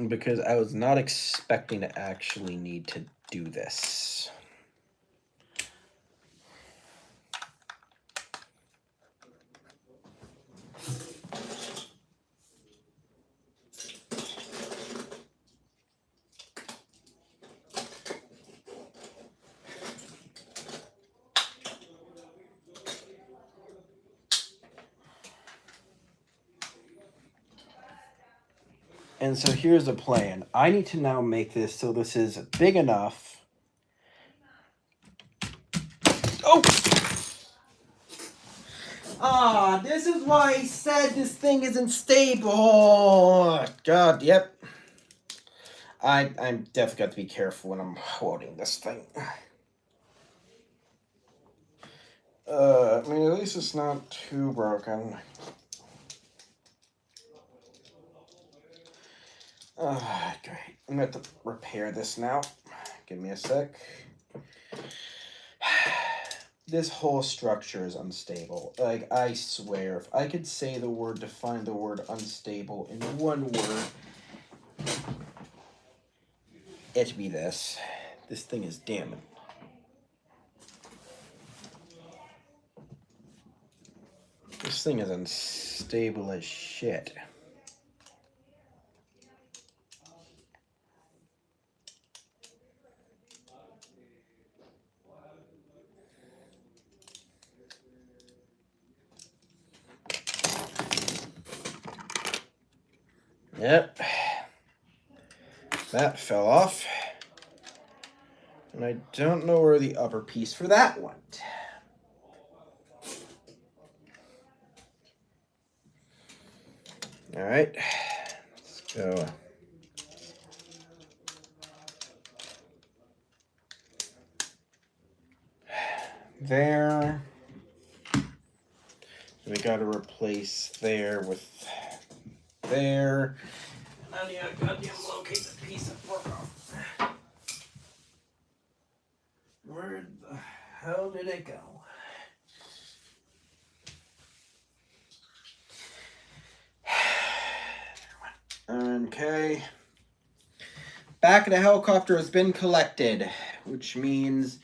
because I was not expecting to actually need to do this. And so here's the plan. I need to now make this so this is big enough. Oh! Ah, this is why I said this thing isn't stable. Oh, God, yep. I'm definitely got to be careful when I'm holding this thing. I mean, at least it's not too broken. Great. I'm going to have to repair this now. Give me a sec. This whole structure is unstable. Like, I swear, if I could say the word, define the word unstable in one word, it'd be this. This thing is damning. This thing is unstable as shit. Yep. That fell off. And I don't know where the upper piece for that went. All right. Let's go. There. We got to replace there with there. And then I got to locate the piece of work off. Where the hell did it go? Okay. Back of the helicopter has been collected, which means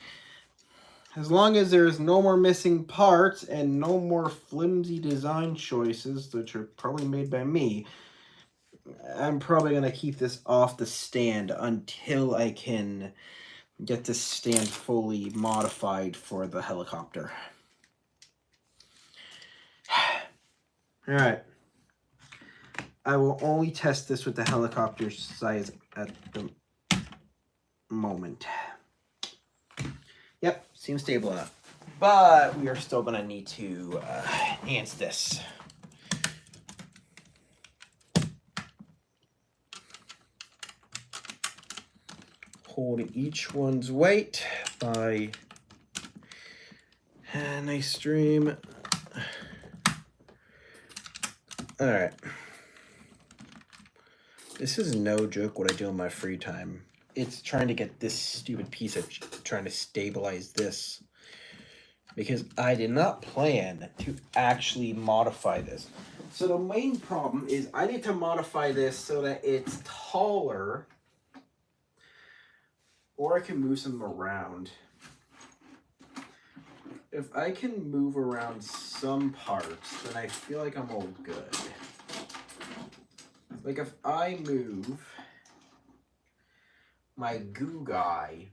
as long as there's no more missing parts and no more flimsy design choices, which are probably made by me, I'm probably going to keep this off the stand until I can get this stand fully modified for the helicopter. All right. I will only test this with the helicopter size at the moment. Yep, seems stable enough. But we are still going to need to enhance this. Hold each one's weight by a nice stream. All right. This is no joke what I do in my free time. It's trying to get this stupid piece of trying to stabilize this. Because I did not plan to actually modify this. So the main problem is I need to modify this so that it's taller. Or I can move some around. If I can move around some parts, then I feel like I'm all good. Like if I move my goo guy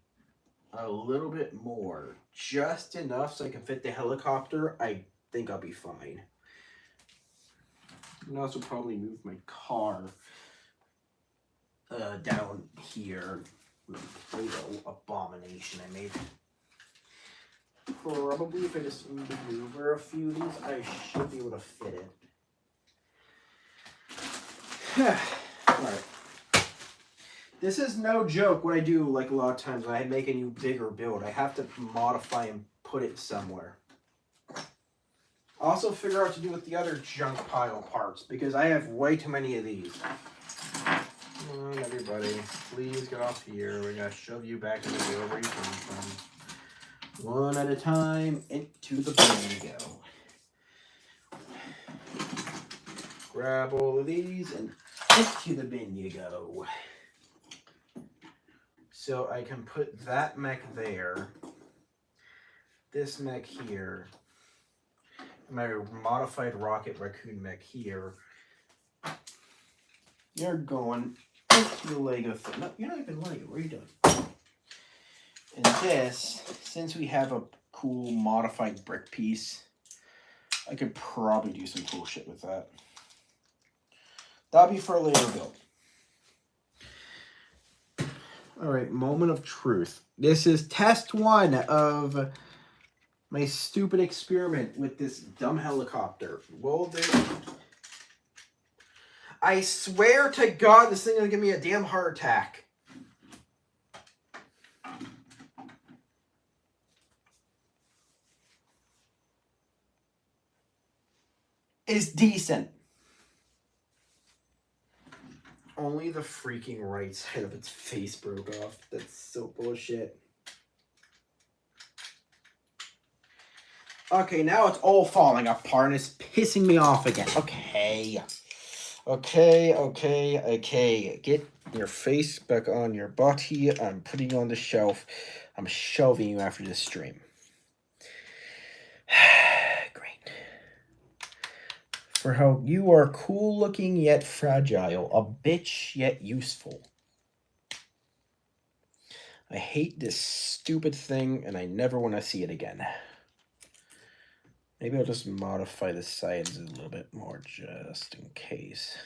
a little bit more, just enough so I can fit the helicopter, I think I'll be fine. And also probably move my car down here. Little abomination I made. Probably if I just maneuver a few of these, I should be able to fit it. Alright. This is no joke what I do like a lot of times when I make a new bigger build. I have to modify and put it somewhere. Also figure out what to do with the other junk pile parts because I have way too many of these. Come on, everybody, please get off here. We're gonna shove you back in the wheel where you came from. One at a time, into the bin you go. Grab all of these and into the bin you go. So I can put that mech there, this mech here, my modified rocket raccoon mech here. You're going into the Lego thing. No, you're not even Lego. What are you doing? And this, since we have a cool modified brick piece, I could probably do some cool shit with that. That'll be for a later build. Alright, moment of truth. This is test 1 of my stupid experiment with this dumb helicopter. Will there... I swear to God, this thing is going to give me a damn heart attack. It's decent. Only the freaking right side of its face broke off. That's so bullshit. Okay, now it's all falling apart and it's pissing me off again. Okay. Okay. Get your face back on your body. I'm putting you on the shelf. I'm shelving you after this stream. Great. For how you are cool looking yet fragile, a bitch yet useful. I hate this stupid thing and I never want to see it again. Maybe I'll just modify the sides a little bit more just in case.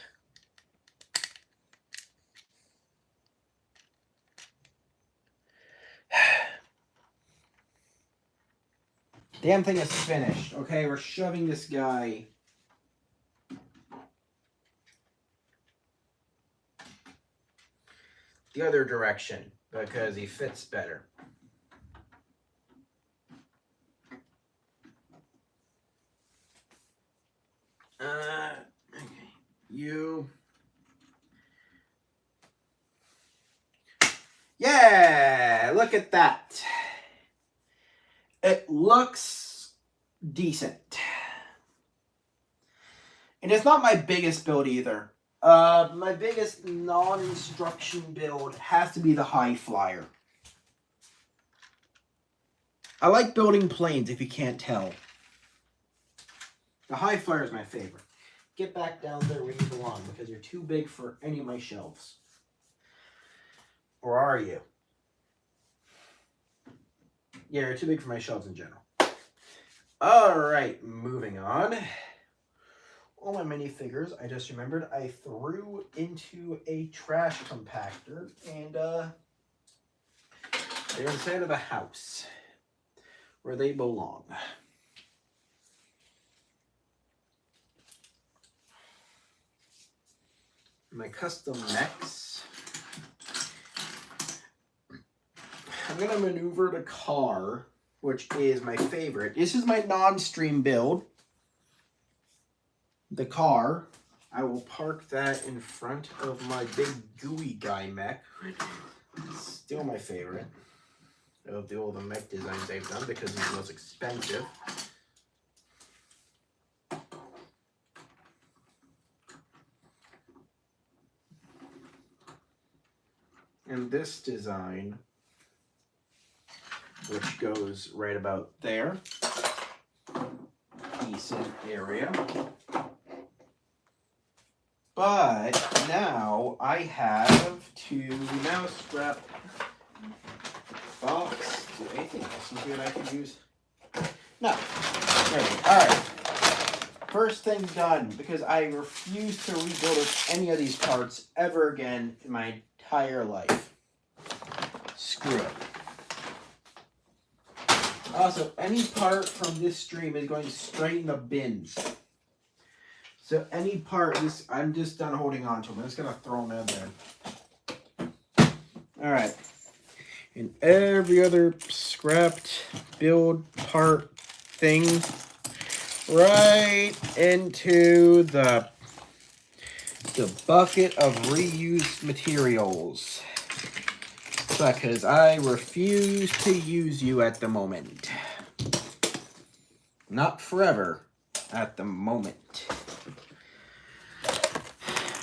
Damn thing is finished. Okay, we're shoving this guy the other direction because he fits better. Okay. You. Yeah, look at that. It looks decent. And it's not my biggest build either. My biggest non-instruction build has to be the High Flyer. I like building planes if you can't tell. The High Flyer is my favorite. Get back down there where you belong because you're too big for any of my shelves. Or are you? Yeah, you're too big for my shelves in general. Alright, moving on. all my minifigures, I just remembered I threw into a trash compactor, and they're inside of the house where they belong. My custom mechs. I'm gonna maneuver the car, which is my favorite. This is my non-stream build. The car. I will park that in front of my big gooey guy mech. Still my favorite of all the mech designs I've done because it's the most expensive. And this design, which goes right about there, decent area. But now I have to scrap box. Do anything else in here that I can use? No. Alright. First thing done, because I refuse to rebuild any of these parts ever again in my entire life. Screw it. Also, any part from this stream is going straight in the bins. So any part, I'm just done holding on to them. I'm just going to throw them in there. Alright. And every other scrapped build part thing right into the bucket of reused materials. Because I refuse to use you at the moment. Not forever. At the moment.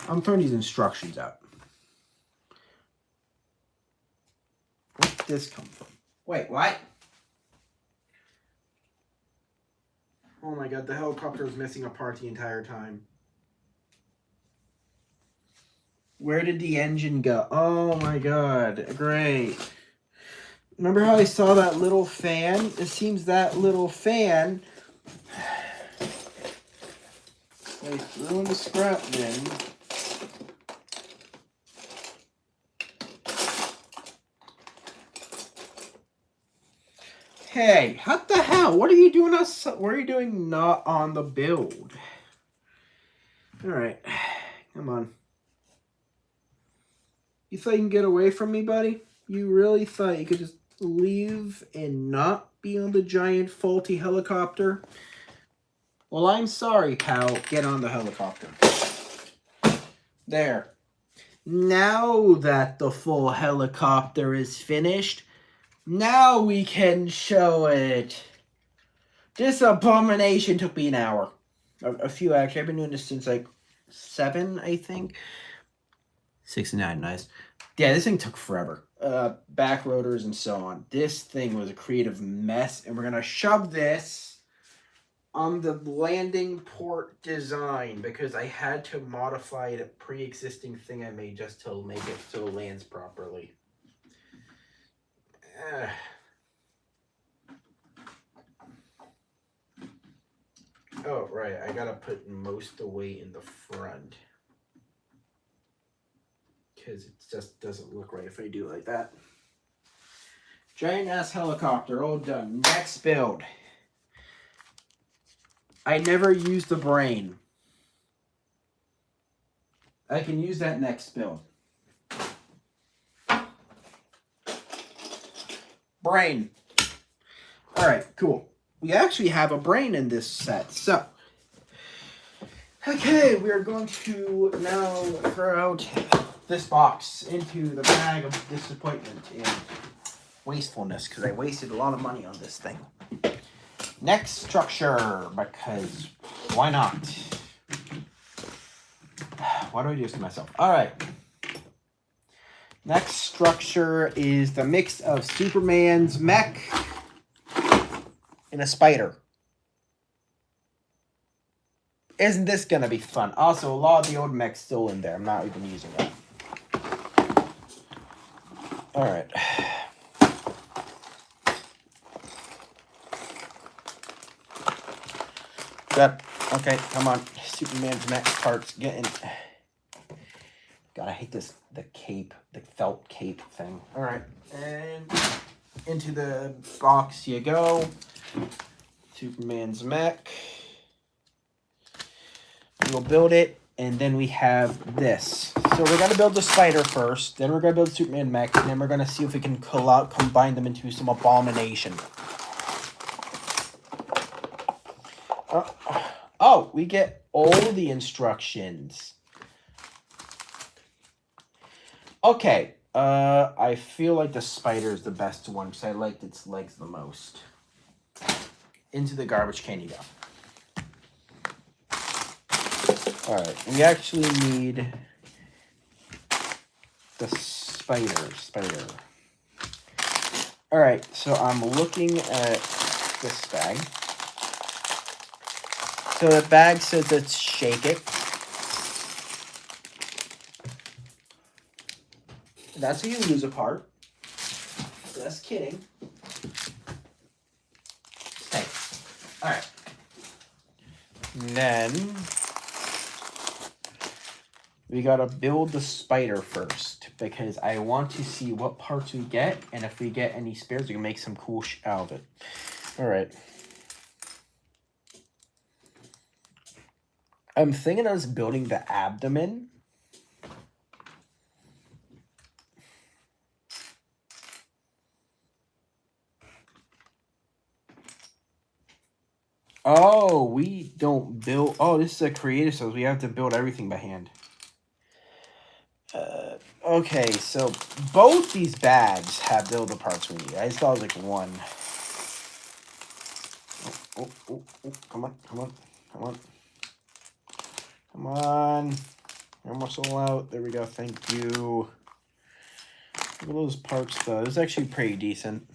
I'm throwing these instructions out. Where did this come from? Wait, what? Oh my god, the helicopter was missing a part the entire time. Where did the engine go? Oh my god, great. Remember how I saw that little fan? It seems that little fan I threw in the scrap bin. Hey, what the hell? What are you doing? What are you doing not on the build? Alright, come on. You thought you can get away from me, buddy? You really thought you could just leave and not be on the giant faulty helicopter? Well, I'm sorry, pal. Get on the helicopter. There. Now that the full helicopter is finished, now we can show it. This abomination took me an hour. A few, actually. I've been doing this since like 7, I think. 69, nice. Yeah, this thing took forever. Back rotors and so on. This thing was a creative mess, and we're going to shove this on the landing port design because I had to modify the pre-existing thing I made just to make it so it lands properly. Oh, right. I got to put most of the weight in the front. Because it just doesn't look right if I do it like that. Giant ass helicopter, all done. Next build. I never used the brain. I can use that next build. Brain. Alright, cool. We actually have a brain in this set, so. Okay, we are going to now throw out this box into the bag of disappointment and wastefulness because I wasted a lot of money on this thing. Next structure, because why not? Why do I do this to myself? All right. Next structure is the mix of Superman's mech and a spider. Isn't this gonna be fun? Also, a lot of the old mech's still in there. I'm not even using that. All right. Yep. Okay, come on. Superman's mech parts getting... God, I hate this, the felt cape thing. All right, and into the box you go. Superman's mech. We'll build it, and then we have this. So we're going to build the spider first, then we're going to build Superman mech, and then we're going to see if we can combine them into some abomination. Oh, we get all the instructions. Okay, I feel like the spider is the best one because I liked its legs the most. Into the garbage can you go. Alright, we actually need the spider. Alright, so I'm looking at this bag. So the bag says let's shake it. That's how you lose a part. Just kidding. Stay. Alright. Then we gotta build the spider first because I want to see what parts we get, and if we get any spares, we can make some cool out of it. Alright. I'm thinking of just building the abdomen. Oh, we don't build... Oh, this is a creative, so we have to build everything by hand. Okay, so both these bags have builder parts we need. I just thought it was like one. Oh, come on. Come on. Almost all out. There we go. Thank you. Look at those parts, though. This is actually pretty decent.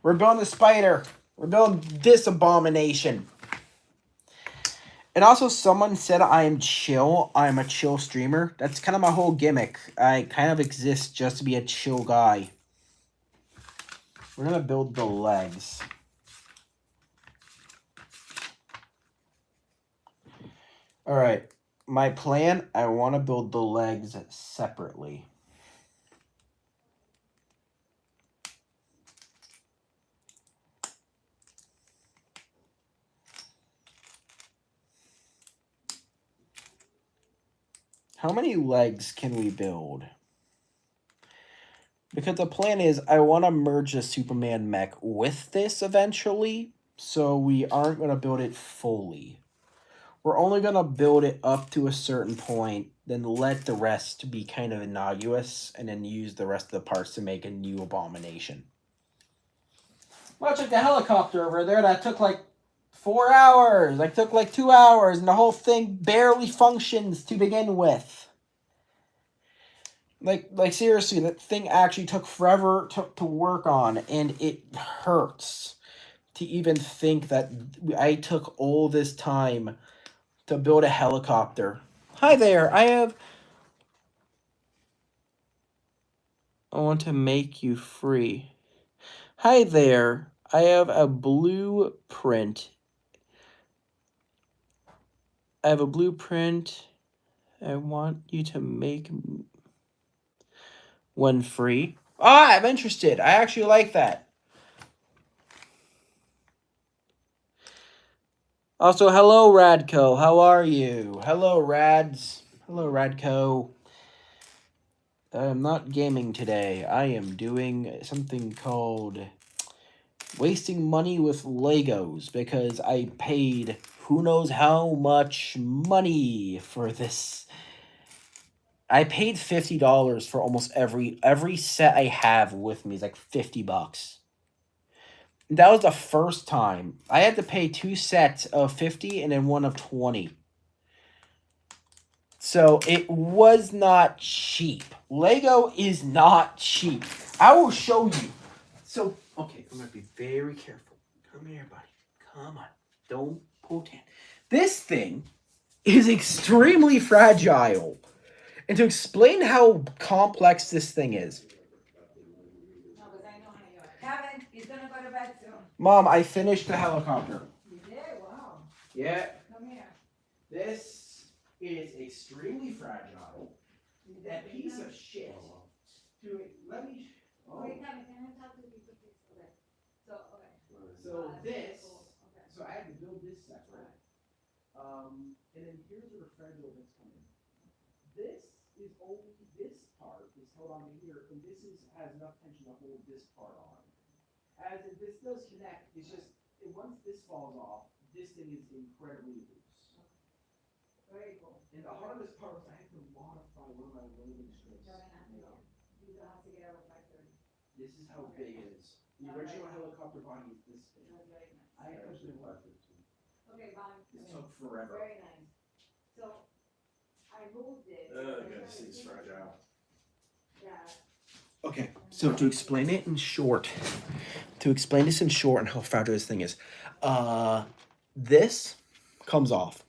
We're building the spider. We're building this abomination. And also, someone said I am chill. I'm a chill streamer. That's kind of my whole gimmick. I kind of exist just to be a chill guy. We're going to build the legs. Alright. My plan, I want to build the legs separately. How many legs can we build? Because the plan is I want to merge the Superman mech with this eventually, so we aren't going to build it fully. We're only going to build it up to a certain point, then let the rest be kind of innocuous, and then use the rest of the parts to make a new abomination. Much like the helicopter over there that took like 4 hours. Like took like 2 hours, and the whole thing barely functions to begin with. Like seriously, that thing actually took forever to work on, and it hurts to even think that I took all this time to build a helicopter. Hi there, I want to make you free. Hi there, I have a blueprint. I want you to make one free. Ah, I'm interested. I actually like that. Also, hello, Radco. How are you? Hello, Rads. Hello, Radco. I'm not gaming today. I am doing something called wasting money with Legos because I paid who knows how much money for this. I paid $50 for almost every set I have with me is like $50. That was the first time. I had to pay 2 sets of 50 and then one of 20. So it was not cheap. Lego is not cheap. I will show you. So, okay, I'm going to be very careful. Come here, buddy. Come on. Don't pull tan. This thing is extremely fragile. And to explain how complex this thing is. No, because I know how you are. Kevin, he's going to go to bed soon. Mom, I finished the helicopter. You did? Wow. Yeah. Come here. This is extremely fragile. That piece of shit. Let me. Oh. Wait, Kevin, can I talk to you for this? Okay. So this. So I had to build this separate. And then here's the refrigerator that's coming. This is only this part is held on to here, and this has enough tension to hold this part on. As if this does connect, it's just once this falls off, this thing is incredibly loose. Very cool. And the hardest part was I had to modify one of my loading strips. You don't have to get out of 5:30. This is how big it is. The original helicopter body is this big. That's very nice. I actually worked it. Okay, Bonnie. This took forever. Very nice. So, I moved it. This thing's fragile. Yeah. Okay, so to explain it in short, and how fragile this thing is, this comes off.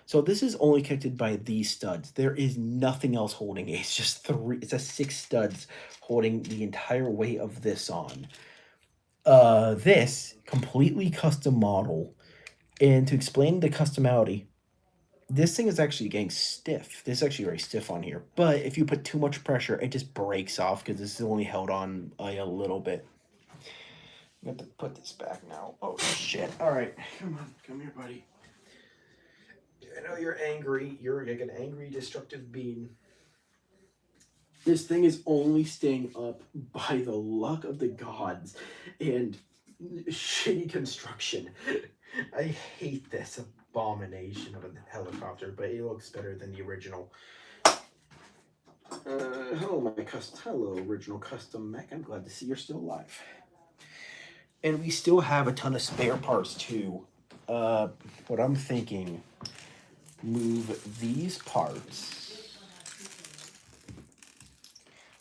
So this is only connected by these studs. There is nothing else holding it. It's just it's a 6 studs holding the entire weight of this on. This completely custom model, and to explain the customality, this thing is actually getting stiff. This is actually very stiff on here. But if you put too much pressure, it just breaks off because this is only held on a little bit. I'm going to put this back now. Oh, shit. All right. Come on. Come here, buddy. I know you're angry. You're like an angry, destructive being. This thing is only staying up by the luck of the gods and shitty construction. I hate this abomination of a helicopter, but it looks better than the original. Hello, original custom mech. I'm glad to see you're still alive. And we still have a ton of spare parts too. What I'm thinking, move these parts.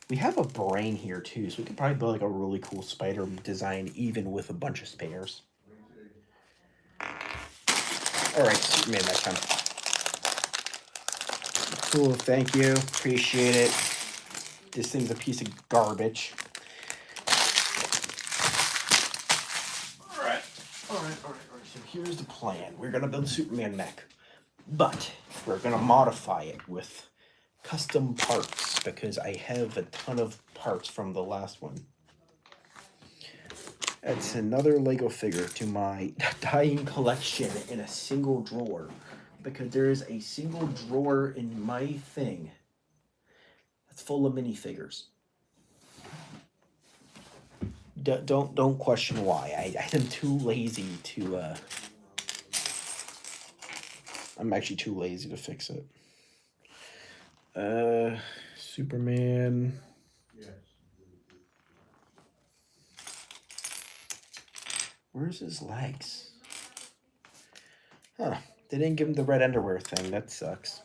We have a brain here too, so we could probably build like a really cool spider design even with a bunch of spares. Alright, Superman that time. Cool, thank you. Appreciate it. This thing's a piece of garbage. Alright. So here's the plan. We're gonna build Superman mech. But we're gonna modify it with custom parts because I have a ton of parts from the last one. That's another Lego figure to my dying collection in a single drawer, because there is a single drawer in my thing that's full of minifigures. Don't question why. I am too lazy to. I'm actually too lazy to fix it. Superman. Where's his legs? Huh. They didn't give him the red underwear thing. That sucks.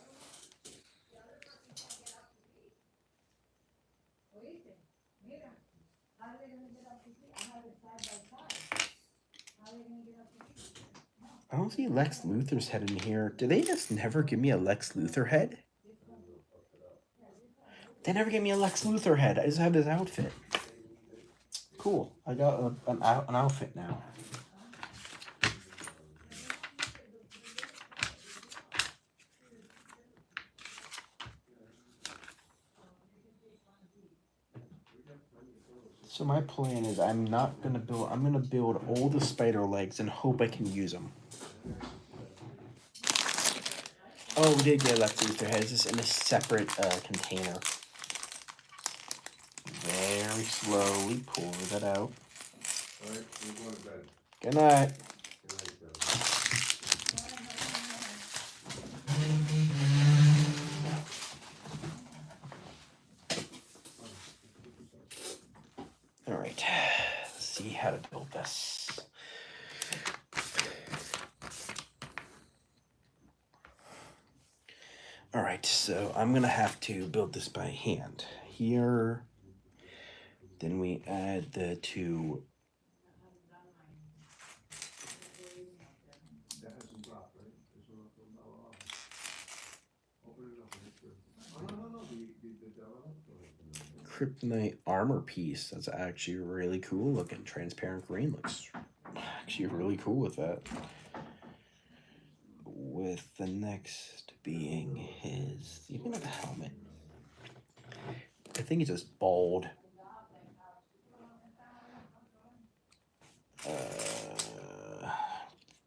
I don't see Lex Luthor's head in here. Did they just never give me a Lex Luthor head? They never gave me a Lex Luthor head. I just have this outfit. Cool. I got an outfit now. So my plan is I'm gonna build all the spider legs and hope I can use them. Oh, we did get Lex Luthor head. It's just in a separate container. Very slowly pour that out. All right, we're going to bed. Good night. Good night, Bill. All right, let's see how to build this. All right, so I'm gonna have to build this by hand. Here, then we add the two. That has some drop, right? This one up from now on. Open it up and it's good. Oh, no, the Kryptonite armor piece. That's actually really cool looking. Transparent green looks actually really cool with that. with the next being his. You even have a helmet. I think he's just bald.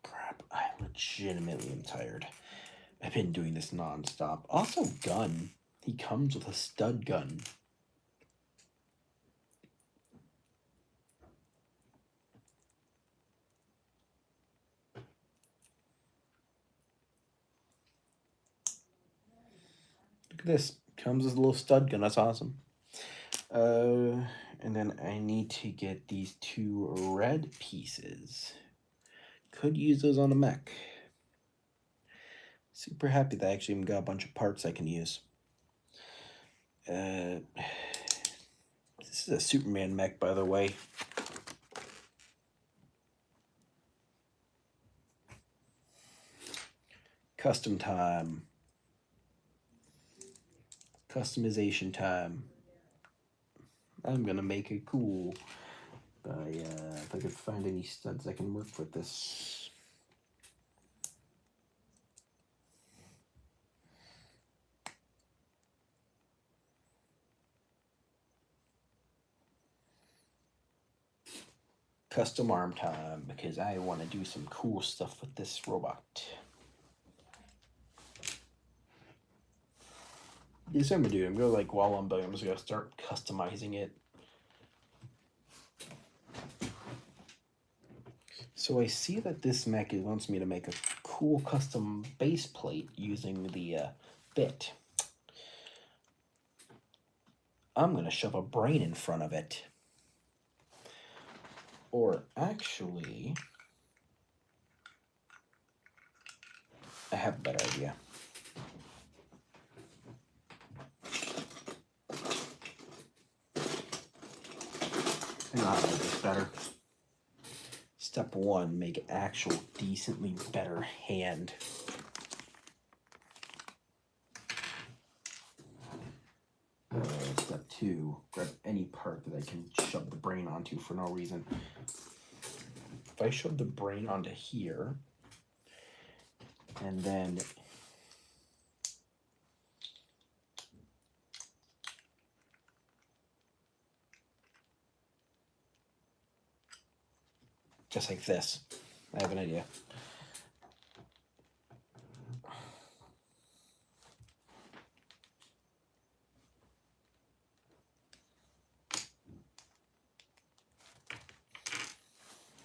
Crap. I legitimately am tired. I've been doing this non-stop. Also, gun. He comes with a stud gun. Look at this. Comes with a little stud gun. That's awesome. And then I need to get these 2 red pieces. Could use those on a mech. Super happy that I actually even got a bunch of parts I can use. This is a Superman mech, by the way. Custom time. Customization time. I'm gonna make it cool. If I could find any studs I can work with this. Custom arm time, because I want to do some cool stuff with this robot. Yes, I'm gonna do. I'm gonna while I'm building, I'm just gonna start customizing it. So I see that this mech wants me to make a cool custom base plate using the bit. I'm gonna shove a brain in front of it. Or actually, I have a better idea. I know how to make this better. Step 1, make actual decently better hand. Step 2, grab any part that I can shove the brain onto for no reason. If I shove the brain onto here, and then just like this, I have an idea.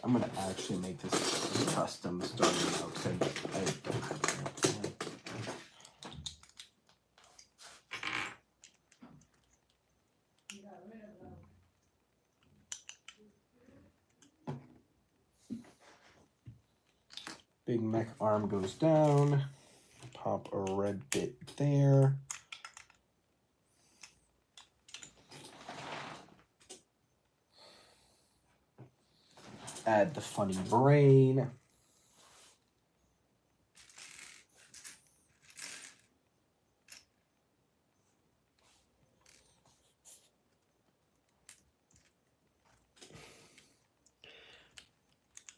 I'm gonna actually make this custom starting out because I don't have it. Big mech arm goes down. Pop a red bit there. Add the funny brain.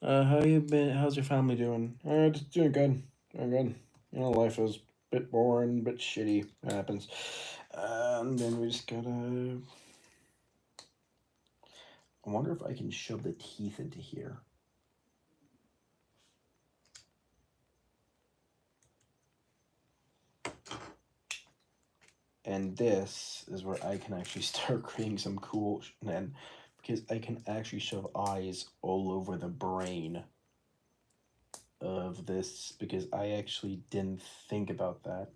How you been? How's your family doing? Just doing good. Doing good. You know, life is a bit boring, a bit shitty. It happens. And then we just gotta. I wonder if I can shove the teeth into here. And this is where I can actually start creating some cool, and because I can actually shove eyes all over the brain of this, because I actually didn't think about that.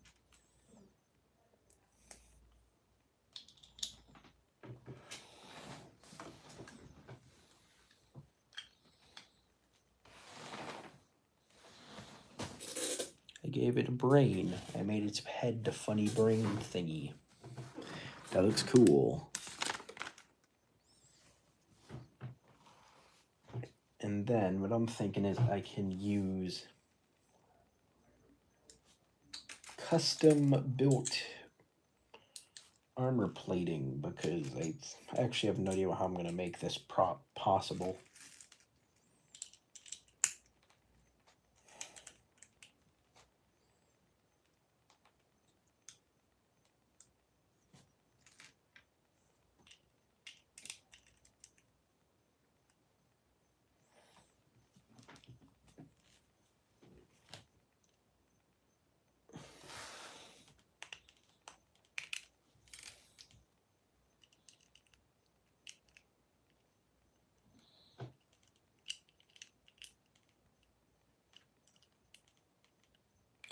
I gave it a brain. I made its head the funny brain thingy. That looks cool. And then what I'm thinking is I can use custom built armor plating, because I actually have no idea how I'm going to make this possible.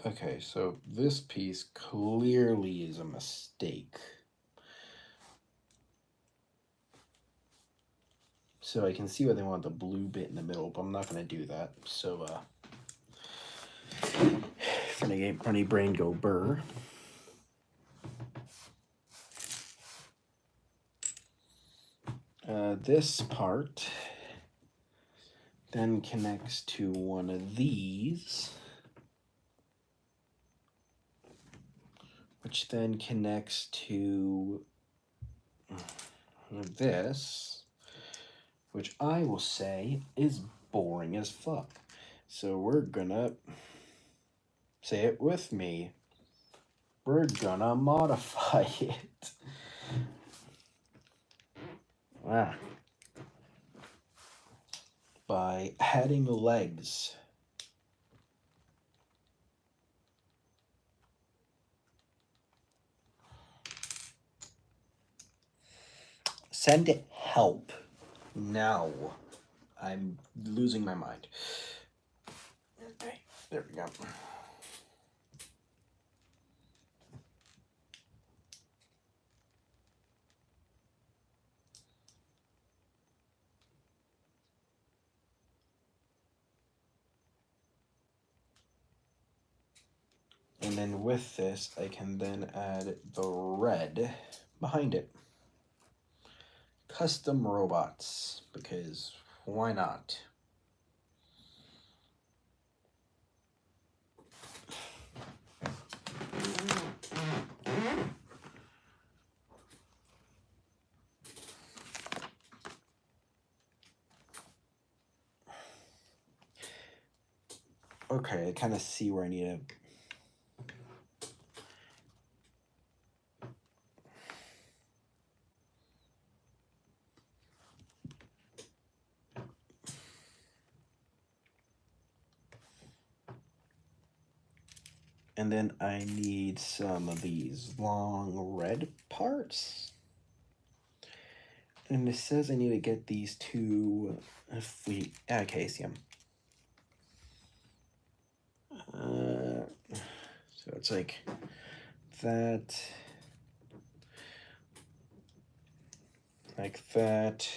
Okay, so this piece clearly is a mistake. So I can see why they want the blue bit in the middle, but I'm not going to do that. So, funny brain go burr. This part then connects to one of these, which then connects to this, which I will say is boring as fuck. So we're gonna say it with me. We're gonna modify it. By adding legs. Send it help. Now. I'm losing my mind. Okay, there we go. And then with this, I can then add the red behind it. Custom robots, because why not? Okay, I kind of see where I need to. And then I need some of these long red parts. And it says I need to get these two, if we, okay, see them. So it's like that, like that,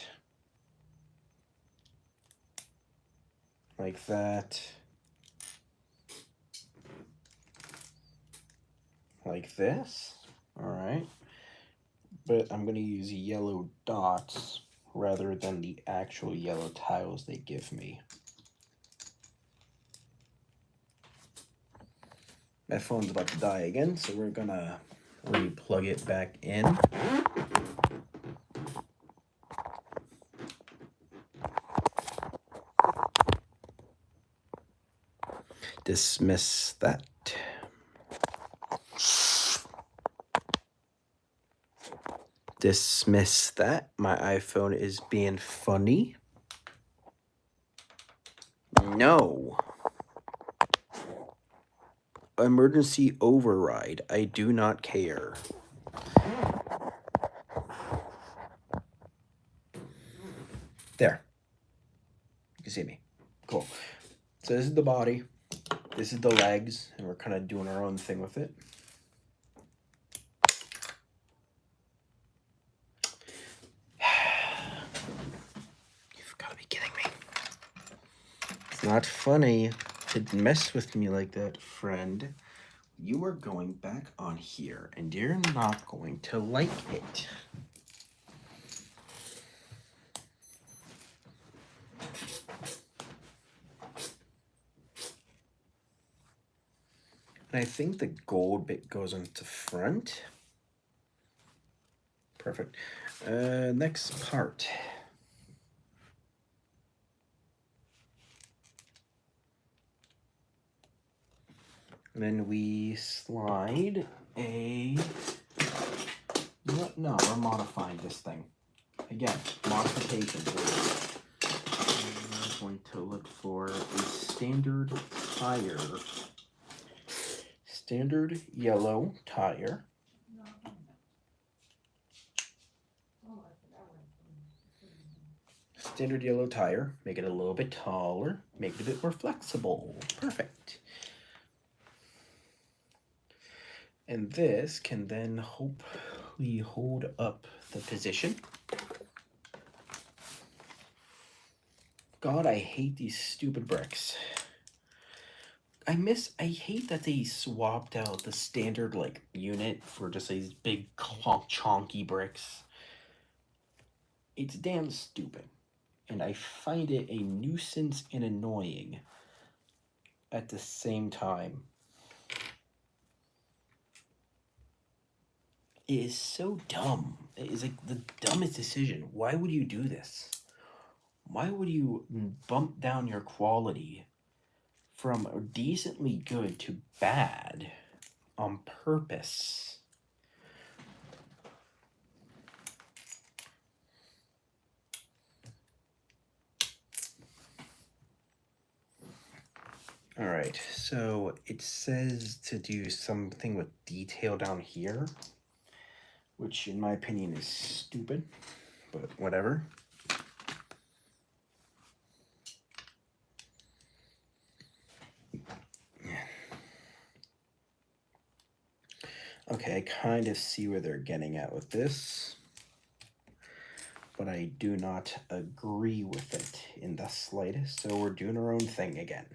like that, like this. All right. But I'm going to use yellow dots rather than the actual yellow tiles they give me. My phone's about to die again, so we're going to re-plug it back in. Dismiss that. Dismiss that. My iPhone is being funny. No. Emergency override. I do not care. There. You can see me. Cool. So this is the body. This is the legs, and we're kind of doing our own thing with it. You've got to be kidding me. It's not funny to mess with me like that, friend. You are going back on here, and you're not going to like it. And I think the gold bit goes into front. Perfect. Next part. And then we slide a... No, we're modifying this thing. Again, modifications. I'm going to look for a standard tire. Standard yellow tire. Standard yellow tire. Make it a little bit taller. Make it a bit more flexible. Perfect. And this can then hopefully hold up the position. God, I hate these stupid bricks. I hate that they swapped out the standard, like, unit for just these big chonky bricks. It's damn stupid. And I find it a nuisance and annoying at the same time. It is so dumb. It is like the dumbest decision. Why would you do this? Why would you bump down your quality from decently good to bad on purpose? All right, so it says to do something with detail down here, which in my opinion is stupid, but whatever. Okay, I kind of see where they're getting at with this, but I do not agree with it in the slightest, so we're doing our own thing again.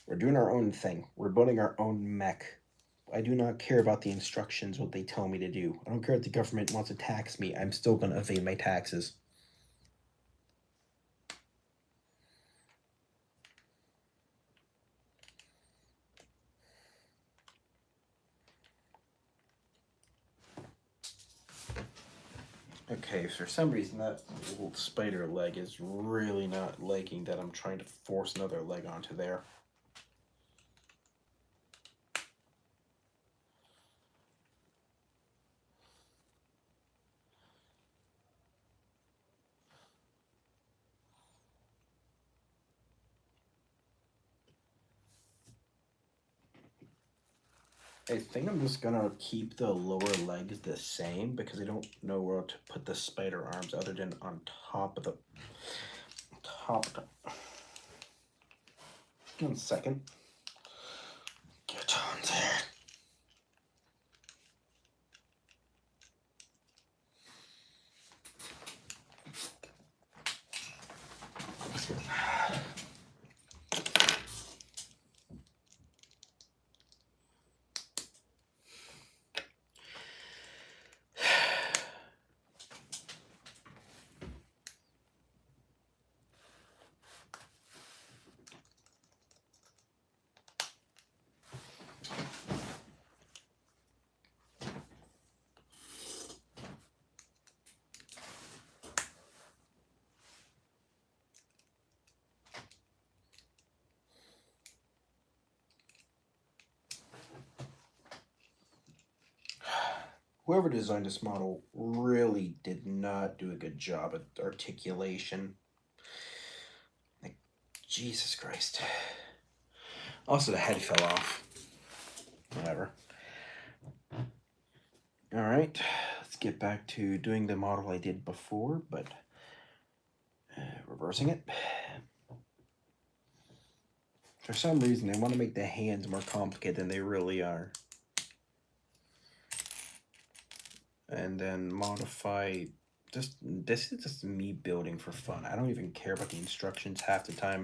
We're doing our own thing. We're building our own mech. I do not care about the instructions, what they tell me to do. I don't care if the government wants to tax me. I'm still going to evade my taxes. Okay, for some reason that little spider leg is really not liking that I'm trying to force another leg onto there. I think I'm just gonna keep the lower legs the same because I don't know where to put the spider arms other than on top of the One second. Get on there. Whoever designed this model really did not do a good job at articulation. Like, Jesus Christ. Also, the head fell off. Whatever. Alright, let's get back to doing the model I did before, but reversing it. For some reason, they want to make the hands more complicated than they really are. And then modify, this is just me building for fun. I don't even care about the instructions half the time.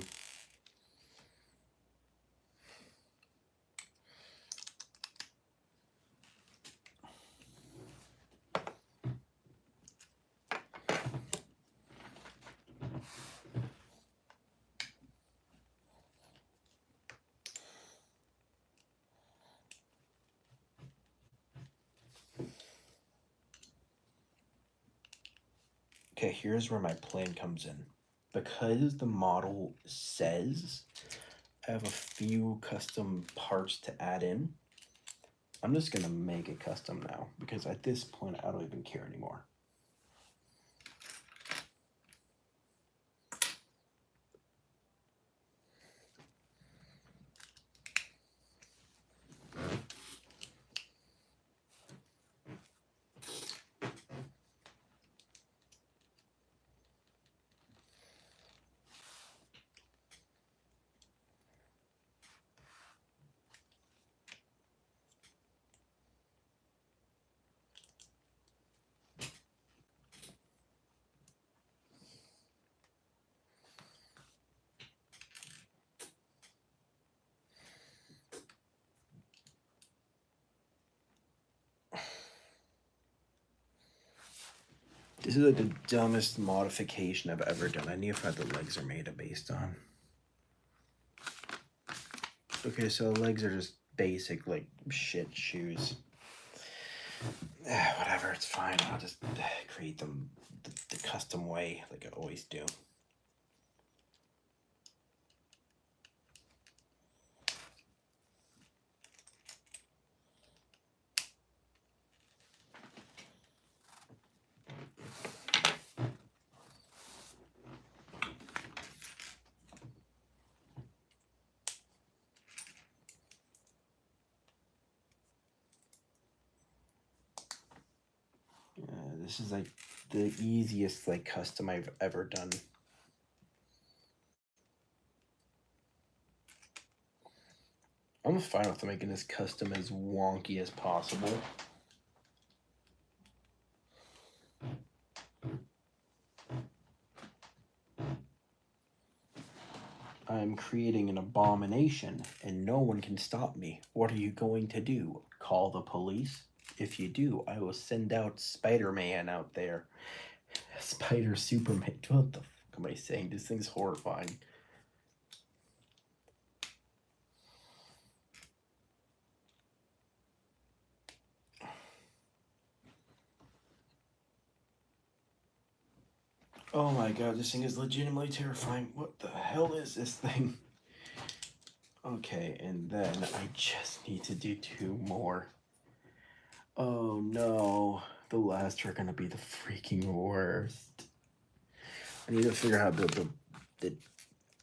Okay, here's where my plan comes in. Because the model says I have a few custom parts to add in, I'm just gonna make it custom now because at this point I don't even care anymore. This is like the dumbest modification I've ever done. I need to find the legs are made based on. Okay, so the legs are just basic, like, shit shoes. Whatever, it's fine. I'll just create them the custom way, like I always do. This is like the easiest like custom I've ever done. I'm fine with making this custom as wonky as possible. I'm creating an abomination and no one can stop me. What are you going to do? Call the police? If you do, I will send out Spider-Man out there. Spider Superman. What the fuck am I saying? This thing's horrifying. Oh my god, this thing is legitimately terrifying. What the hell is this thing? Okay, and then I just need to do 2 more. Oh no, the last are gonna be the freaking worst. I need to figure out how to build the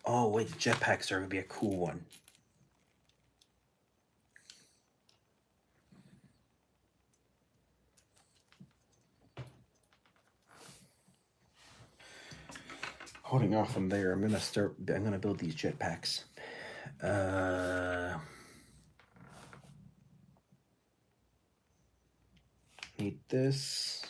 oh wait, the jetpacks are gonna be a cool one. Holding off from there, I'm gonna build these jetpacks. Need this.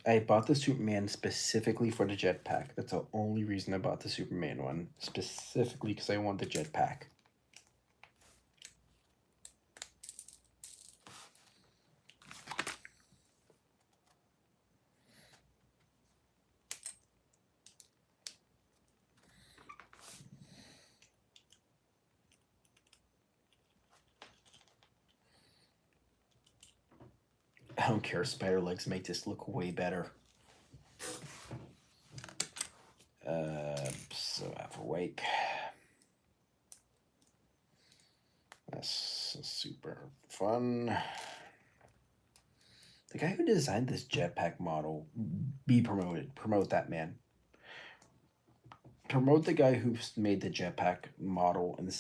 I bought the Superman specifically for the jetpack. That's the only reason I bought the Superman one. Specifically because I want the jetpack. I don't care. Spider legs make this look way better. So after wake. That's super fun. The guy who designed this jetpack model, be promoted. Promote that man. Promote the guy who made the jetpack model and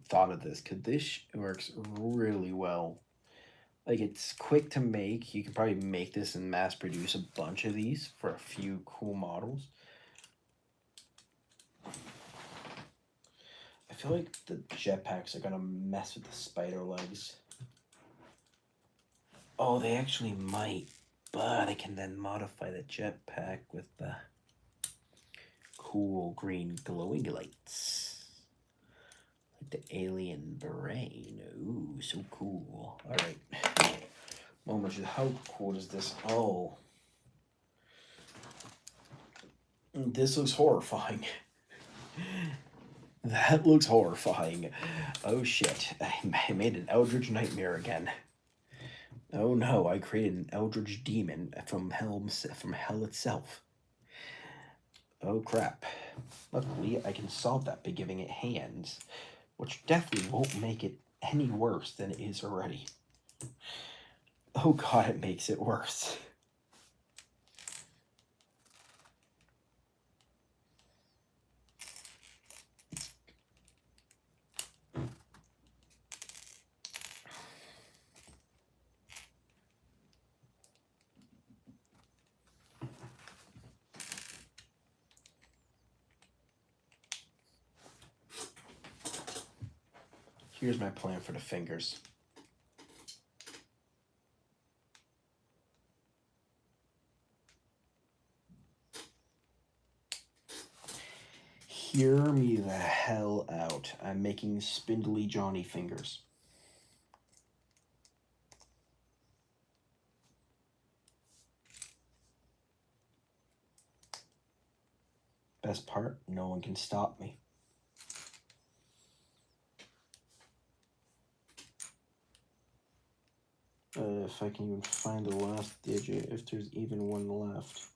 thought of this, because this works really well. Like, it's quick to make. You can probably make this and mass produce a bunch of these for a few cool models. I feel like the jetpacks are gonna mess with the spider legs. Oh, they actually might, but I can then modify the jetpack with the cool green glowing lights. Like the alien brain. Ooh, so cool. Alright. How cool is this? Oh. This looks horrifying. That looks horrifying. Oh shit, I made an eldritch nightmare again. Oh no, I created an eldritch demon from hell itself. Oh crap. Luckily, I can solve that by giving it hands, which definitely won't make it any worse than it is already. Oh god, it makes it worse. Here's my plan for the fingers. Hear me the hell out. I'm making spindly Johnny fingers. Best part, no one can stop me. If I can even find the last digit, if there's even one left.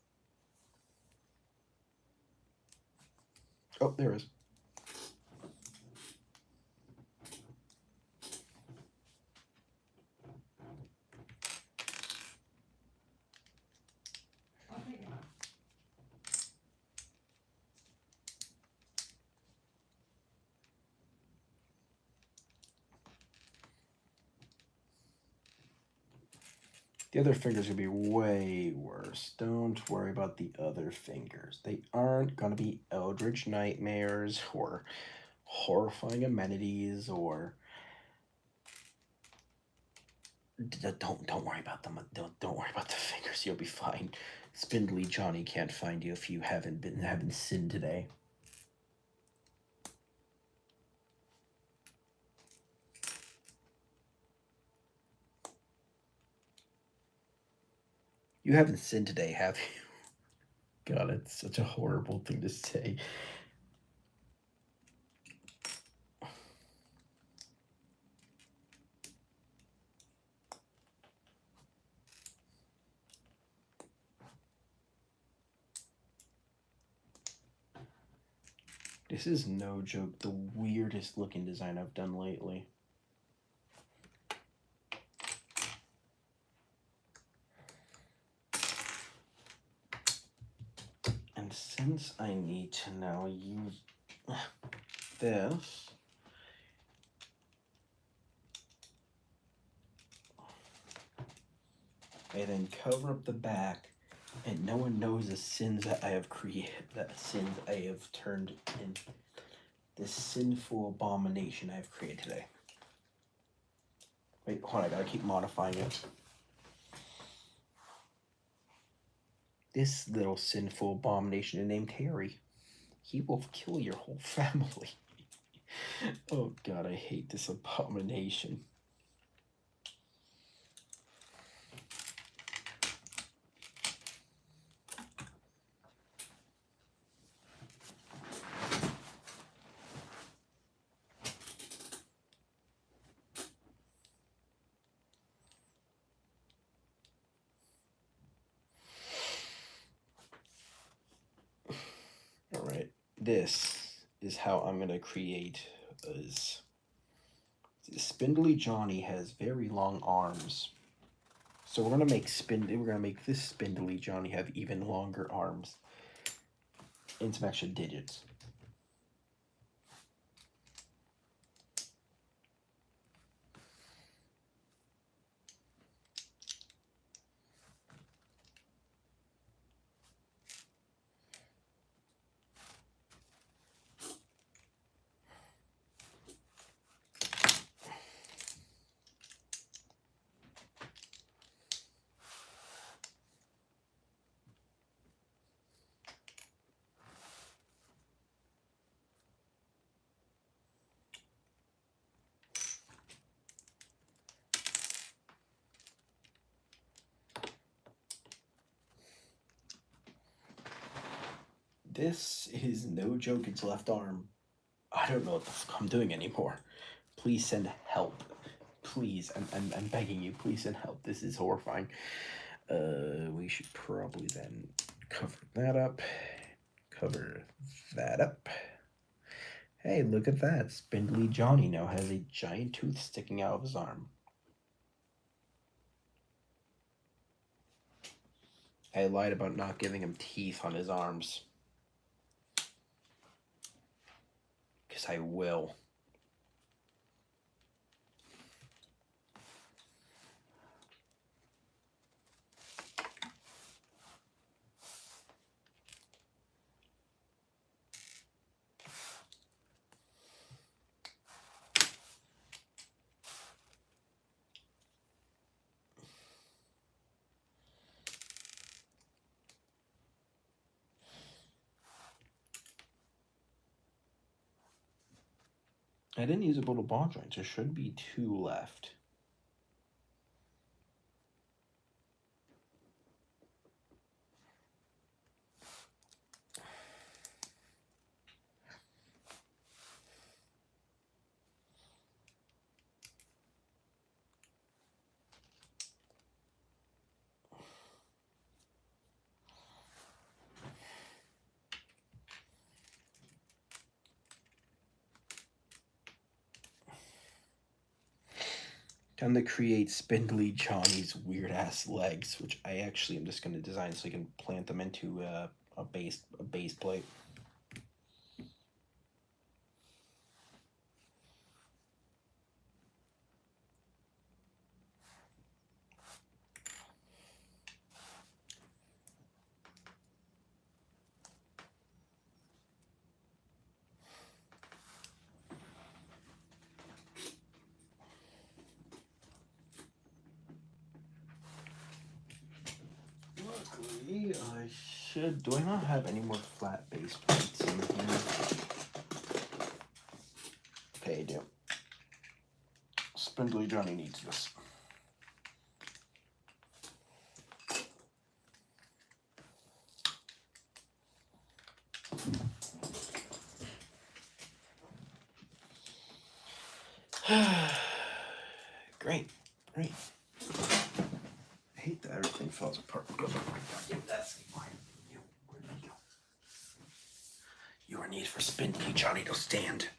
Oh, there is. The other fingers will be way worse. Don't worry about the other fingers. They aren't going to be eldritch nightmares or horrifying amenities or... Don't worry about them. Don't worry about the fingers. You'll be fine. Spindly Johnny can't find you if you haven't sinned today. You haven't sinned today, have you? God, it's such a horrible thing to say. This is no joke, the weirdest looking design I've done lately. And since I need to now use this, I then cover up the back, and no one knows the sins that I have created, the sins I have turned in, this sinful abomination I have created today. Wait, hold on, I gotta keep modifying it. This little sinful abomination named Harry, he will kill your whole family. Oh God, I hate this abomination. All right, this is how I'm gonna create is. Spindly Johnny has very long arms. So we're gonna make this Spindly Johnny have even longer arms and some extra digits. This is no joke, its left arm. I don't know what the fuck I'm doing anymore. Please send help. Please, I'm begging you, please send help. This is horrifying. We should probably then cover that up. Cover that up. Hey, look at that. Spindly Johnny now has a giant tooth sticking out of his arm. I lied about not giving him teeth on his arms. Because I will. I didn't use a little ball joint. There should be 2 left. Time to create Spindly Johnny's weird ass legs, which I actually am just going to design so I can plant them into a base plate. Luckily, I should. Do I not have any more flat base plates in here? Okay, I do. Spindly Johnny needs this. Great, great. I hate that everything falls apart because of my goddamn desk. Where did you go? Your need for Spindly Johnny to stand.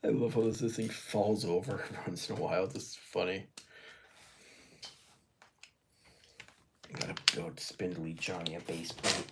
I love how this thing falls over once in a while. This is funny. I gotta build Spindly Johnny a base plate.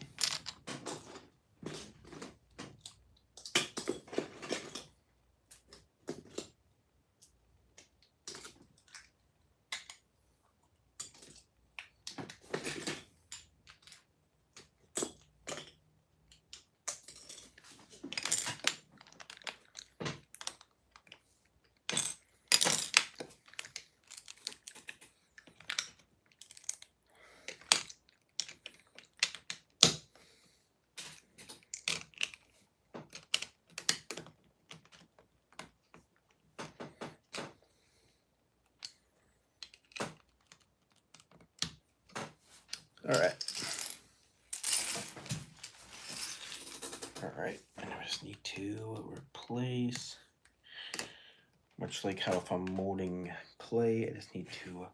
All right, and I just need to replace, much like how if I'm molding clay, I just need to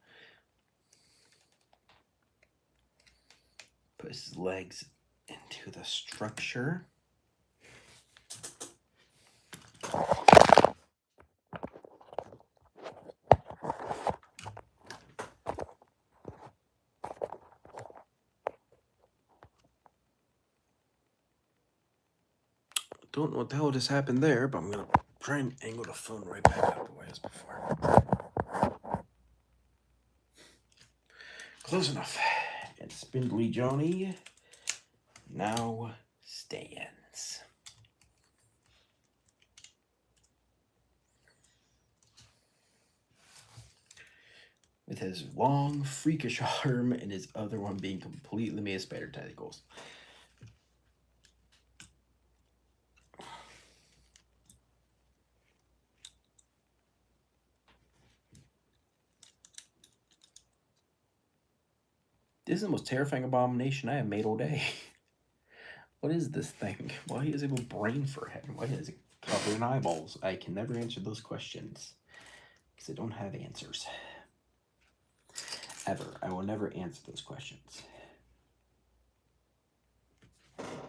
put his legs into the structure. Don't know what the hell just happened there, but I'm gonna try and angle the phone right back out the way as before. Close enough. And Spindly Johnny now stands. with his long, freakish arm and his other one being completely made of spider tentacles. This is the most terrifying abomination I have made all day. What is this thing? Why is it a brain for a head? Why is it covered in eyeballs? I can never answer those questions because I don't have answers. Ever. I will never answer those questions.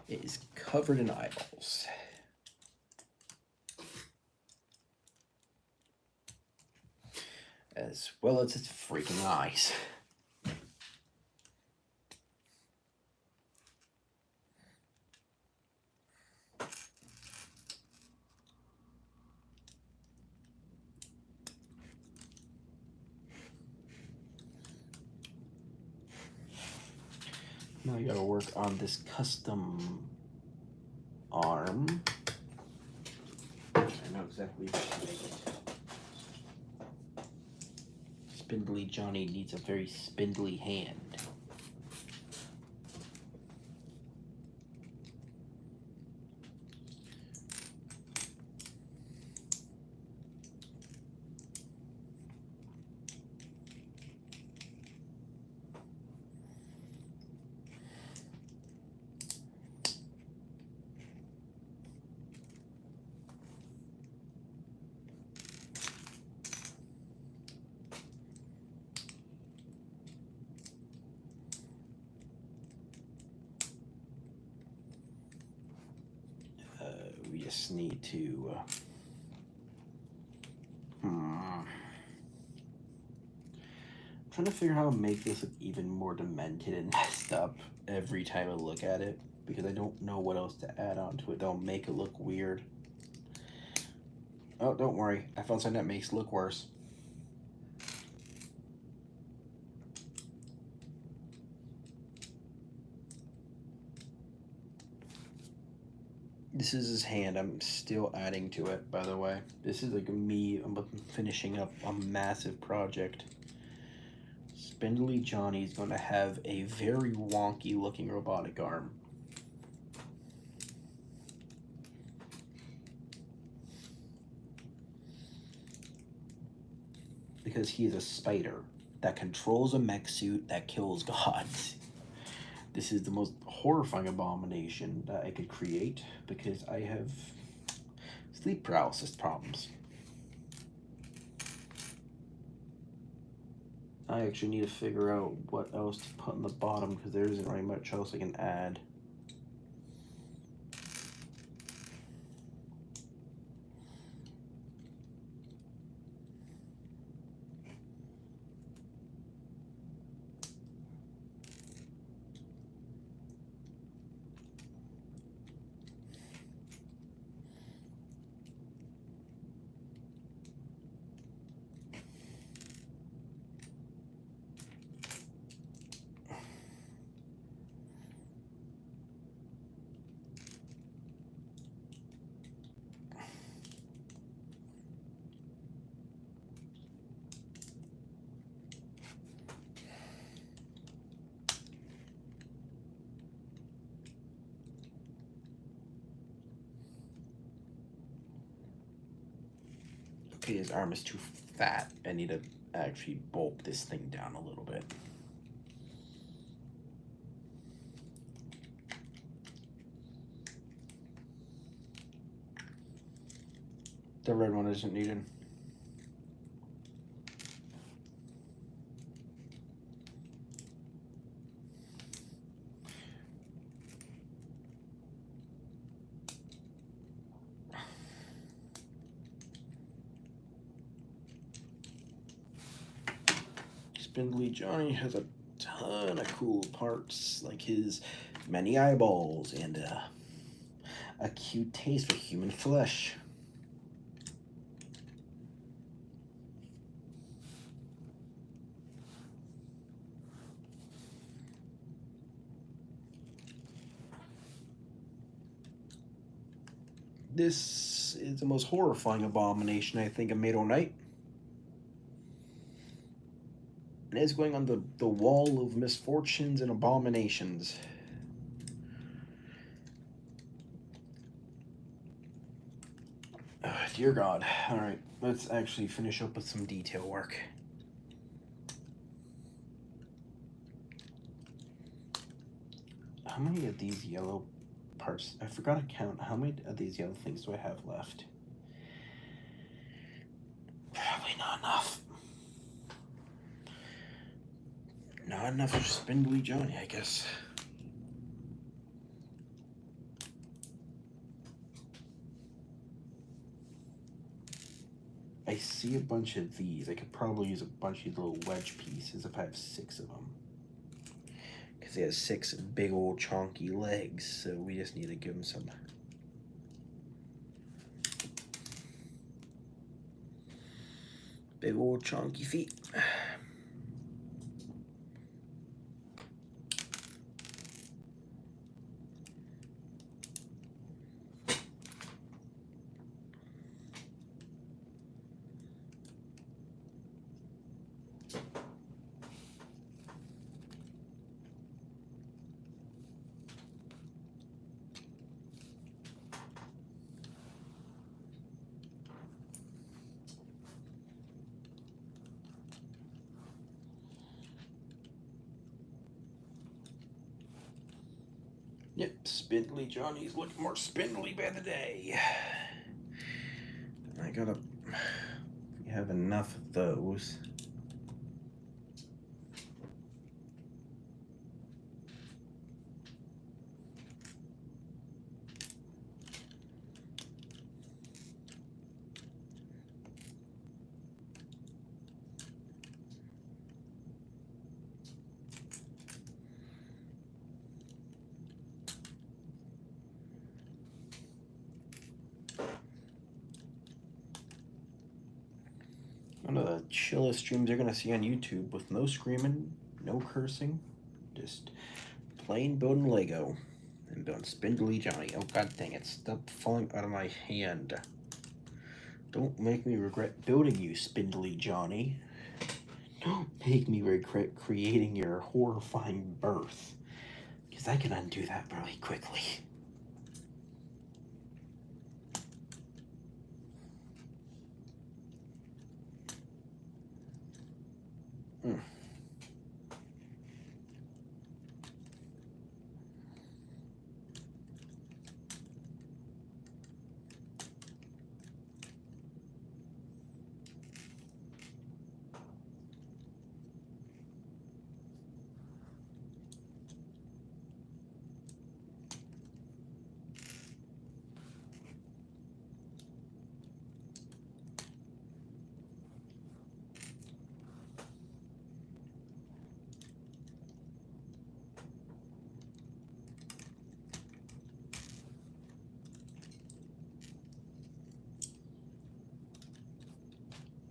It is covered in eyeballs. As well as its freaking eyes. Now I gotta work on this custom arm. I know exactly what to make it. Spindly Johnny needs a very spindly hand. We just need to I'm trying to figure out how to make this look even more demented and messed up every time I look at it, because I don't know what else to add on to it that'll make it look weird. Oh, don't worry, I found something that makes it look worse. This is his hand. I'm still adding to it, by the way. This is like me. I'm finishing up a massive project. Spindly Johnny's going to have a very wonky looking robotic arm. Because he is a spider that controls a mech suit that kills gods. This is the most horrifying abomination that I could create because I have sleep paralysis problems. I actually need to figure out what else to put on the bottom because there isn't really much else I can add. Okay, his arm is too fat. I need to actually bulk this thing down a little bit. The red one isn't needed. Spindly Johnny has a ton of cool parts, like his many eyeballs and a cute taste for human flesh. This is the most horrifying abomination I think I made all night. It is going on the wall of misfortunes and abominations. Oh, dear God. Alright, let's actually finish up with some detail work. How many of these yellow parts? I forgot to count. How many of these yellow things do I have left? Probably not enough. Not enough for Spindly Johnny, I guess. I see a bunch of these. I could probably use a bunch of little wedge pieces if I have 6 of them. Because he has 6 big old chonky legs, so we just need to give him some. Big old chonky feet. Yep, Spindly Johnny's looking more spindly by the day. I gotta. We have enough of those. One of the chillest streams you're gonna see on YouTube with no screaming, no cursing, just plain building Lego and building Spindly Johnny. Oh god dang it, stop falling out of my hand. Don't make me regret building you, Spindly Johnny. Don't make me regret creating your horrifying birth. Because I can undo that really quickly.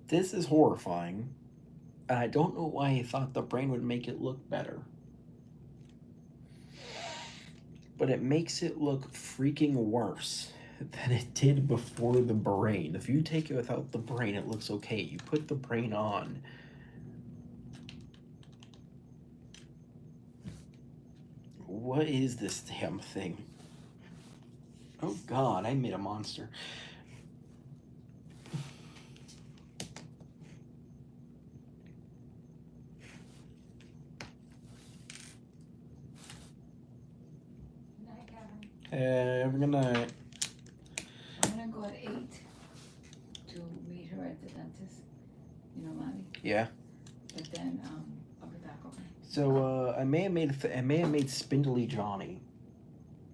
This is horrifying, and I don't know why I thought the brain would make it look better. But it makes it look freaking worse than it did before the brain. If you take it without the brain, it looks okay. You put the brain on. What is this damn thing? Oh god, I made a monster. Night, Kevin. We're gonna. I'm gonna go at 8 to meet her at the dentist. You know, Lonnie. Yeah. But then I'll be back. Okay. So I may have made Spindly Johnny.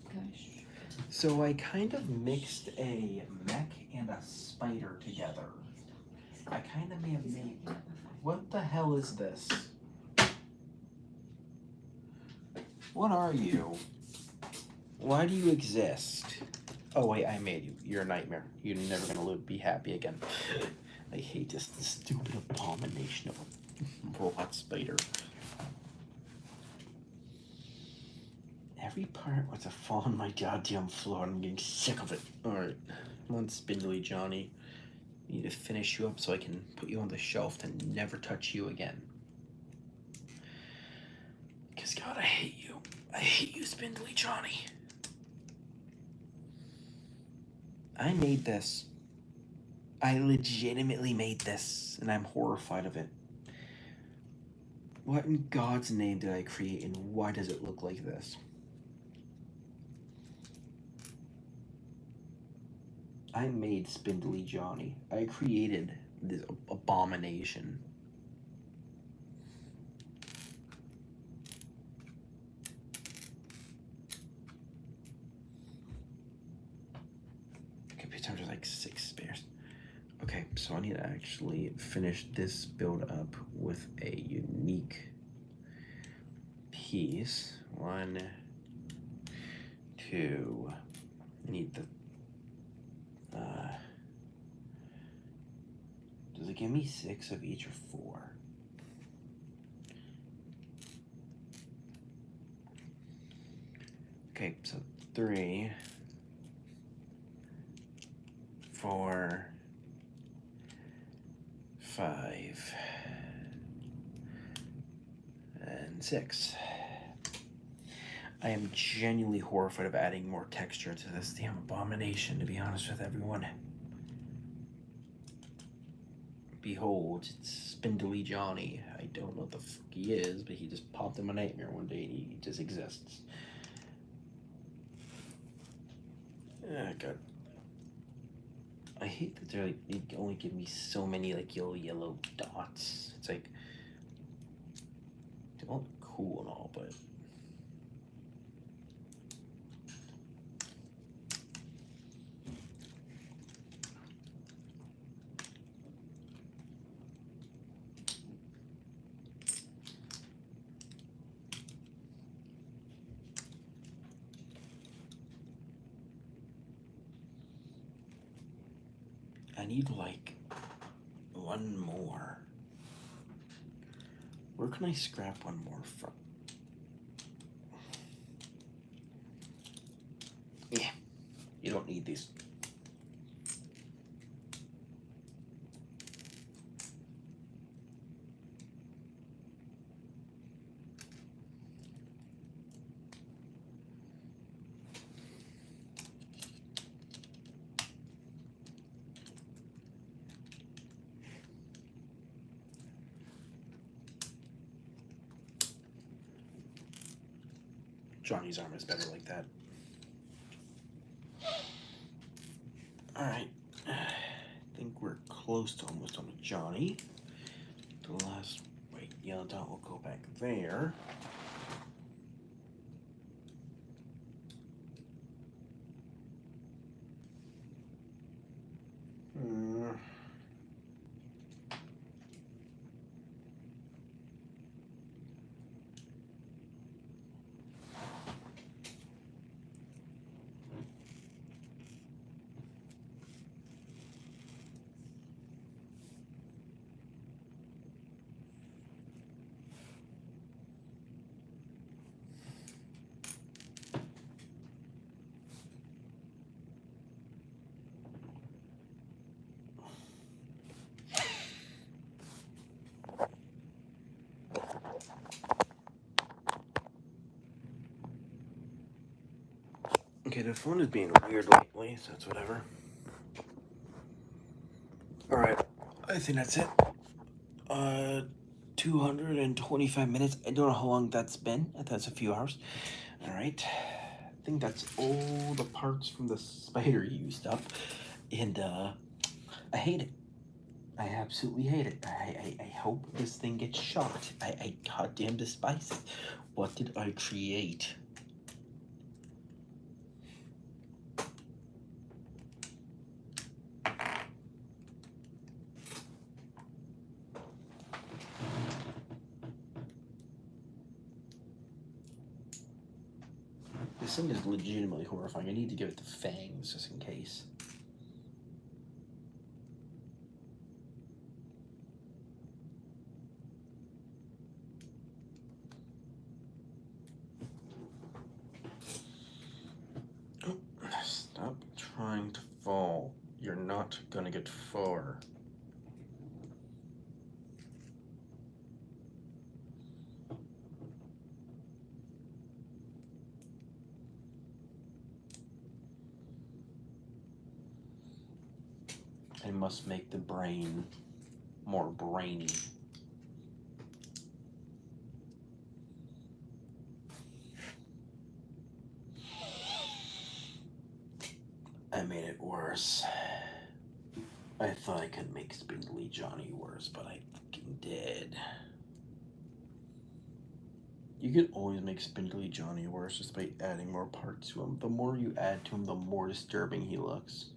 Gosh. So I kind of mixed a mech and a spider together. I kind of may have made. What the hell is this? What are you? Why do you exist? Oh wait, I made you. You're a nightmare. You're never gonna be happy again. I hate this stupid abomination of a robot spider. Every part wants to fall on my goddamn floor and I'm getting sick of it. Alright, come on Spindly Johnny. I need to finish you up so I can put you on the shelf and never touch you again. I hate you, Spindly Johnny. I made this. I legitimately made this, and I'm horrified of it. What in God's name did I create, and why does it look like this? I made Spindly Johnny. I created this abomination. Okay, time to like 6 spares. Okay, so I need to actually finish this build up with a unique piece. 1, 2. I need the. Does it give me 6 of each or 4? Okay, so 3, 4, 5, and 6. I am genuinely horrified of adding more texture to this damn abomination, to be honest with everyone. Behold, it's Spindly Johnny. I don't know what the fuck he is, but he just popped in my nightmare one day and he just exists. God. I hate that they're like, they only give me so many like yellow dots. It's like, they all look cool and all, but I need like 1 more. Where can I scrap 1 more from? Yeah, you don't need these. Johnny's arm is better like that. Alright. I think we're close to almost on with Johnny. The last white yellow dot will go back there. Okay, the phone is being weird lately, so it's whatever. Alright, I think that's it. 225 minutes. I don't know how long that's been. I thought it's a few hours. Alright. I think that's all the parts from the spider used up. And, I hate it. I absolutely hate it. I hope this thing gets shot. I goddamn despise it. What did I create? This thing is legitimately horrifying. I need to give it the fangs just in case. Oh, stop trying to fall. You're not gonna get far. I must make the brain more brainy. I made it worse. I thought I could make Spindly Johnny worse, but I fucking did. You can always make Spindly Johnny worse just by adding more parts to him. The more you add to him, the more disturbing he looks.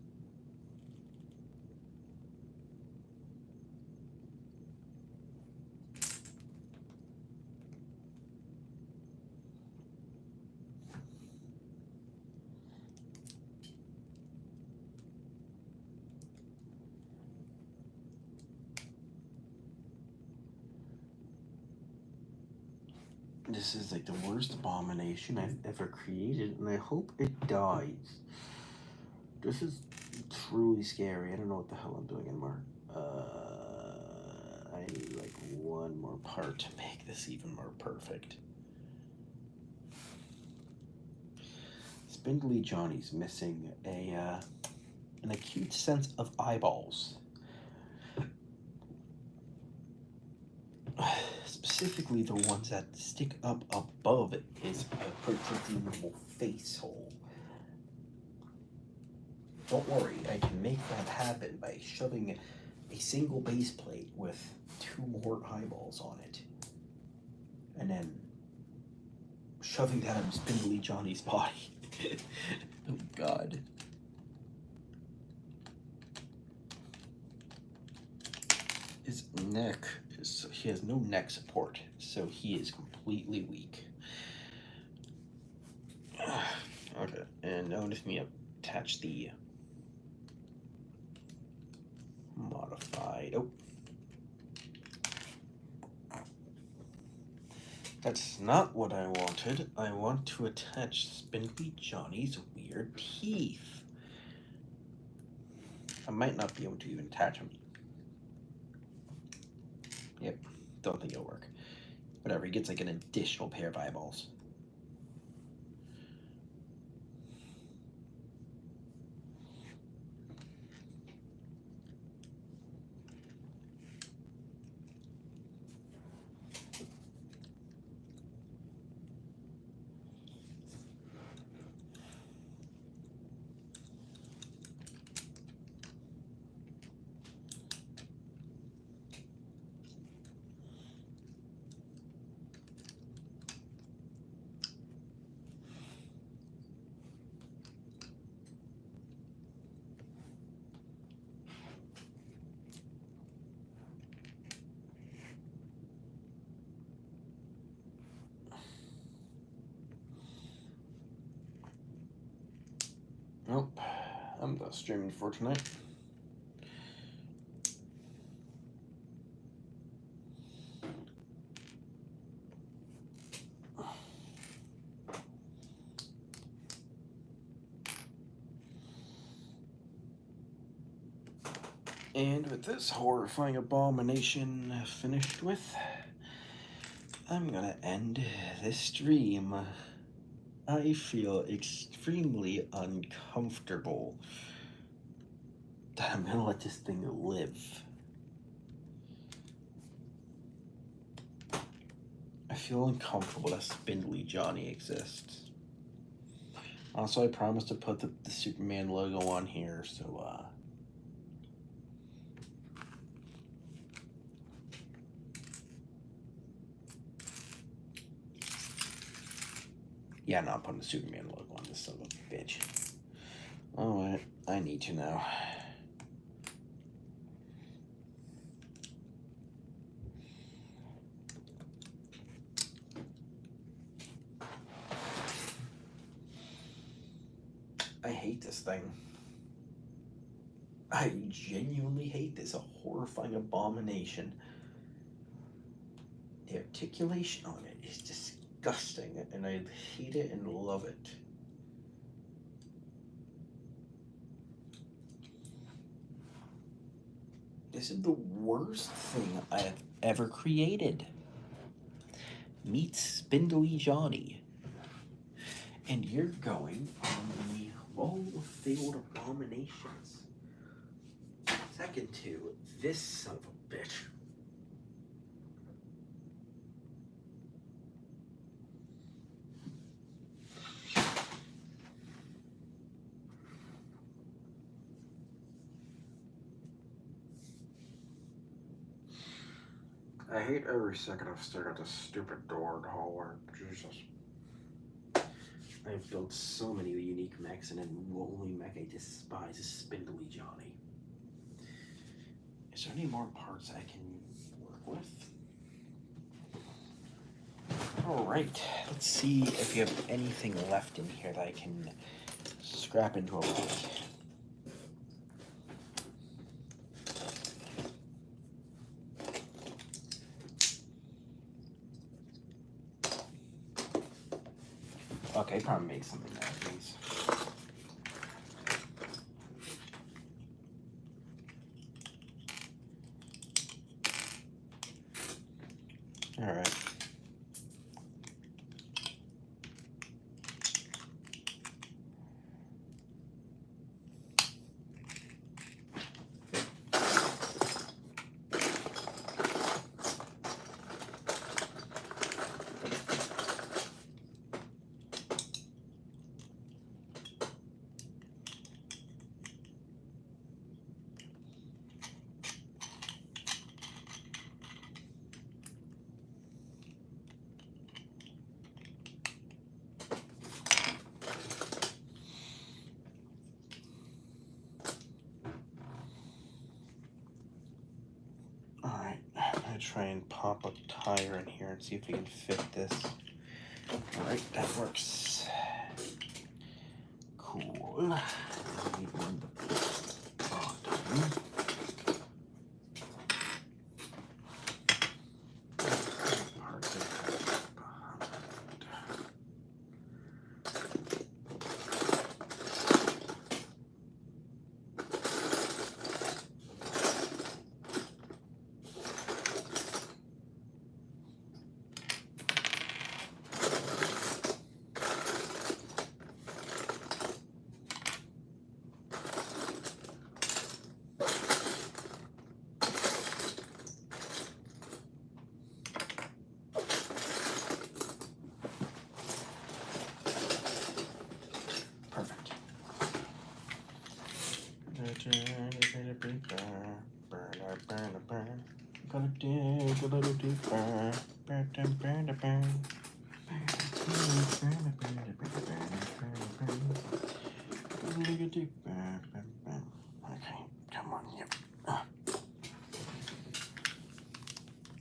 This is like the worst abomination I've ever created, and I hope it dies. This is truly scary. I don't know what the hell I'm doing anymore. I need like one more part to make this even more perfect. Spindly Johnny's missing an acute sense of eyeballs. Specifically the ones that stick up above his protruding face hole. Don't worry, I can make that happen by shoving a single base plate with 2 more eyeballs on it. And then shoving that in Spindly Johnny's body. Oh God. His neck is, he has no neck support, so he is completely weak. Okay, and now let me attach the modified. Oh, that's not what I wanted. I want to attach Spindly Johnny's weird teeth. I might not be able to even attach them. Yep, don't think it'll work. Whatever, he gets like an additional pair of eyeballs. Nope, I'm done streaming for tonight. And with this horrifying abomination finished with, I'm gonna end this stream. I feel extremely uncomfortable that I'm gonna let this thing live. I feel uncomfortable that Spindly Johnny exists. Also, I promised to put the Superman logo on here, so yeah, no, I'm putting the Superman logo on this son of a bitch. Alright, I need to now. I hate this thing. I genuinely hate this, a horrifying abomination. The articulation on it is disgusting, and I hate it and love it. This is the worst thing I have ever created. Meet Spindly Johnny. And you're going on the Wall of Failed Abominations. Second to this son of a bitch. I hate every second I've stared at this stupid door in the hallway. Jesus. I've built so many unique mechs, and then the only mech I despise is Spindly Johnny. Is there any more parts I can work with? Alright, let's see if you have anything left in here that I can scrap into a body. Okay, probably make something out of these. All right. Try and pop a tire in here and see if we can fit this. All right, that works. Cool. Need one to put on. Parts of that behind. Gonna dig a little deeper. Okay, come on, yep.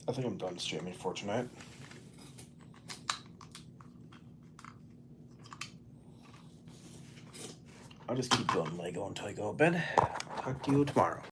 I think I'm done streaming for tonight. I'll just keep building Lego until I go to bed. Talk to you tomorrow.